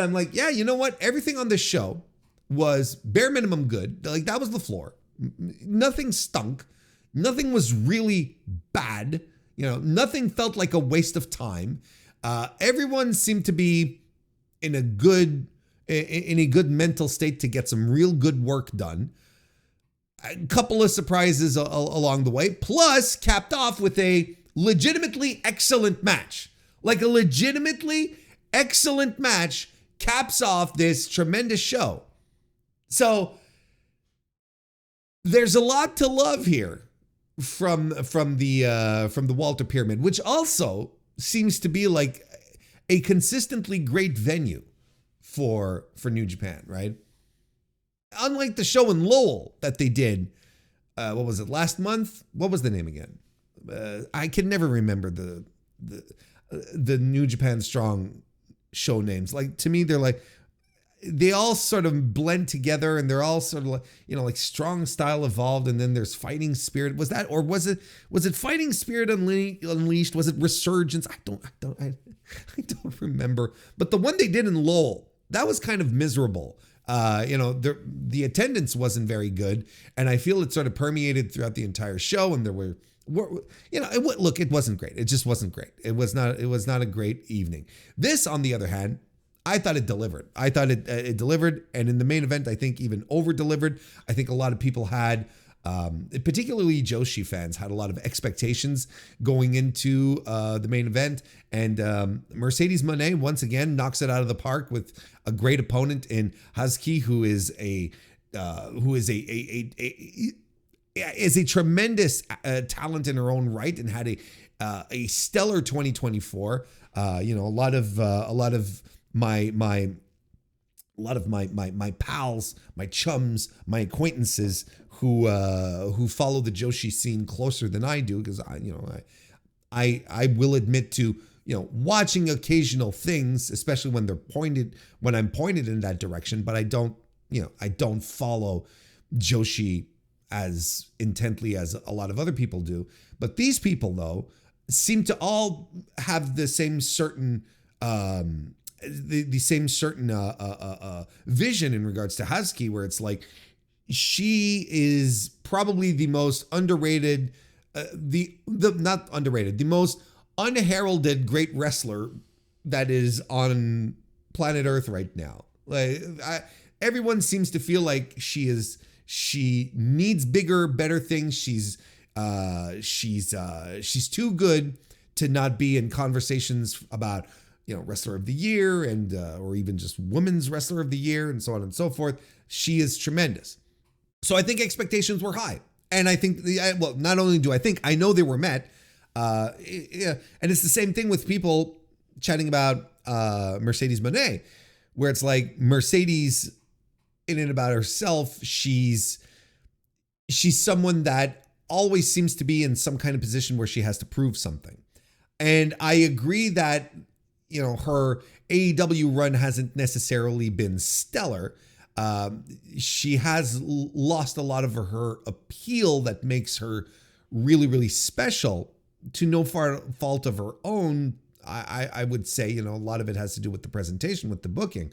I'm like, yeah, you know what? Everything on this show was bare minimum good. Like, that was the floor. Nothing stunk. Nothing was really bad. Nothing felt like a waste of time. Everyone seemed to be in a good mental state to get some real good work done. A couple of surprises along the way, plus capped off with a legitimately excellent match. Like, a legitimately excellent match caps off this tremendous show. So there's a lot to love here from the Walter Pyramid, which also seems to be like a consistently great venue for New Japan, right? Unlike the show in Lowell that they did, what was it, last month? What was the name again? I can never remember the New Japan Strong show names. Like, to me, they all sort of blend together, and they're all sort of like, like Strong Style Evolved, and then there's Fighting Spirit. Was that, or was it Fighting Spirit Unleashed? Was it Resurgence? I don't remember. But the one they did in Lowell, that was kind of miserable. The attendance wasn't very good, and I feel it sort of permeated throughout the entire show. And there were it wasn't great. It just wasn't great. It was not a great evening. This, on the other hand, I thought it delivered. I thought it delivered, and in the main event, I think even over-delivered. I think a lot of people had, particularly Joshi fans, had a lot of expectations going into the main event, and Mercedes Moné once again knocks it out of the park with a great opponent in Hazuki, who is a tremendous talent in her own right, and had a stellar 2024. A lot of my pals, my chums, my acquaintances who follow the Joshi scene closer than I do, because I will admit to watching occasional things, especially when I'm pointed in that direction, but I don't follow Joshi as intently as a lot of other people do. But these people, though, seem to all have the same certain vision in regards to Hazuki, where it's like she is probably the most underrated, the most unheralded great wrestler that is on planet Earth right now. Like, everyone seems to feel like she needs bigger, better things. She's too good to not be in conversations about Wrestler of the Year and or even just Women's Wrestler of the Year and so on and so forth. She is tremendous. So I think expectations were high, and I think not only do I know they were met. And it's the same thing with people chatting about Mercedes Moné, where it's like Mercedes, in and about herself, she's someone that always seems to be in some kind of position where she has to prove something. And I agree that, her AEW run hasn't necessarily been stellar. She has lost a lot of her appeal that makes her really, really special, to no fault of her own. I would say, a lot of it has to do with the presentation, with the booking.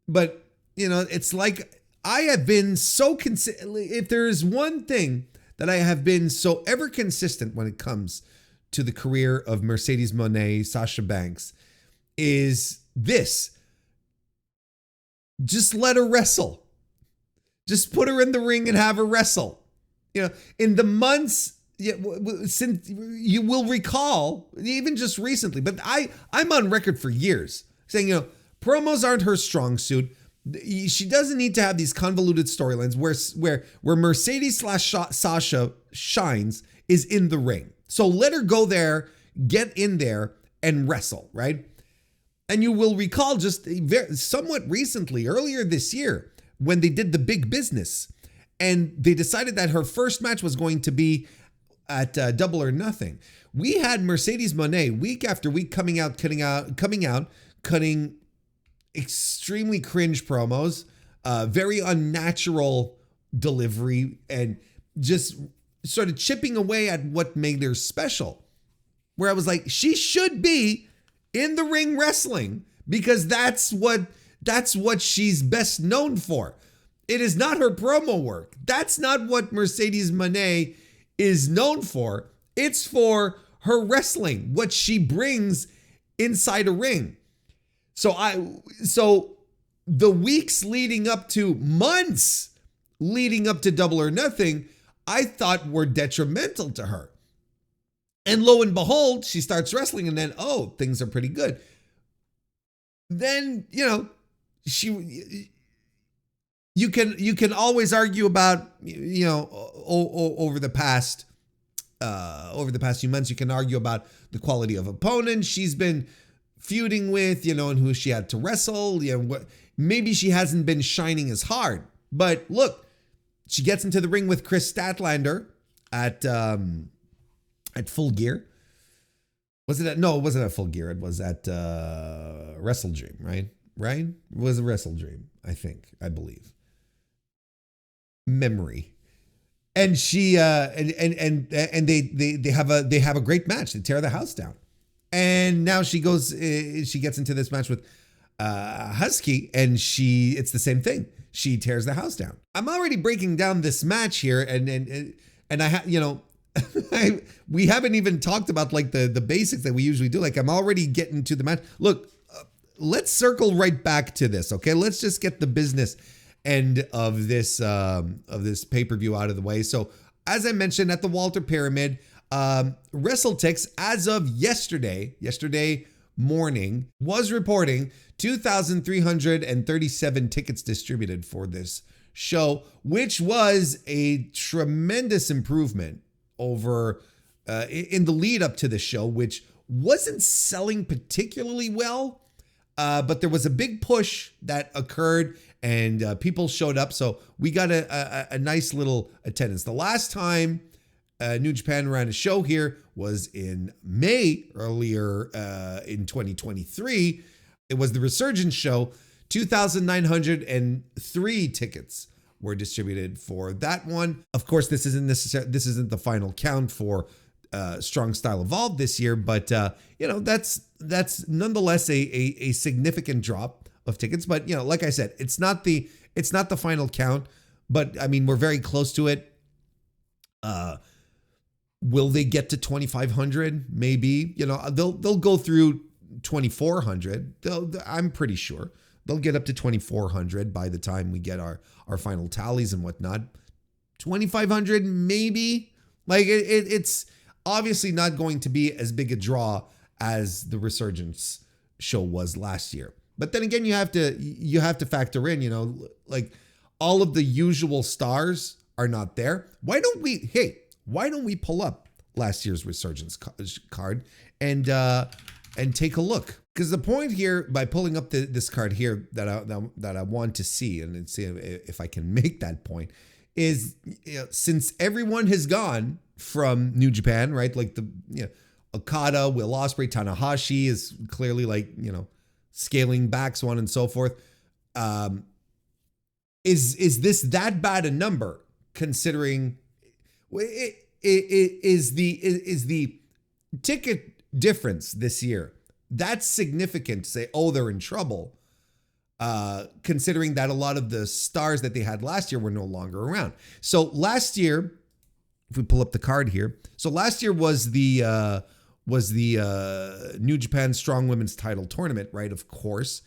But, it's like I have been so consistent. If there is one thing that I have been so ever consistent when it comes to the career of Mercedes Moné, Sasha Banks, is this: just let her wrestle. Just put her in the ring and have her wrestle. In the months, since you will recall, even just recently, but I'm on record for years saying, promos aren't her strong suit. She doesn't need to have these convoluted storylines. Where Mercedes / Sasha shines is in the ring. So let her go there, get in there, and wrestle, right? And you will recall just somewhat recently, earlier this year, when they did the Big Business, and they decided that her first match was going to be at Double or Nothing. We had Mercedes Moné week after week coming out, cutting extremely cringe promos, very unnatural delivery, and just sort of chipping away at what made her special. Where I was like, she should be in the ring wrestling, because that's what she's best known for. It is not her promo work. That's not what Mercedes Moné is known for. It's for her wrestling, what she brings inside a ring. So the weeks leading up to, months leading up to Double or Nothing, I thought were detrimental to her. And lo and behold, she starts wrestling, and then, things are pretty good. Then, you can always argue about, over the past few months, you can argue about the quality of opponents. She's been feuding with, and who she had to wrestle. Maybe she hasn't been shining as hard. But look, she gets into the ring with Chris Statlander at Full Gear. Was it at, no, it wasn't at Full Gear. It was at Wrestle Dream, right? Right? It was a Wrestle Dream, I believe. Memory. And she and they have a great match. They tear the house down. And now she gets into this match with Husky, and it's the same thing. She tears the house down. I'm already breaking down this match here, and we haven't even talked about like the basics that we usually do. Like, I'm already getting to the match. Look, let's circle right back to this, okay? Let's just get the business end of this pay-per-view out of the way. So, as I mentioned, at the Walter Pyramid, WrestleTix, as of yesterday morning, was reporting 2,337 tickets distributed for this show, which was a tremendous improvement over in the lead up to the show, which wasn't selling particularly well, but there was a big push that occurred and people showed up. So we got a nice little attendance. The last time New Japan ran a show here was in May, earlier in 2023. It was the Resurgence show. 2,903 tickets were distributed for that one. Of course, this isn't the final count for Strong Style Evolved this year, but that's nonetheless a significant drop of tickets. But like I said, it's not the final count, but I mean, we're very close to it. Will they get to 2,500? Maybe. They'll go through 2,400. I'm pretty sure they'll get up to 2,400 by the time we get our final tallies and whatnot. 2,500, maybe. Like it's obviously not going to be as big a draw as the Resurgence show was last year. But then again, you have to factor in, like all of the usual stars are not there. Why don't we pull up last year's Resurgence card and take a look? Because the point here, by pulling up this card here that I want to see and see if I can make that point, is since everyone has gone from New Japan, right? Like Okada, Will Ospreay, Tanahashi is clearly like scaling back, so on and so forth. Is this that bad a number considering is the ticket difference this year that's significant to say, oh, they're in trouble, considering that a lot of the stars that they had last year were no longer around. So last year, if we pull up the card here, so last year was the New Japan Strong Women's Title Tournament, right? Of course,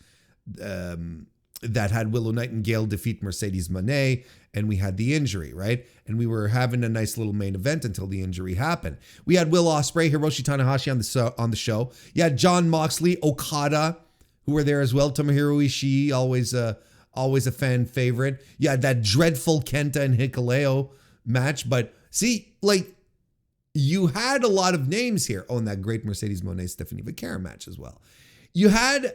that had Willow Nightingale defeat Mercedes Moné, and we had the injury, right? And we were having a nice little main event until the injury happened. We had Will Ospreay, Hiroshi Tanahashi on the show. You had Jon Moxley, Okada, who were there as well. Tomohiro Ishii, always a fan favorite. You had that dreadful Kenta and Hikuleo match. But see, like, you had a lot of names here. Oh, and that great Mercedes Moné Stephanie Vaquera match as well. You had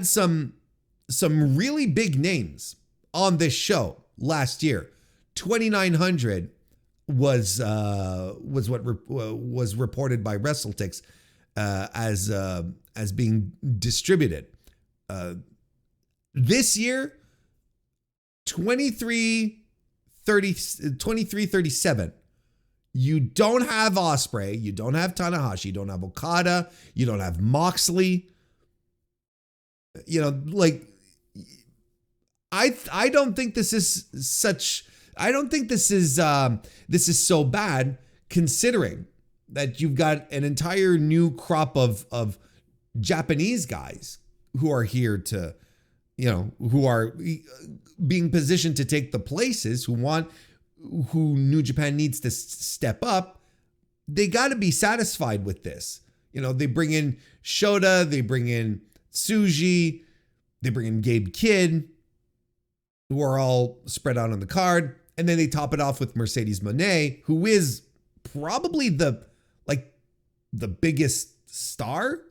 some really big names on this show last year. 2,900 was what was reported by WrestleTix as being distributed. This year, 2337. You don't have Ospreay, you don't have Tanahashi, you don't have Okada, you don't have Moxley. I don't think this is so bad, considering that you've got an entire new crop of Japanese guys who are here to, who are being positioned to take the places, who New Japan needs to step up. They got to be satisfied with this. They bring in Shota, they bring in Tsuji, they bring in Gabe Kidd, who are all spread out on the card. And then they top it off with Mercedes Moné, who is probably the biggest star,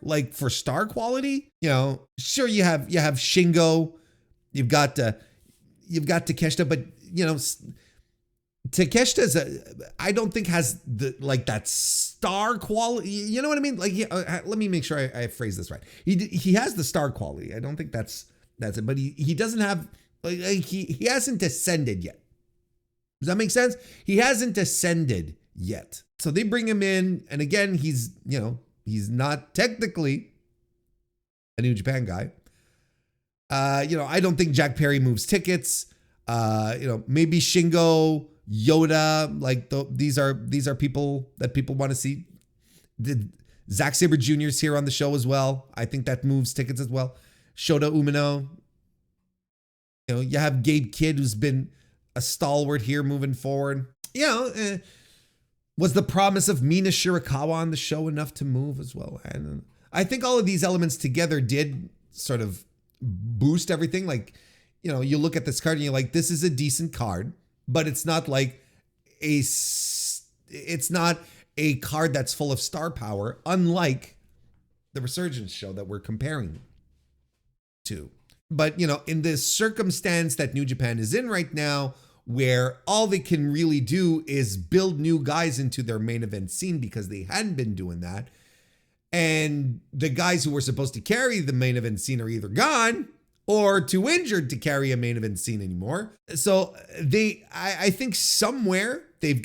like for star quality. You know, sure you have Shingo, you've got Takeshita, but you know, Takeshita's I don't think has the like that star quality. You know what I mean? Like, let me make sure I phrase this right. He has the star quality. I don't think that's it, but he doesn't have like he hasn't ascended yet. Does that make sense? He hasn't ascended yet. So they bring him in, and again, he's not technically a New Japan guy. I don't think Jack Perry moves tickets. Maybe Shingo, Yoda, like these are people that people want to see. Zack Sabre Jr. is here on the show as well. I think that moves tickets as well. Shota Umino. You have Gabe Kidd, who's been a stalwart here moving forward. Was the promise of Mina Shirakawa on the show enough to move as well? And I think all of these elements together did sort of boost everything. Like, you look at this card and you're like, this is a decent card, but it's not like it's not a card that's full of star power, unlike the Resurgence show that we're comparing to. But, in this circumstance that New Japan is in right now, where all they can really do is build new guys into their main event scene because they hadn't been doing that. And the guys who were supposed to carry the main event scene are either gone or too injured to carry a main event scene anymore. So I think somewhere they have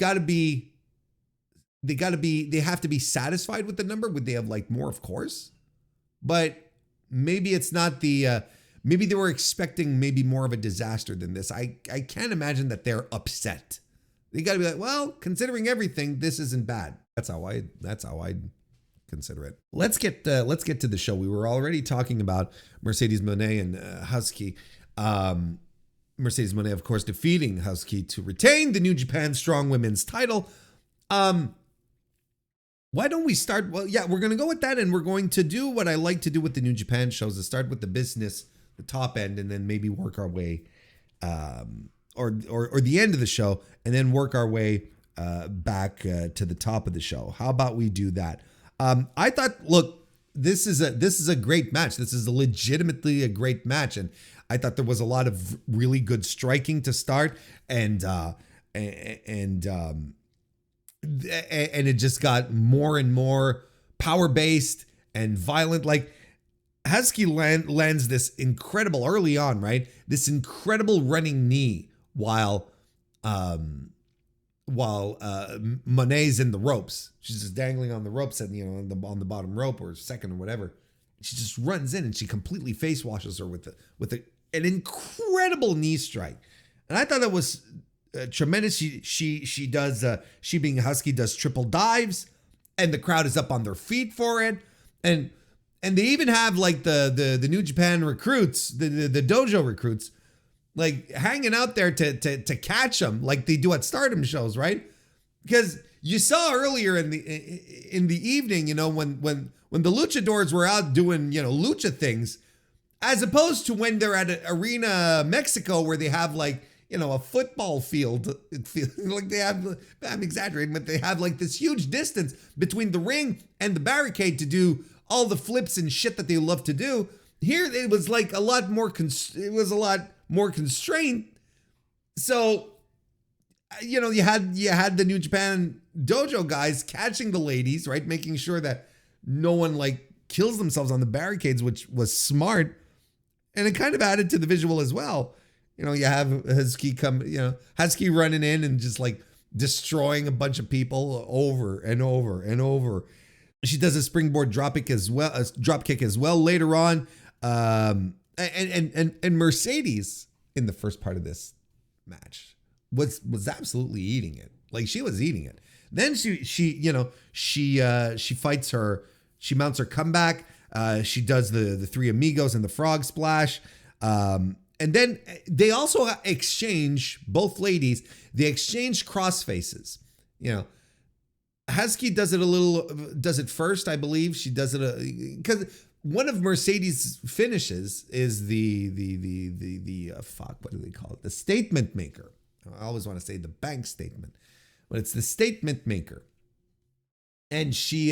to be satisfied with the number. Would they have liked more? Of course. But maybe it's not maybe they were expecting maybe more of a disaster than this. I can't imagine that they're upset. They got to be like, well, considering everything, this isn't bad. That's how I consider it. Let's get to the show. We were already talking about Mercedes Moné and Husky. Mercedes Moné, of course, defeating Husky to retain the New Japan Strong Women's title. Why don't we start? Well, yeah, we're going to go with that, and we're going to do what I like to do with the New Japan shows, is start with the business, the top end, and then maybe work our way, or the end of the show, and then work our way back to the top of the show. How about we do that? I thought, look, this is a great match. This is legitimately a great match, and I thought there was a lot of really good striking to start, and it just got more and more power-based and violent. Like, Husky lands this incredible early on, right? This incredible running knee while Moné's in the ropes. She's just dangling on the ropes and on the bottom rope or second or whatever. She just runs in and she completely face washes her with an incredible knee strike. And I thought that was tremendous. She does she being Husky does triple dives, and the crowd is up on their feet for it, and they even have like the New Japan recruits, the dojo recruits, like hanging out there to catch them like they do at Stardom shows, right? Because you saw earlier in the evening, when the luchadors were out doing lucha things, as opposed to when they're at Arena Mexico where they have like a football field. Like they have, I'm exaggerating, but they have like this huge distance between the ring and the barricade to do all the flips and shit that they love to do. Here it was like a lot more constrained. So, you had the New Japan dojo guys catching the ladies, right? Making sure that no one like kills themselves on the barricades, which was smart. And it kind of added to the visual as well. You have Husky Husky running in and just like destroying a bunch of people over and over and over. She does a springboard drop kick as well later on. And Mercedes in the first part of this match was absolutely eating it. Like she was eating it. Then she fights her. She mounts her comeback. She does the Three Amigos and the Frog Splash. And then they also exchange, both ladies, they exchange crossfaces. Husky does it first, I believe. She does it because one of Mercedes' finishes is the what do they call it? The statement maker. I always want to say the bank statement, but it's the statement maker. And she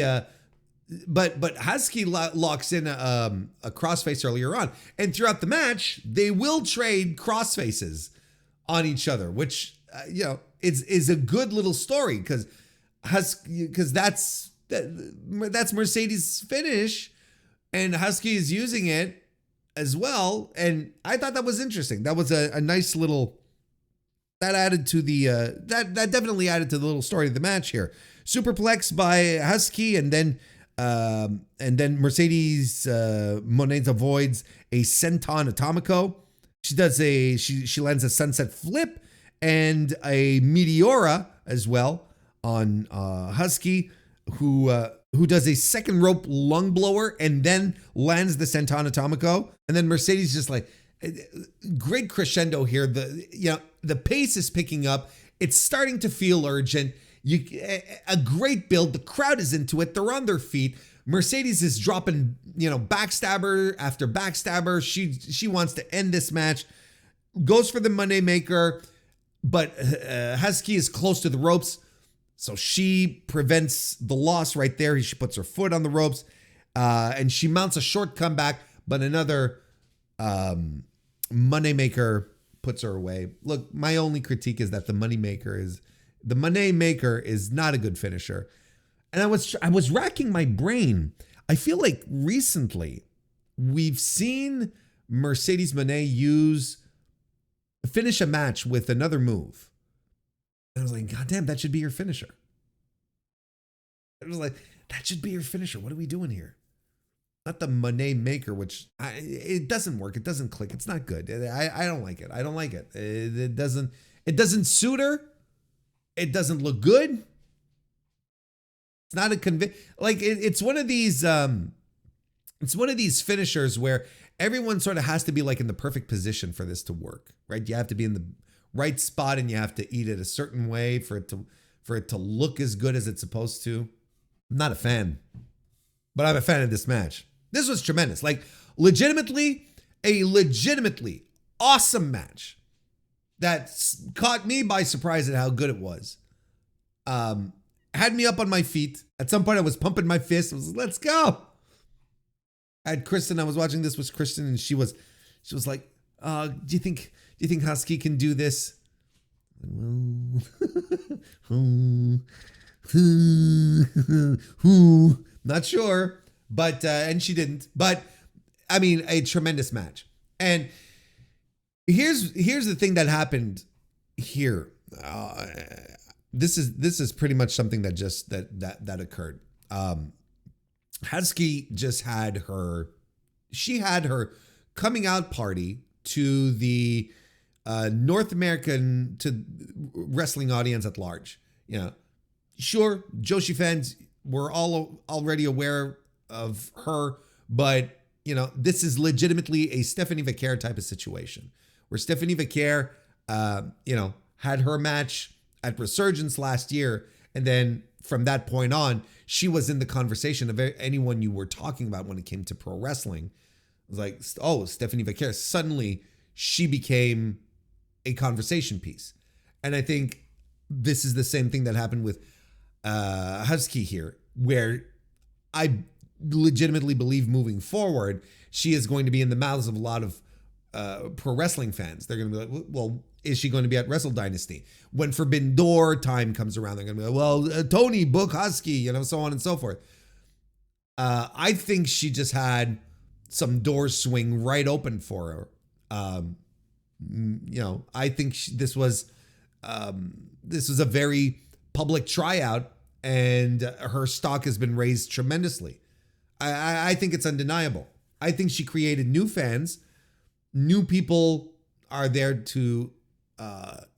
but Husky locks in a crossface earlier on, and throughout the match they will trade crossfaces on each other, which is a good little story because that's Mercedes' finish, and Husky is using it as well, and I thought that was interesting. That was a nice little that added to the that definitely added to the little story of the match here. Superplex by Husky, and then Mercedes Monet avoids a senton atomico. She does she lands a sunset flip and a meteora as well on Husky, who does a second rope lung blower and then lands the senton atomico. And then Mercedes just like great crescendo here. The pace is picking up. It's starting to feel urgent. A great build. The crowd is into it. They're on their feet. Mercedes is dropping, backstabber after backstabber. She wants to end this match. Goes for the Money Maker, but Husky is close to the ropes, so she prevents the loss right there. She puts her foot on the ropes, and she mounts a short comeback, but another Money Maker puts her away. Look, my only critique is that the Money Maker is not a good finisher. And I was racking my brain. I feel like recently we've seen Mercedes Moné finish a match with another move. And I was like, God damn, that should be your finisher. It was like, that should be your finisher. What are we doing here? Not the Money Maker, which it doesn't work. It doesn't click. It's not good. I don't like it. I don't like it. It doesn't suit her. It doesn't look good. It's not a it's one of these finishers where everyone sort of has to be like in the perfect position for this to work, right? You have to be in the right spot and you have to eat it a certain way for it to look as good as it's supposed to. I'm not a fan, but I'm a fan of this match. This was tremendous. Like a legitimately awesome match that caught me by surprise at how good it was. Had me up on my feet. At some point I was pumping my fist. I was like, let's go. I had Kristen. I was watching this with Kristen, and she was like, do you think Husky can do this? Well, not sure, but and she didn't. But I mean, a tremendous match. And here's the thing that happened here. This is pretty much something that occurred. Husky just had her coming out party to the North American to wrestling audience at large. Sure, Joshi fans were all already aware of her, but this is legitimately a Stephanie Vaquer type of situation where Stephanie Vaquer, had her match at Resurgence last year, and then from that point on, she was in the conversation of anyone you were talking about when it came to pro wrestling. It was like, oh, Stephanie Vaquer. Suddenly, she became a conversation piece. And I think this is the same thing that happened with Husky here, where I legitimately believe moving forward, she is going to be in the mouths of a lot of pro wrestling fans. They're going to be like, well, is she going to be at Wrestle Dynasty? When Forbidden Door time comes around, they're going to be like, well, Tony, book Husky, so on and so forth. I think she just had some doors swing right open for her. I think this was a very public tryout, and her stock has been raised tremendously. I think it's undeniable. I think she created new fans. New people are there to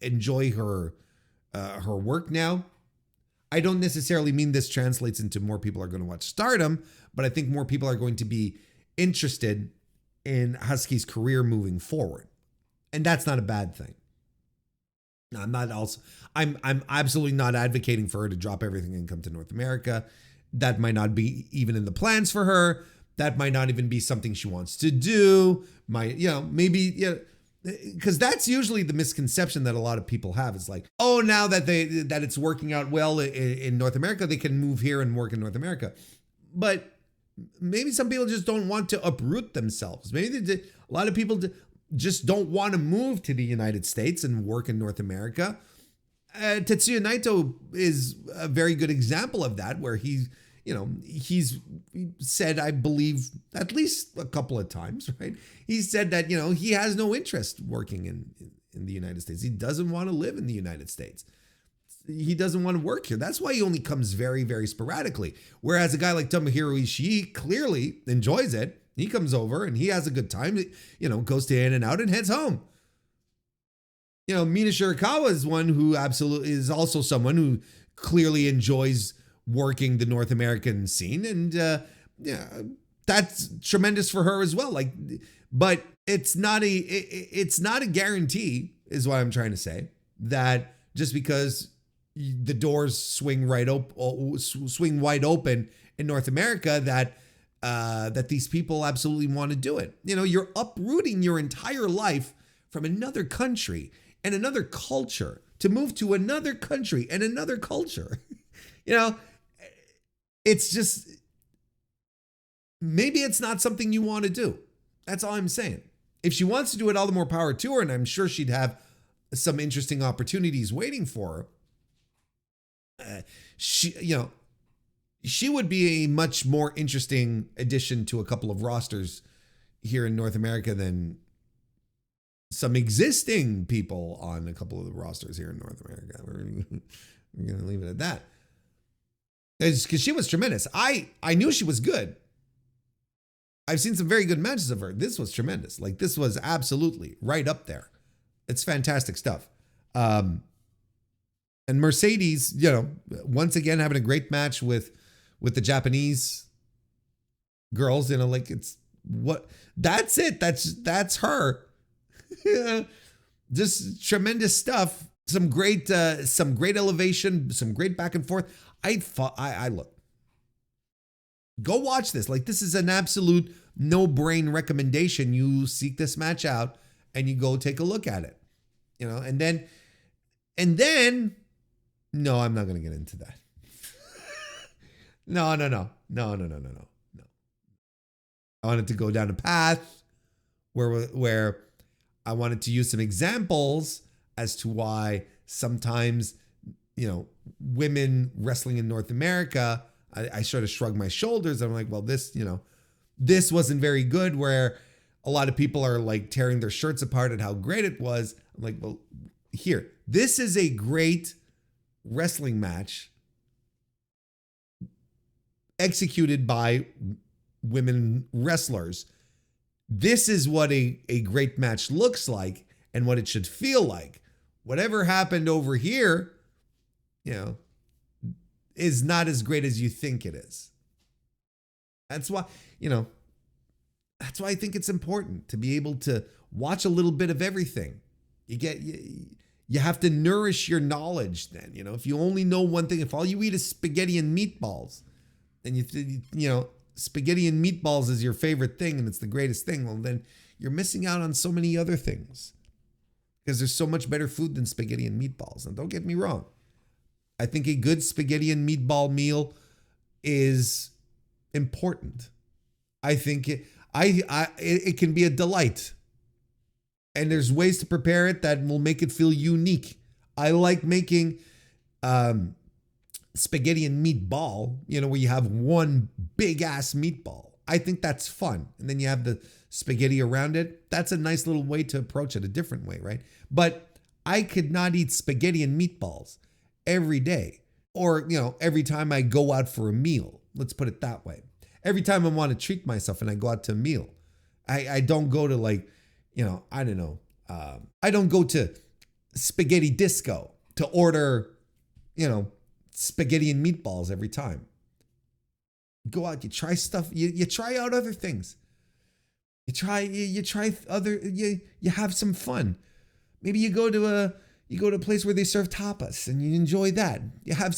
enjoy her work now. I don't necessarily mean this translates into more people are going to watch Stardom, but I think more people are going to be interested in Husky's career moving forward. And that's not a bad thing. I'm absolutely not advocating for her to drop everything and come to North America. That might not be even in the plans for her. That might not even be something she wants to do. Because that's usually the misconception that a lot of people have. It's like, oh, now that it's working out well in North America, they can move here and work in North America. but maybe some people just don't want to uproot themselves. Maybe a lot of people just don't want to move to the United States and work in North America. Tetsuya Naito is a very good example of that, where he's said, I believe, at least a couple of times, right? He said that, he has no interest working in the United States. He doesn't want to live in the United States. He doesn't want to work here. That's why he only comes very, very sporadically. Whereas a guy like Tomohiro Ishii clearly enjoys it. He comes over and he has a good time, goes to In and Out and heads home. Mina Shirakawa is one who absolutely is also someone who clearly enjoys working the North American scene. And that's tremendous for her as well. But it's not a guarantee, is what I'm trying to say, that just because the doors swing wide open in North America, that these people absolutely want to do it. You're uprooting your entire life from another country and another culture to move to another country and another culture. It's just, maybe it's not something you want to do. That's all I'm saying. If she wants to do it, all the more power to her, and I'm sure she'd have some interesting opportunities waiting for her. She would be a much more interesting addition to a couple of rosters here in North America than some existing people on a couple of the rosters here in North America. We're going to leave it at that. Because she was tremendous. I knew she was good. I've seen some very good matches of her. This was tremendous. This was absolutely right up there. It's fantastic stuff. And Mercedes, once again, having a great match with the Japanese girls, that's it. That's her. Just tremendous stuff. Some great elevation, some great back and forth. I look, go watch this. This is an absolute no-brain recommendation. You seek this match out and you go take a look at it, and then, no, I'm not going to get into that. No. I wanted to go down a path where I wanted to use some examples as to why sometimes, women wrestling in North America, I sort of shrugged my shoulders. I'm like, well, this wasn't very good, where a lot of people are tearing their shirts apart at how great it was. I'm like, well, here, this is a great wrestling match executed by women wrestlers. This is what a great match looks like and what it should feel like. Whatever happened over here, is not as great as you think it is. That's why, that's why I think it's important to be able to watch a little bit of everything. You have to nourish your knowledge then. If you only know one thing, if all you eat is spaghetti and meatballs, and spaghetti and meatballs is your favorite thing and it's the greatest thing, well, then you're missing out on so many other things, because there's so much better food than spaghetti and meatballs. And don't get me wrong, I think a good spaghetti and meatball meal is important. I think it can be a delight. And there's ways to prepare it that will make it feel unique. I like making spaghetti and meatball, where you have one big ass meatball. I think that's fun. And then you have the spaghetti around it. That's a nice little way to approach it, a different way, right? But I could not eat spaghetti and meatballs every day, or, every time I go out for a meal. Let's put it that way. Every time I want to treat myself and I go out to a meal, I don't go to I don't know. I don't go to Spaghetti Disco to order, spaghetti and meatballs every time. Go out, you try stuff, you try out other things. You have some fun. Maybe you go to a place where they serve tapas and you enjoy that. You have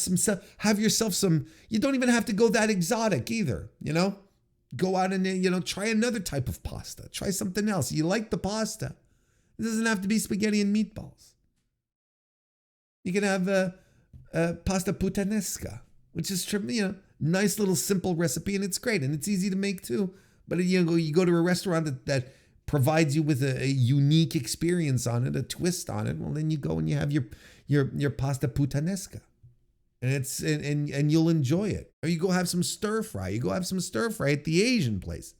yourself some, you don't even have to go that exotic either, Go out and, try another type of pasta. Try something else. You like the pasta. It doesn't have to be spaghetti and meatballs. You can have pasta puttanesca, which is, nice little simple recipe, and it's great, and it's easy to make too. But you go to a restaurant that provides you with a unique experience on it, a twist on it. Well, then you go and you have your pasta puttanesca, and you'll enjoy it. Or you go have some stir fry. You go have some stir fry at the Asian place,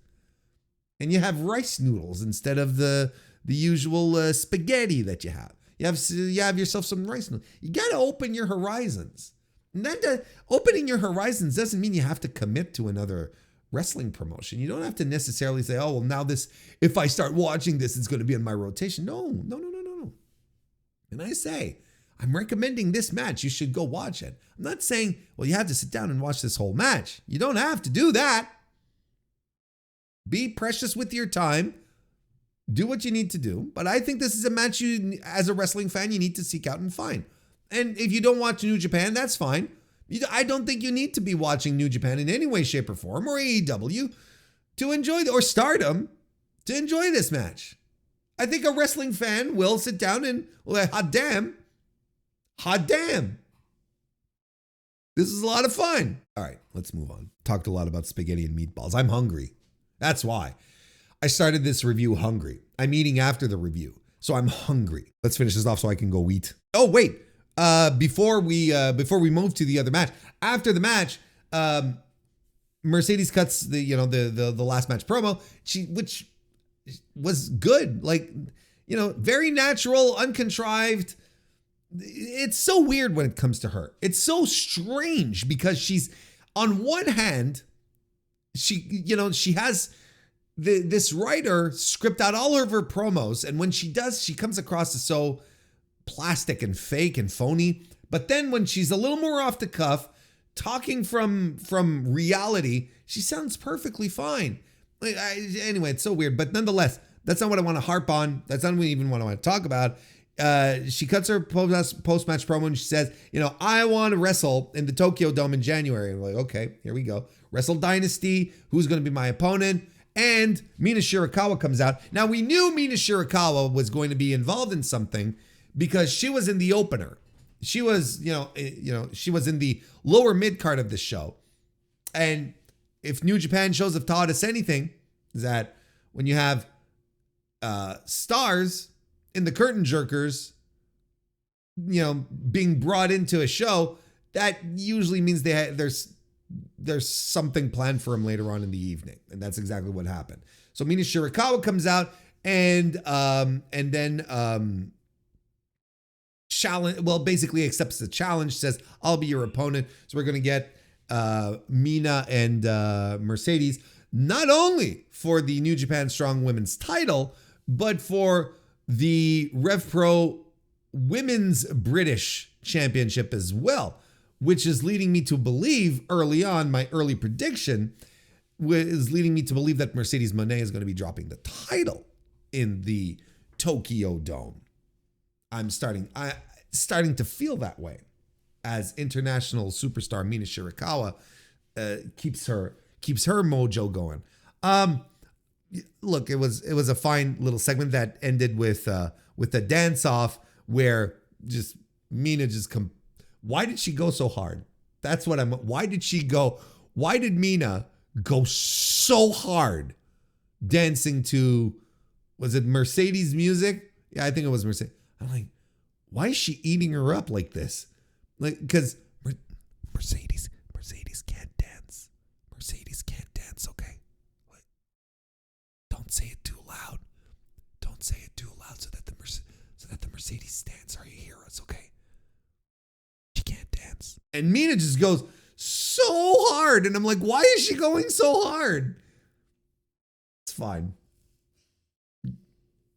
and you have rice noodles instead of the usual spaghetti that you have. You have yourself some rice noodles. You got to open your horizons. And that opening your horizons doesn't mean you have to commit to another wrestling promotion. You don't have to necessarily say, oh, well, now if I start watching this, it's going to be in my rotation. No. And I say, I'm recommending this match. You should go watch it. I'm not saying, well, you have to sit down and watch this whole match. You don't have to do that. Be precious with your time. Do what you need to do. But I think this is a match you, as a wrestling fan, you need to seek out and find. And if you don't watch New Japan, that's fine. I don't think you need to be watching New Japan in any way, shape, or form, or AEW to enjoy, or Stardom to enjoy this match. I think a wrestling fan will sit down and, well, hot damn. This is a lot of fun. All right, let's move on. Talked a lot about spaghetti and meatballs. I'm hungry. That's why. I started this review hungry. I'm eating after the review, so I'm hungry. Let's finish this off so I can go eat. Oh, wait. Before we move to the other match, after the match, Mercedes cuts the last match promo, which was good, very natural, uncontrived. It's so weird when it comes to her. It's so strange because she's, on one hand, she has this writer script out all of her promos, and when she does, she comes across as so plastic and fake and phony. But then when she's a little more off the cuff, talking from reality, she sounds perfectly fine. Anyway, it's so weird. But nonetheless, that's not what I want to harp on. That's not even what I want to talk about. She cuts her post-match promo and she says, I want to wrestle in the Tokyo Dome in January. And I'm like, okay, here we go. Wrestle Dynasty. Who's going to be my opponent? And Mina Shirakawa comes out. Now, we knew Mina Shirakawa was going to be involved in something because she was in the opener. She was, she was in the lower mid card of the show. And if New Japan shows have taught us anything, is that when you have stars in the curtain jerkers, being brought into a show, that usually means there's something planned for them later on in the evening. And that's exactly what happened. So Mina Shirakawa comes out and then basically accepts the challenge, says, I'll be your opponent. So we're going to get Mina and Mercedes, not only for the New Japan Strong Women's title, but for the Rev Pro Women's British Championship as well, which is leading me to believe early on, my early prediction is leading me to believe that Mercedes Moné is going to be dropping the title in the Tokyo Dome. I'm starting to feel that way as international superstar Mina Shirakawa keeps her mojo going. Look, it was a fine little segment that ended with a dance off where just Mina why did she go so hard? That's what why did Mina go so hard dancing to, was it Mercedes music? Yeah, I think it was Mercedes. I'm like, why is she eating her up like this? Because Mercedes can't dance. Mercedes can't dance, okay? Don't say it too loud. Don't say it too loud so that the Mercedes stands are you hear us, okay? She can't dance. And Mina just goes so hard. And I'm like, why is she going so hard? It's fine.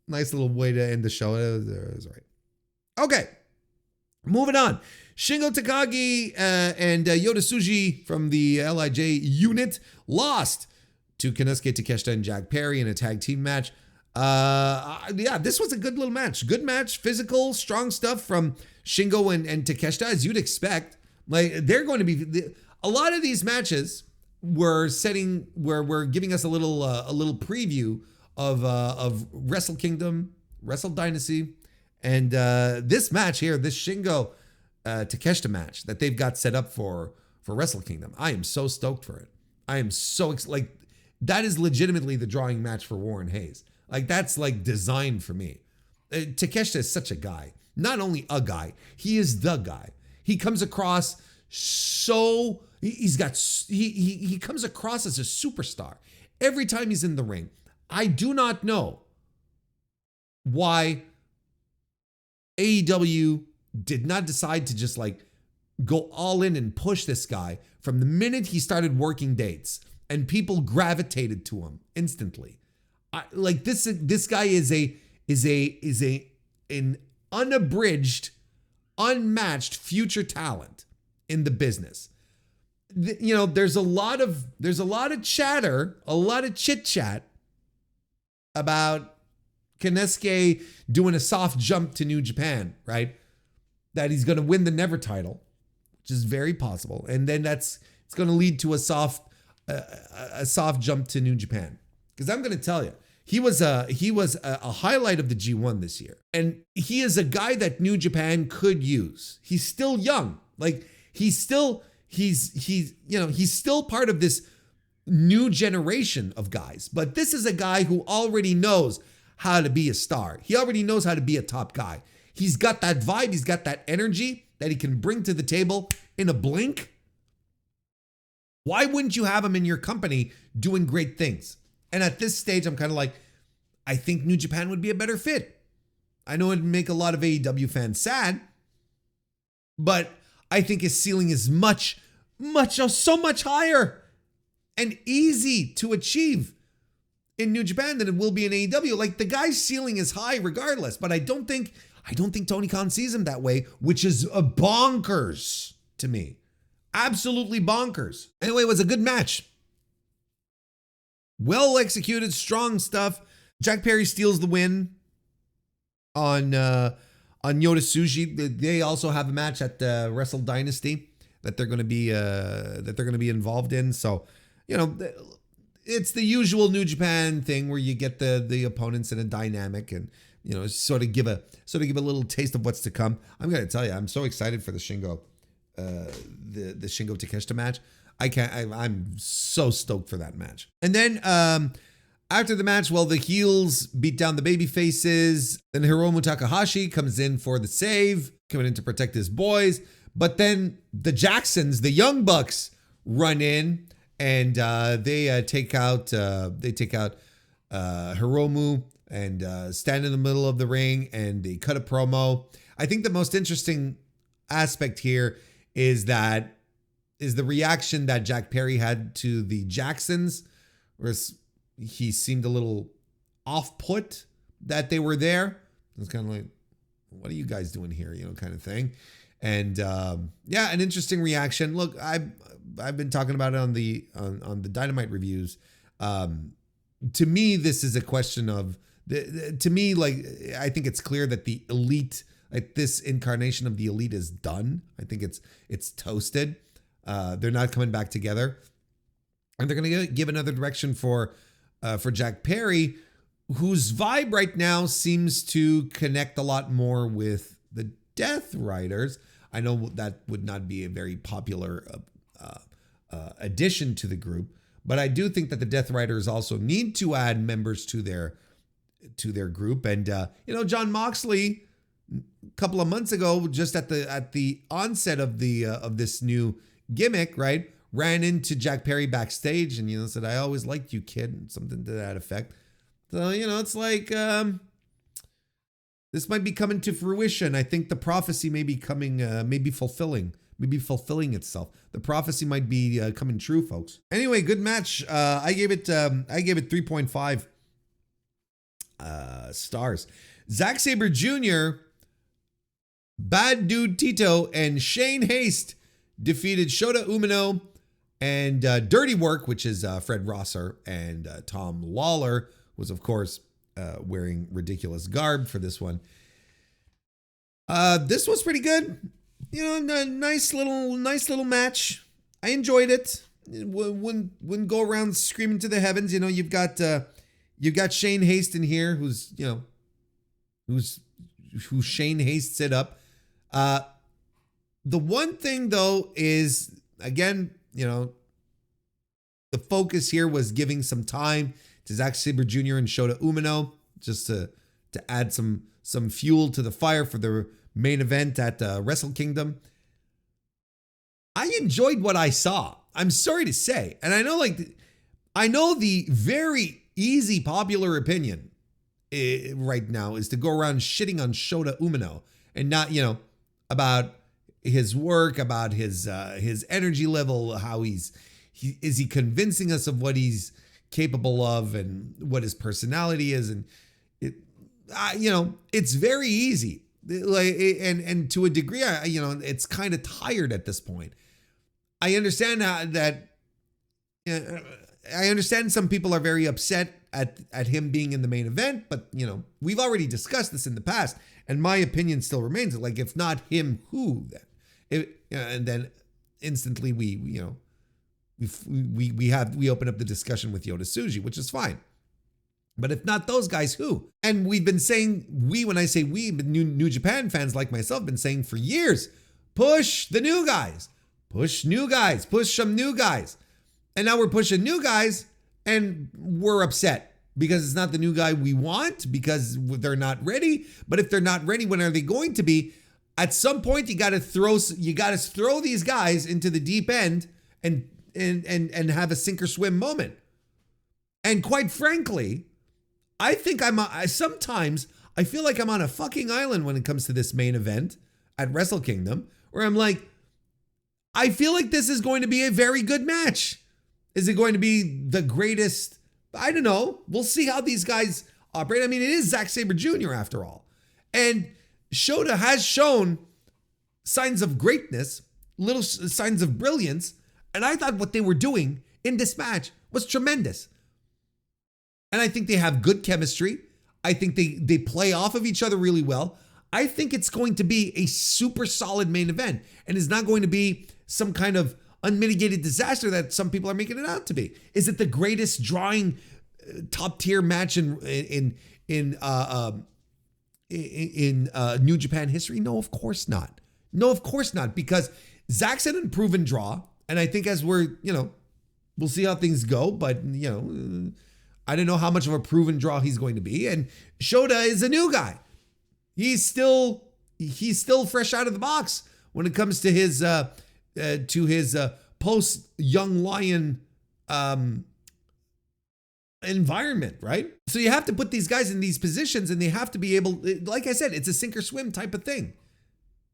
Nice little way to end the show. It was right. Okay, moving on. Shingo Takagi and Yota Tsuji from the LIJ unit lost to Konosuke Takeshita and Jack Perry in a tag team match. This was a good little match. Good match, physical, strong stuff from Shingo and Takeshita, as you'd expect. They're going to be a lot of these matches. We're giving us a little preview of Wrestle Kingdom, Wrestle Dynasty, and this match here, this Shingo Takeshita match that they've got set up for for Wrestle Kingdom. I am so stoked for it. I am so like that is legitimately the drawing match for Warren Hayes. Like that's like designed for me. Takeshita is such a guy. Not only a guy, he is the guy. He comes across so he comes across as a superstar every time he's in the ring. I do not know why AEW did not decide to just like go all in and push this guy from the minute he started working dates, and people gravitated to him instantly. Like this guy is an unabridged, unmatched future talent in the business. You know, there's a lot of chatter, a lot of chit chat about Konosuke doing a soft jump to New Japan, right? That he's going to win the Never title, which is very possible, and then it's going to lead to a soft jump to New Japan. Because I'm going to tell you, he was a highlight of the G1 this year, and he is a guy that New Japan could use. He's still young, like he's still part of this new generation of guys. But this is a guy who already knows how to be a star. He already knows how to be a top guy. He's got that vibe. He's got that energy that he can bring to the table in a blink. Why wouldn't you have him in your company doing great things? And at this stage, I'm kind of like, I think New Japan would be a better fit. I know it'd make a lot of AEW fans sad, but I think his ceiling is so much higher and easy to achieve in New Japan than it will be in AEW. Like the guy's ceiling is high regardless, but I don't think Tony Khan sees him that way, which is a bonkers to me. Absolutely bonkers. Anyway, it was a good match. Well executed, strong stuff. Jack Perry steals the win on Yota Tsuji. They also have a match at Wrestle Dynasty that they're going to be involved in. So, you know, it's the usual New Japan thing where you get the opponents in a dynamic and, you know, sort of give a little taste of what's to come. I'm going to tell you, I'm so excited for the Shingo Takeshita match. I'm so stoked for that match. And then after the match, well, the heels beat down the baby faces. Then Hiromu Takahashi comes in for the save, coming in to protect his boys. But then the Jacksons, the Young Bucks, run in and they take out Hiromu and stand in the middle of the ring and they cut a promo. I think the most interesting aspect here is the reaction that Jack Perry had to the Jacksons, where he seemed a little off-put that they were there. It was kind of like, what are you guys doing here? You know, kind of thing. And yeah, an interesting reaction. Look, I've been talking about it on the Dynamite reviews. To me, this is a question of to me, like, I think it's clear that the Elite, like this incarnation of the Elite, is done. I think it's toasted. They're not coming back together, and they're going to give another direction for Jack Perry, whose vibe right now seems to connect a lot more with the Death Riders. I know that would not be a very popular addition to the group, but I do think that the Death Riders also need to add members to their group. And John Moxley, a couple of months ago, just at the onset of this new gimmick, right, ran into Jack Perry backstage and said, "I always liked you, kid," something to that effect. So it's like this might be coming to fruition. I think the prophecy may be coming, maybe fulfilling itself. The prophecy might be coming true, folks. Anyway, good match. I gave it 3.5 stars. Zack Sabre Jr., Bad Dude Tito, and Shane Haste defeated Shota Umino and Dirty Work, which is Fred Rosser, and Tom Lawler was, of course, wearing ridiculous garb for this one. This was pretty good. A nice little match. I enjoyed it. Wouldn't go around screaming to the heavens. You've got Shane Haste in here, who's Shane Haste set up. The one thing though is again, the focus here was giving some time to Zack Sabre Jr. and Shota Umino just to add some fuel to the fire for the main event at Wrestle Kingdom. I enjoyed what I saw. I'm sorry to say. And I know the very easy popular opinion right now is to go around shitting on Shota Umino and not, about his work, about his energy level, how is he convincing us of what he's capable of and what his personality is. And it's very easy. And to a degree, it's kind of tired at this point. I understand that. I understand some people are very upset at him being in the main event, but we've already discussed this in the past, and my opinion still remains. Like, if not him, who then? And then instantly we open up the discussion with Yota Tsuji, which is fine. But if not those guys, who? And we've been saying, when I say we, New Japan fans like myself have been saying for years, push the new guys, push some new guys. And now we're pushing new guys and we're upset because it's not the new guy we want, because they're not ready. But if they're not ready, when are they going to be? At some point, you got to throw these guys into the deep end and have a sink or swim moment. And quite frankly, I think sometimes I feel like I'm on a fucking island when it comes to this main event at Wrestle Kingdom, where I'm like, I feel like this is going to be a very good match. Is it going to be the greatest? I don't know. We'll see how these guys operate. I mean, it is Zack Sabre Jr. after all. And Shota has shown signs of greatness, little signs of brilliance. And I thought what they were doing in this match was tremendous. And I think they have good chemistry. I think they play off of each other really well. I think it's going to be a super solid main event, and it's not going to be some kind of unmitigated disaster that some people are making it out to be. Is it the greatest drawing top tier match in New Japan history? No, of course not. No, of course not, because Zack's had a proven draw, and I think as we'll see how things go, but I don't know how much of a proven draw he's going to be. And Shota is a new guy. He's still fresh out of the box when it comes to his post Young Lion environment, right? So you have to put these guys in these positions, and they have to be able, like I said, it's a sink or swim type of thing.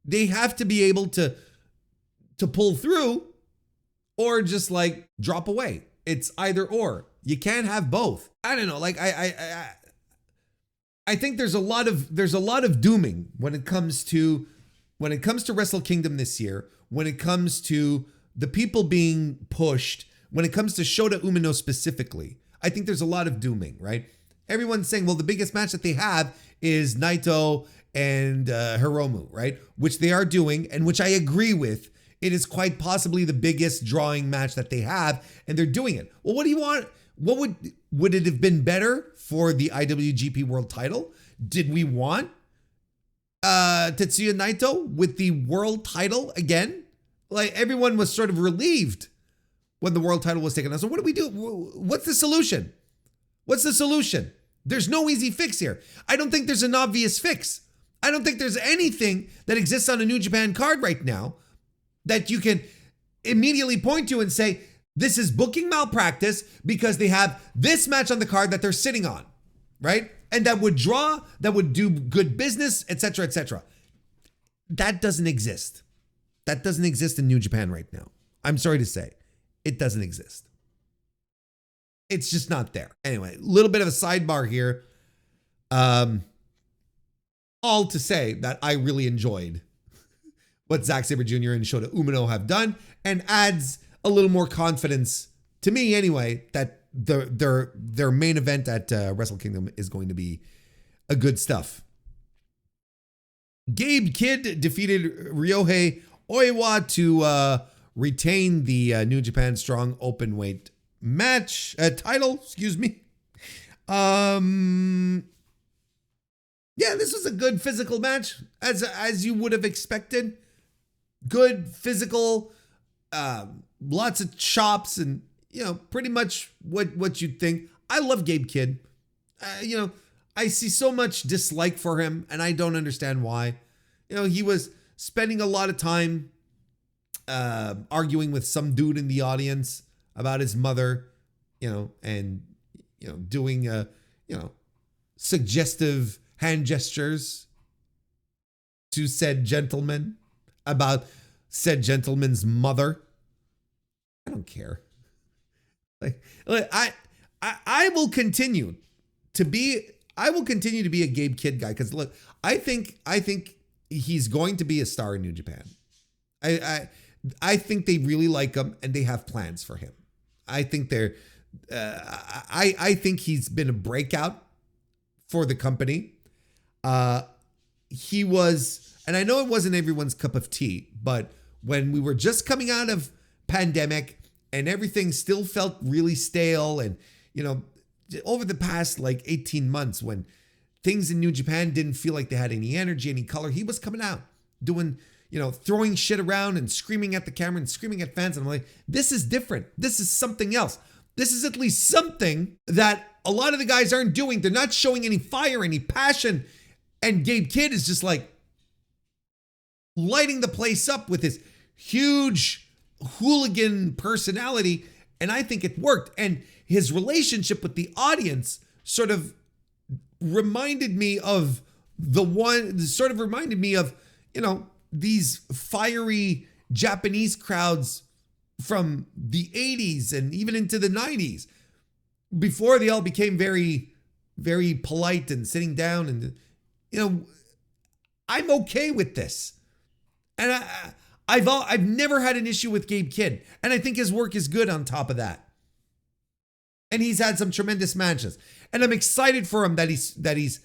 They have to be able to pull through or just like drop away. It's either or. You can't have both. I don't know. Like I think there's a lot of dooming when it comes to Wrestle Kingdom this year, when it comes to the people being pushed, when it comes to Shota Umino specifically. I think there's a lot of dooming, right? Everyone's saying, well, the biggest match that they have is Naito and Hiromu, right? Which they are doing, and which I agree with. It is quite possibly the biggest drawing match that they have, and they're doing it. Well, what do you want? What would it have been better for the IWGP World Title? Did we want Tetsuya Naito with the world title again? Like, everyone was sort of relieved when the world title was taken out. So what do we do? What's the solution? What's the solution? There's no easy fix here. I don't think there's an obvious fix. I don't think there's anything that exists on a New Japan card right now that you can immediately point to and say, this is booking malpractice because they have this match on the card that they're sitting on, right? And that would draw, that would do good business, etc., etc. That doesn't exist. That doesn't exist in New Japan right now. I'm sorry to say, it doesn't exist. It's just not there. Anyway, a little bit of a sidebar here. All to say that I really enjoyed what Zack Sabre Jr. and Shota Umino have done, and adds a little more confidence to me anyway that their main event at Wrestle Kingdom is going to be a good stuff. Gabe Kidd defeated Ryohei Oiwa to retain the New Japan Strong Openweight match title. Excuse me. Yeah, this was a good physical match, as you would have expected. Good physical lots of chops and, pretty much what you'd think. I love Gabe Kidd. I see so much dislike for him, and I don't understand why. He was spending a lot of time arguing with some dude in the audience about his mother, and, doing, suggestive hand gestures to said gentleman about said gentleman's mother. I don't care. I will continue to be a Gabe Kidd guy, because look, I think he's going to be a star in New Japan. I think they really like him and they have plans for him. I think I think he's been a breakout for the company. He was, and I know it wasn't everyone's cup of tea, but when we were just coming out of pandemic and everything still felt really stale, and over the past like 18 months when things in New Japan didn't feel like they had any energy, any color, he was coming out doing, throwing shit around and screaming at the camera and screaming at fans. And I'm like, this is different. This is something else. This is at least something that a lot of the guys aren't doing. They're not showing any fire, any passion. And Gabe Kidd is just like lighting the place up with his huge hooligan personality. And I think it worked. And his relationship with the audience sort of reminded me of these fiery Japanese crowds from the 80s and even into the 90s, before they all became very, very polite and sitting down. And, I'm okay with this. And I've never had an issue with Gabe Kidd. And I think his work is good on top of that. And he's had some tremendous matches. And I'm excited for him that he's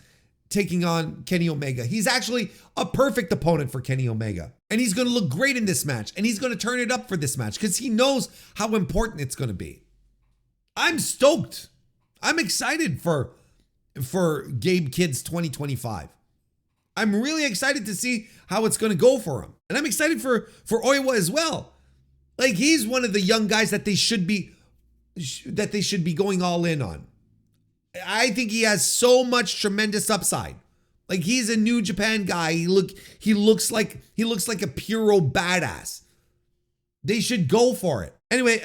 taking on Kenny Omega. He's actually a perfect opponent for Kenny Omega. And he's going to look great in this match. And he's going to turn it up for this match because he knows how important it's going to be. I'm stoked. I'm excited for Gabe Kidd's 2025. I'm really excited to see how it's going to go for him. And I'm excited for Oiwa as well. Like, he's one of the young guys that they should be going all in on. I think he has so much tremendous upside. Like, he's a New Japan guy. He looks like a puro badass. They should go for it. Anyway,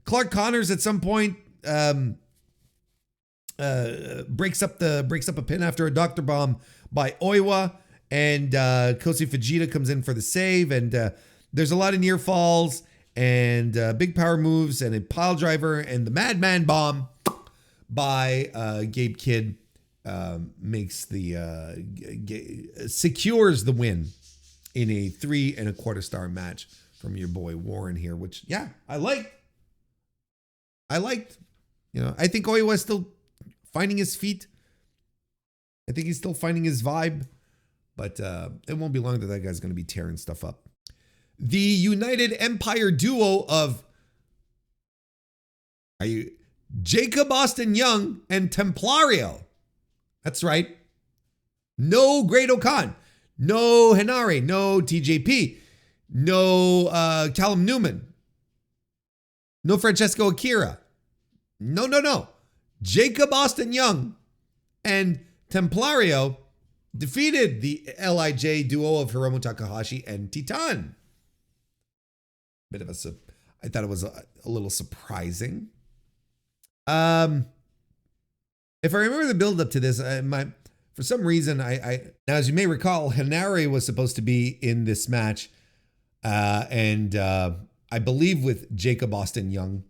Clark Connors at some point breaks up a pin after a Dr. Bomb by Oiwa, and Kosi Fujita comes in for the save, and there's a lot of near falls and big power moves and a pile driver, and the Madman Bomb by Gabe Kidd makes secures the win in a 3 1/4 star match from your boy Warren here, which I liked. I think Oiwa is still finding his feet. I think he's still finding his vibe, but it won't be long that guy's going to be tearing stuff up. The United Empire duo of Jacob Austin Young and Templario. That's right. No Great-O-Khan, no Henare, no TJP, no Callum Newman, no Francesco Akira. No. Jacob Austin Young and Templario defeated the LIJ duo of Hiromu Takahashi and Titan. I thought it was a little surprising. If I remember the build up to this, for some reason, now as you may recall, Henare was supposed to be in this match, and I believe with Jacob Austin Young,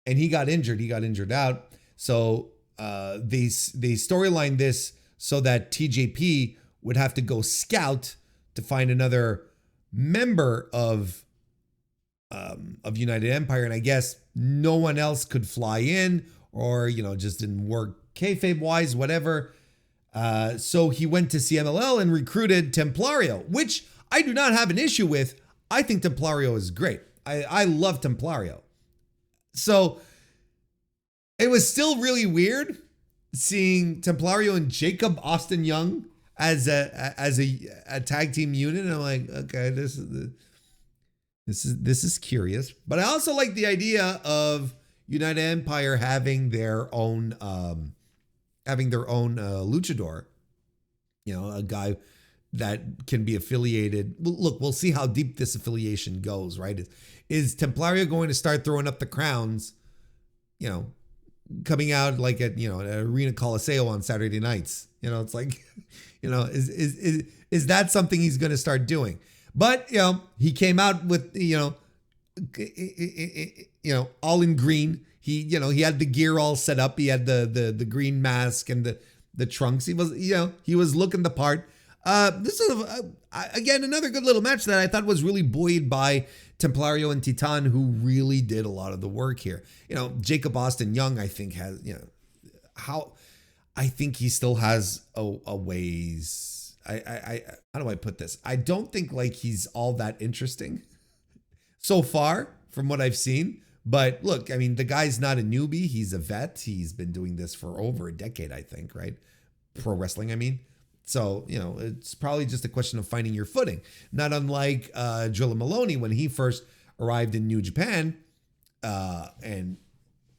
and he got injured. He got injured out, so they storylined this so that TJP would have to go scout to find another member of United Empire, and I guess no one else could fly in, or just didn't work kayfabe wise, whatever. So he went to CMLL and recruited Templario, which I do not have an issue with. I think Templario is great. I love Templario. So it was still really weird seeing Templario and Jacob Austin Young as a tag team unit. And I'm like, okay, this This is curious, but I also like the idea of United Empire having their own luchador. You know, a guy that can be affiliated. Look, we'll see how deep this affiliation goes, right? Is Templario going to start throwing up the crowns, you know, coming out like at, you know, at Arena Coliseo on Saturday nights? You know, it's like, you know, is that something he's going to start doing? But, you know, he came out with, you know, all in green. He, you know, he had the gear all set up. He had the green mask and the trunks. He was, you know, he was looking the part. This is, again, another good little match that I thought was really buoyed by Templario and Titan, who really did a lot of the work here. You know, Jacob Austin Young, I think, has, you know, I think he still has a ways. How do I put this? I don't think like he's all that interesting so far from what I've seen. But look, I mean, the guy's not a newbie. He's a vet. He's been doing this for over a decade, I think, right? Pro wrestling, I mean. So, you know, it's probably just a question of finding your footing. Not unlike Drilla Maloney when he first arrived in New Japan. And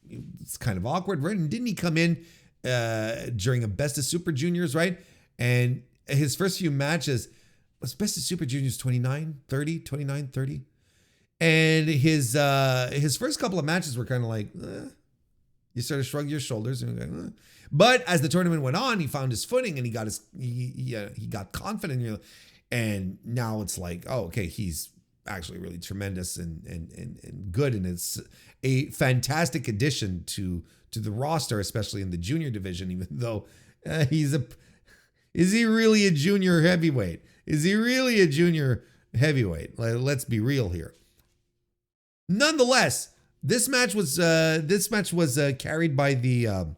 it's kind of awkward, right? And didn't he come in during a Best of Super Juniors, right? And his first few matches was Best of Super Juniors 29, 30. And his first couple of matches were kind of like, you sort of shrug your shoulders and you're like, But as the tournament went on, he found his footing and he got confident. And now it's like, oh, okay, he's actually really tremendous and good, and it's a fantastic addition to the roster, especially in the junior division. Even though is he really a junior heavyweight? Is he really a junior heavyweight? Let's be real here. Nonetheless, this match was carried by the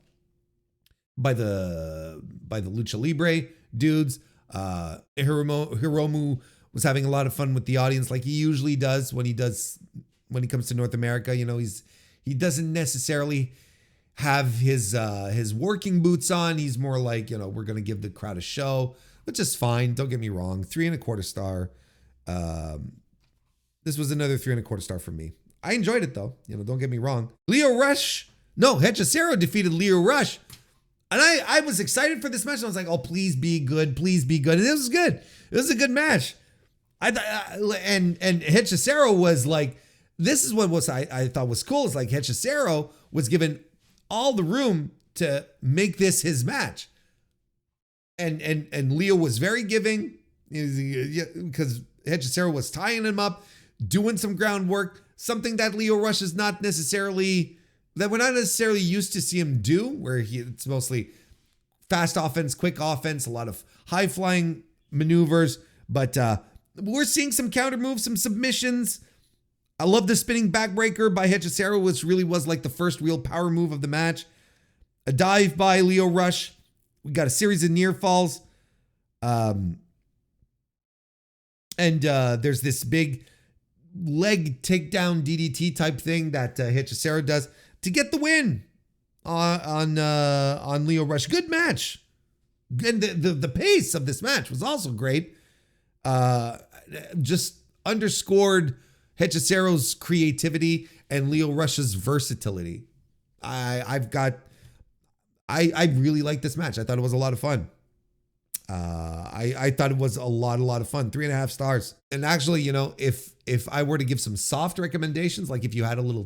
Lucha Libre dudes. Hiromu was having a lot of fun with the audience, like he usually does when he comes to North America. You know, he doesn't necessarily have his working boots on. He's more like, you know, we're gonna give the crowd a show, which is fine. Don't get me wrong. 3.25 star. This was another 3.25 star for me. I enjoyed it though. You know, don't get me wrong. Hechicero defeated Leo Rush. And I was excited for this match. I was like, oh, please be good. Please be good. And it was good. It was a good match. And Hechicero was like, this is what I thought was cool. Is like Hechicero was given all the room to make this his match. And Leo was very giving because Hechicero was tying him up, doing some groundwork, something that Leo Rush is not necessarily, that we're not necessarily used to see him do, where it's mostly fast offense, quick offense, a lot of high flying maneuvers, but we're seeing some counter moves, some submissions. I love the spinning backbreaker by Hechicero, which really was like the first real power move of the match. A dive by Leo Rush. We got a series of near falls. And there's this big leg takedown DDT type thing that Hechicero does to get the win on Leo Rush. Good match. And the pace of this match was also great. Just underscored Hechicero's creativity and Leo Rush's versatility. I really liked this match. I thought it was a lot of fun. I thought it was a lot of fun. 3.5 stars. And actually, you know, if I were to give some soft recommendations, like if you have a little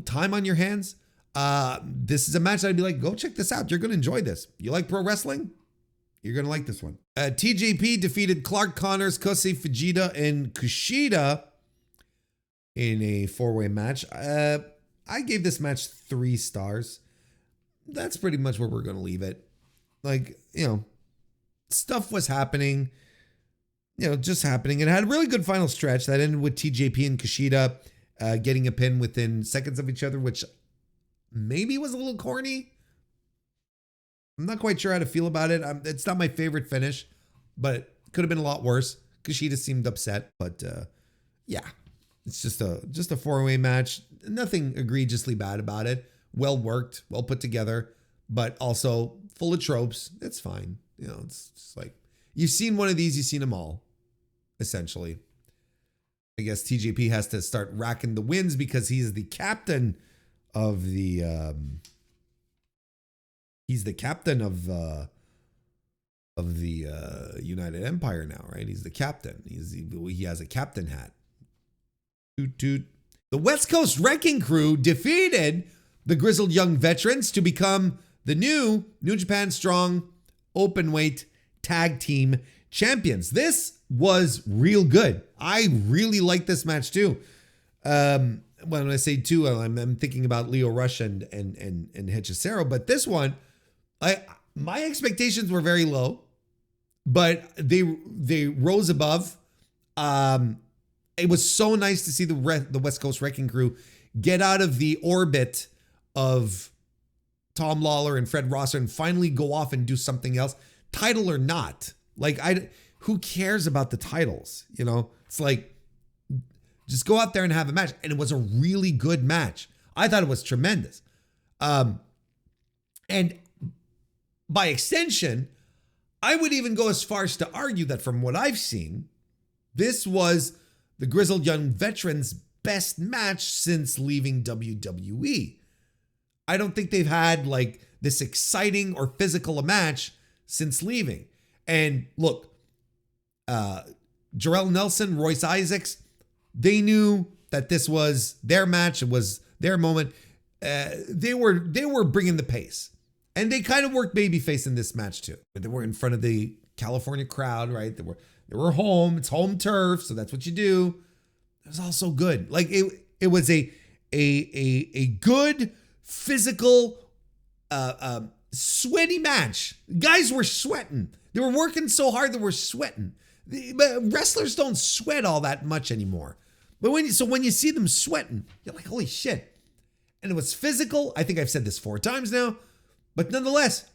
time on your hands, this is a match I'd be like, go check this out. You're going to enjoy this. You like pro wrestling? You're going to like this one. TJP defeated Clark Connors, Kosei Fujita, and Kushida in a 4-way match. I gave this match 3 stars. That's pretty much where we're going to leave it. Like, you know, stuff was happening, you know, just happening. It had a really good final stretch that ended with TJP and Kushida getting a pin within seconds of each other, which maybe was a little corny. I'm not quite sure how to feel about it. It's not my favorite finish, but it could have been a lot worse. Kushida seemed upset, but yeah, it's just a 4-way match. Nothing egregiously bad about it. Well worked, well put together, but also full of tropes. It's fine. You know, it's just like, you've seen one of these, you've seen them all, essentially. I guess TJP has to start racking the wins because he's the captain of the United Empire now, right? He's the captain. He has a captain hat. Toot toot. The West Coast Wrecking Crew defeated the Grizzled Young Veterans to become the new New Japan Strong Openweight Tag Team Champions. This was real good. I really like this match too. When I say two, I'm thinking about Lio Rush and Hechicero, but this one, my expectations were very low, but they rose above. It was so nice to see the West Coast Wrecking Crew get out of the orbit of Tom Lawler and Fred Rosser and finally go off and do something else, title or not. Like, who cares about the titles? You know, it's like, just go out there and have a match. And it was a really good match. I thought it was tremendous. And by extension, I would even go as far as to argue that from what I've seen, this was the Grizzled Young Veterans' best match since leaving WWE. I don't think they've had like this exciting or physical a match since leaving. And look, Jarrell Nelson, Royce Isaacs, they knew that this was their match. It was their moment. They were bringing the pace, and they kind of worked babyface in this match too. But they were in front of the California crowd, right? They were home. It's home turf, so that's what you do. It was all so good. Like it was a good physical, sweaty match. Guys were sweating. They were working so hard they were sweating. But wrestlers don't sweat all that much anymore. But when you see them sweating, you're like, holy shit. And it was physical. I think I've said this 4 times now, but nonetheless,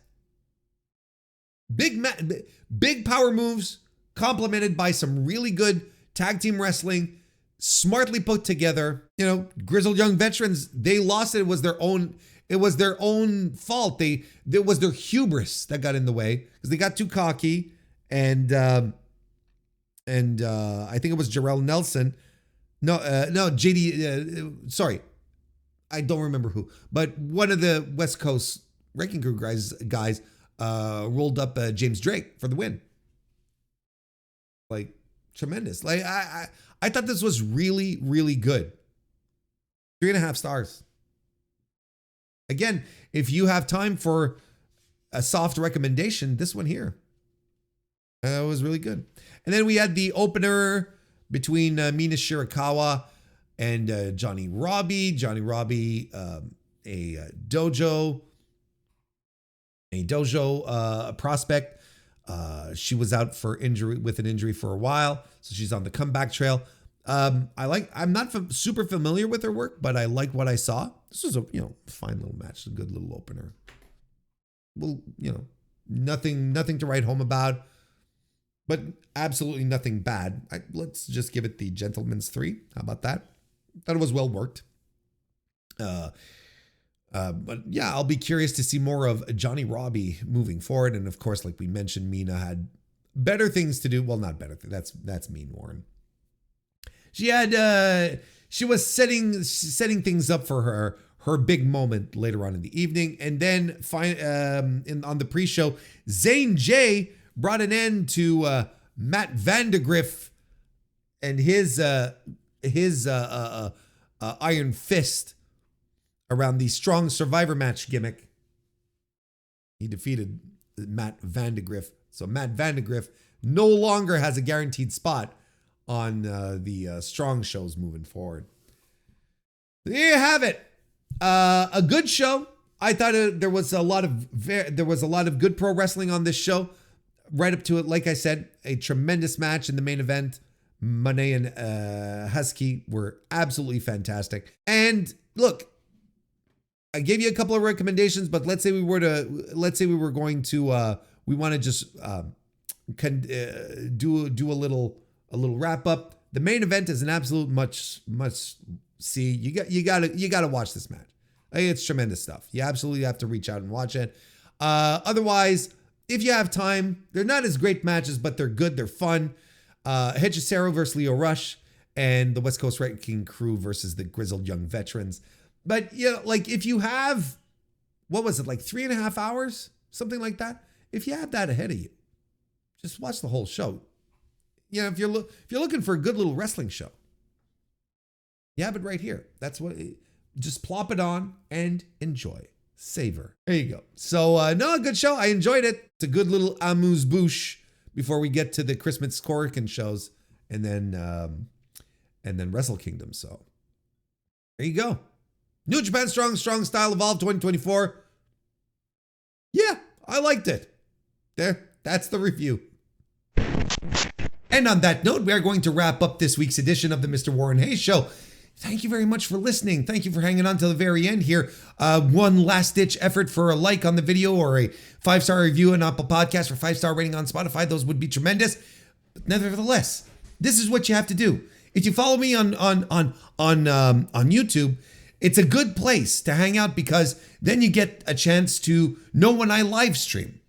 big power moves complemented by some really good tag team wrestling, smartly put together. You know, Grizzled Young Veterans, they lost it. It was their own fault. It was their hubris that got in the way because they got too cocky. And I think it was Jarrell Nelson. No, JD. Sorry, I don't remember who, but one of the West Coast Wrecking Crew guys rolled up James Drake for the win. Like, tremendous. Like I thought this was really, really good. 3.5 stars. Again, if you have time for a soft recommendation, this one here. Was really good. And then we had the opener between Mina Shirakawa and Johnny Robbie. Johnny Robbie, a dojo prospect. She was out with an injury for a while, so she's on the comeback trail. I'm not super familiar with her work, but I like what I saw. This was a fine little match, a good little opener. Well, nothing to write home about, but absolutely nothing bad. Let's just give it the gentleman's 3. How about that? Thought it was well worked. But yeah, I'll be curious to see more of Johnny Robbie moving forward. And of course, like we mentioned, Mina had better things to do. Well, not better. That's mean, Warren. She was setting things up for her big moment later on in the evening. And then on the pre-show, Zane J brought an end to Matt Vandegrift and his iron fist around the strong survivor match gimmick. He defeated Matt Vandegrift. So Matt Vandegrift no longer has a guaranteed spot on the strong shows moving forward. There you have it. A good show. I thought there was a lot of good pro wrestling on this show. Right up to it, like I said, a tremendous match in the main event. Monet and Husky were absolutely fantastic. And look, I gave you a couple of recommendations, but let's say we want to just do a little wrap up. The main event is an absolute must see. You gotta watch this match. It's tremendous stuff. You absolutely have to reach out and watch it. Otherwise, if you have time, they're not as great matches, but they're good. They're fun. Hechicero versus Lio Rush and the West Coast Wrecking Crew versus the Grizzled Young Veterans. But, you know, like if you have, what was it, like 3.5 hours? Something like that. If you have that ahead of you, just watch the whole show. You know, if you're looking for a good little wrestling show, you have it right here. That's what, just plop it on and enjoy. Savor. There you go. So, no, good show. I enjoyed it. It's a good little amuse-bouche before we get to the Christmas Corrigan shows and then Wrestle Kingdom. So there you go. New Japan Strong Style Evolved 2024. Yeah, I liked it. There, that's the review. And on that note, we are going to wrap up this week's edition of the Mr. Warren Hayes Show. Thank you very much for listening. Thank you for hanging on to the very end here. One last-ditch effort for a like on the video or a 5-star review on Apple Podcasts or 5-star rating on Spotify. Those would be tremendous. But nevertheless, this is what you have to do. If you follow me on YouTube, it's a good place to hang out because then you get a chance to know when I live stream.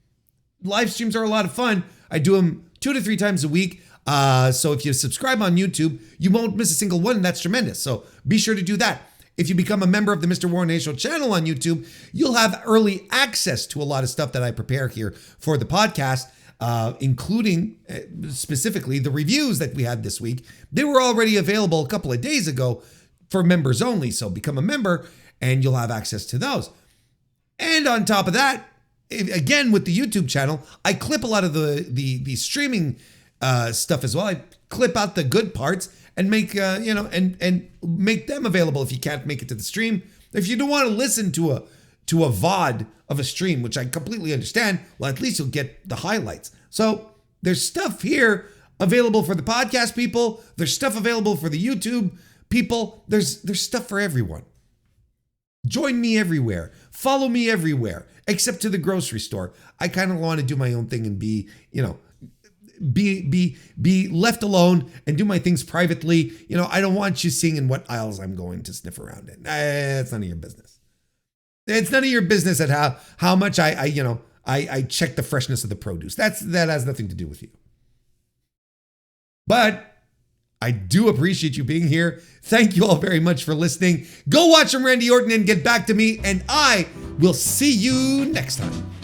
Live streams are a lot of fun. I do them 2 to 3 times a week. So if you subscribe on YouTube, you won't miss a single one. That's tremendous. So be sure to do that. If you become a member of the Mr. Warren Hayes Show channel on YouTube, you'll have early access to a lot of stuff that I prepare here for the podcast, including specifically the reviews that we had this week. They were already available a couple of days ago for members only. So become a member and you'll have access to those. And on top of that, again, with the YouTube channel, I clip a lot of the streaming stuff as well. I clip out the good parts and make and make them available if you can't make it to the stream. If you don't want to listen to a VOD of a stream, which I completely understand, well, at least you'll get the highlights. So there's stuff here available for the podcast people. There's stuff available for the YouTube people. There's stuff for everyone. Join me everywhere. Follow me everywhere, except to the grocery store. I kind of want to do my own thing and be left alone and do my things privately. You know, I don't want you seeing in what aisles I'm going to sniff around in. It's none of your business. It's none of your business at how much I check the freshness of the produce. That has nothing to do with you. But I do appreciate you being here. Thank you all very much for listening. Go watch some Randy Orton and get back to me, and I will see you next time.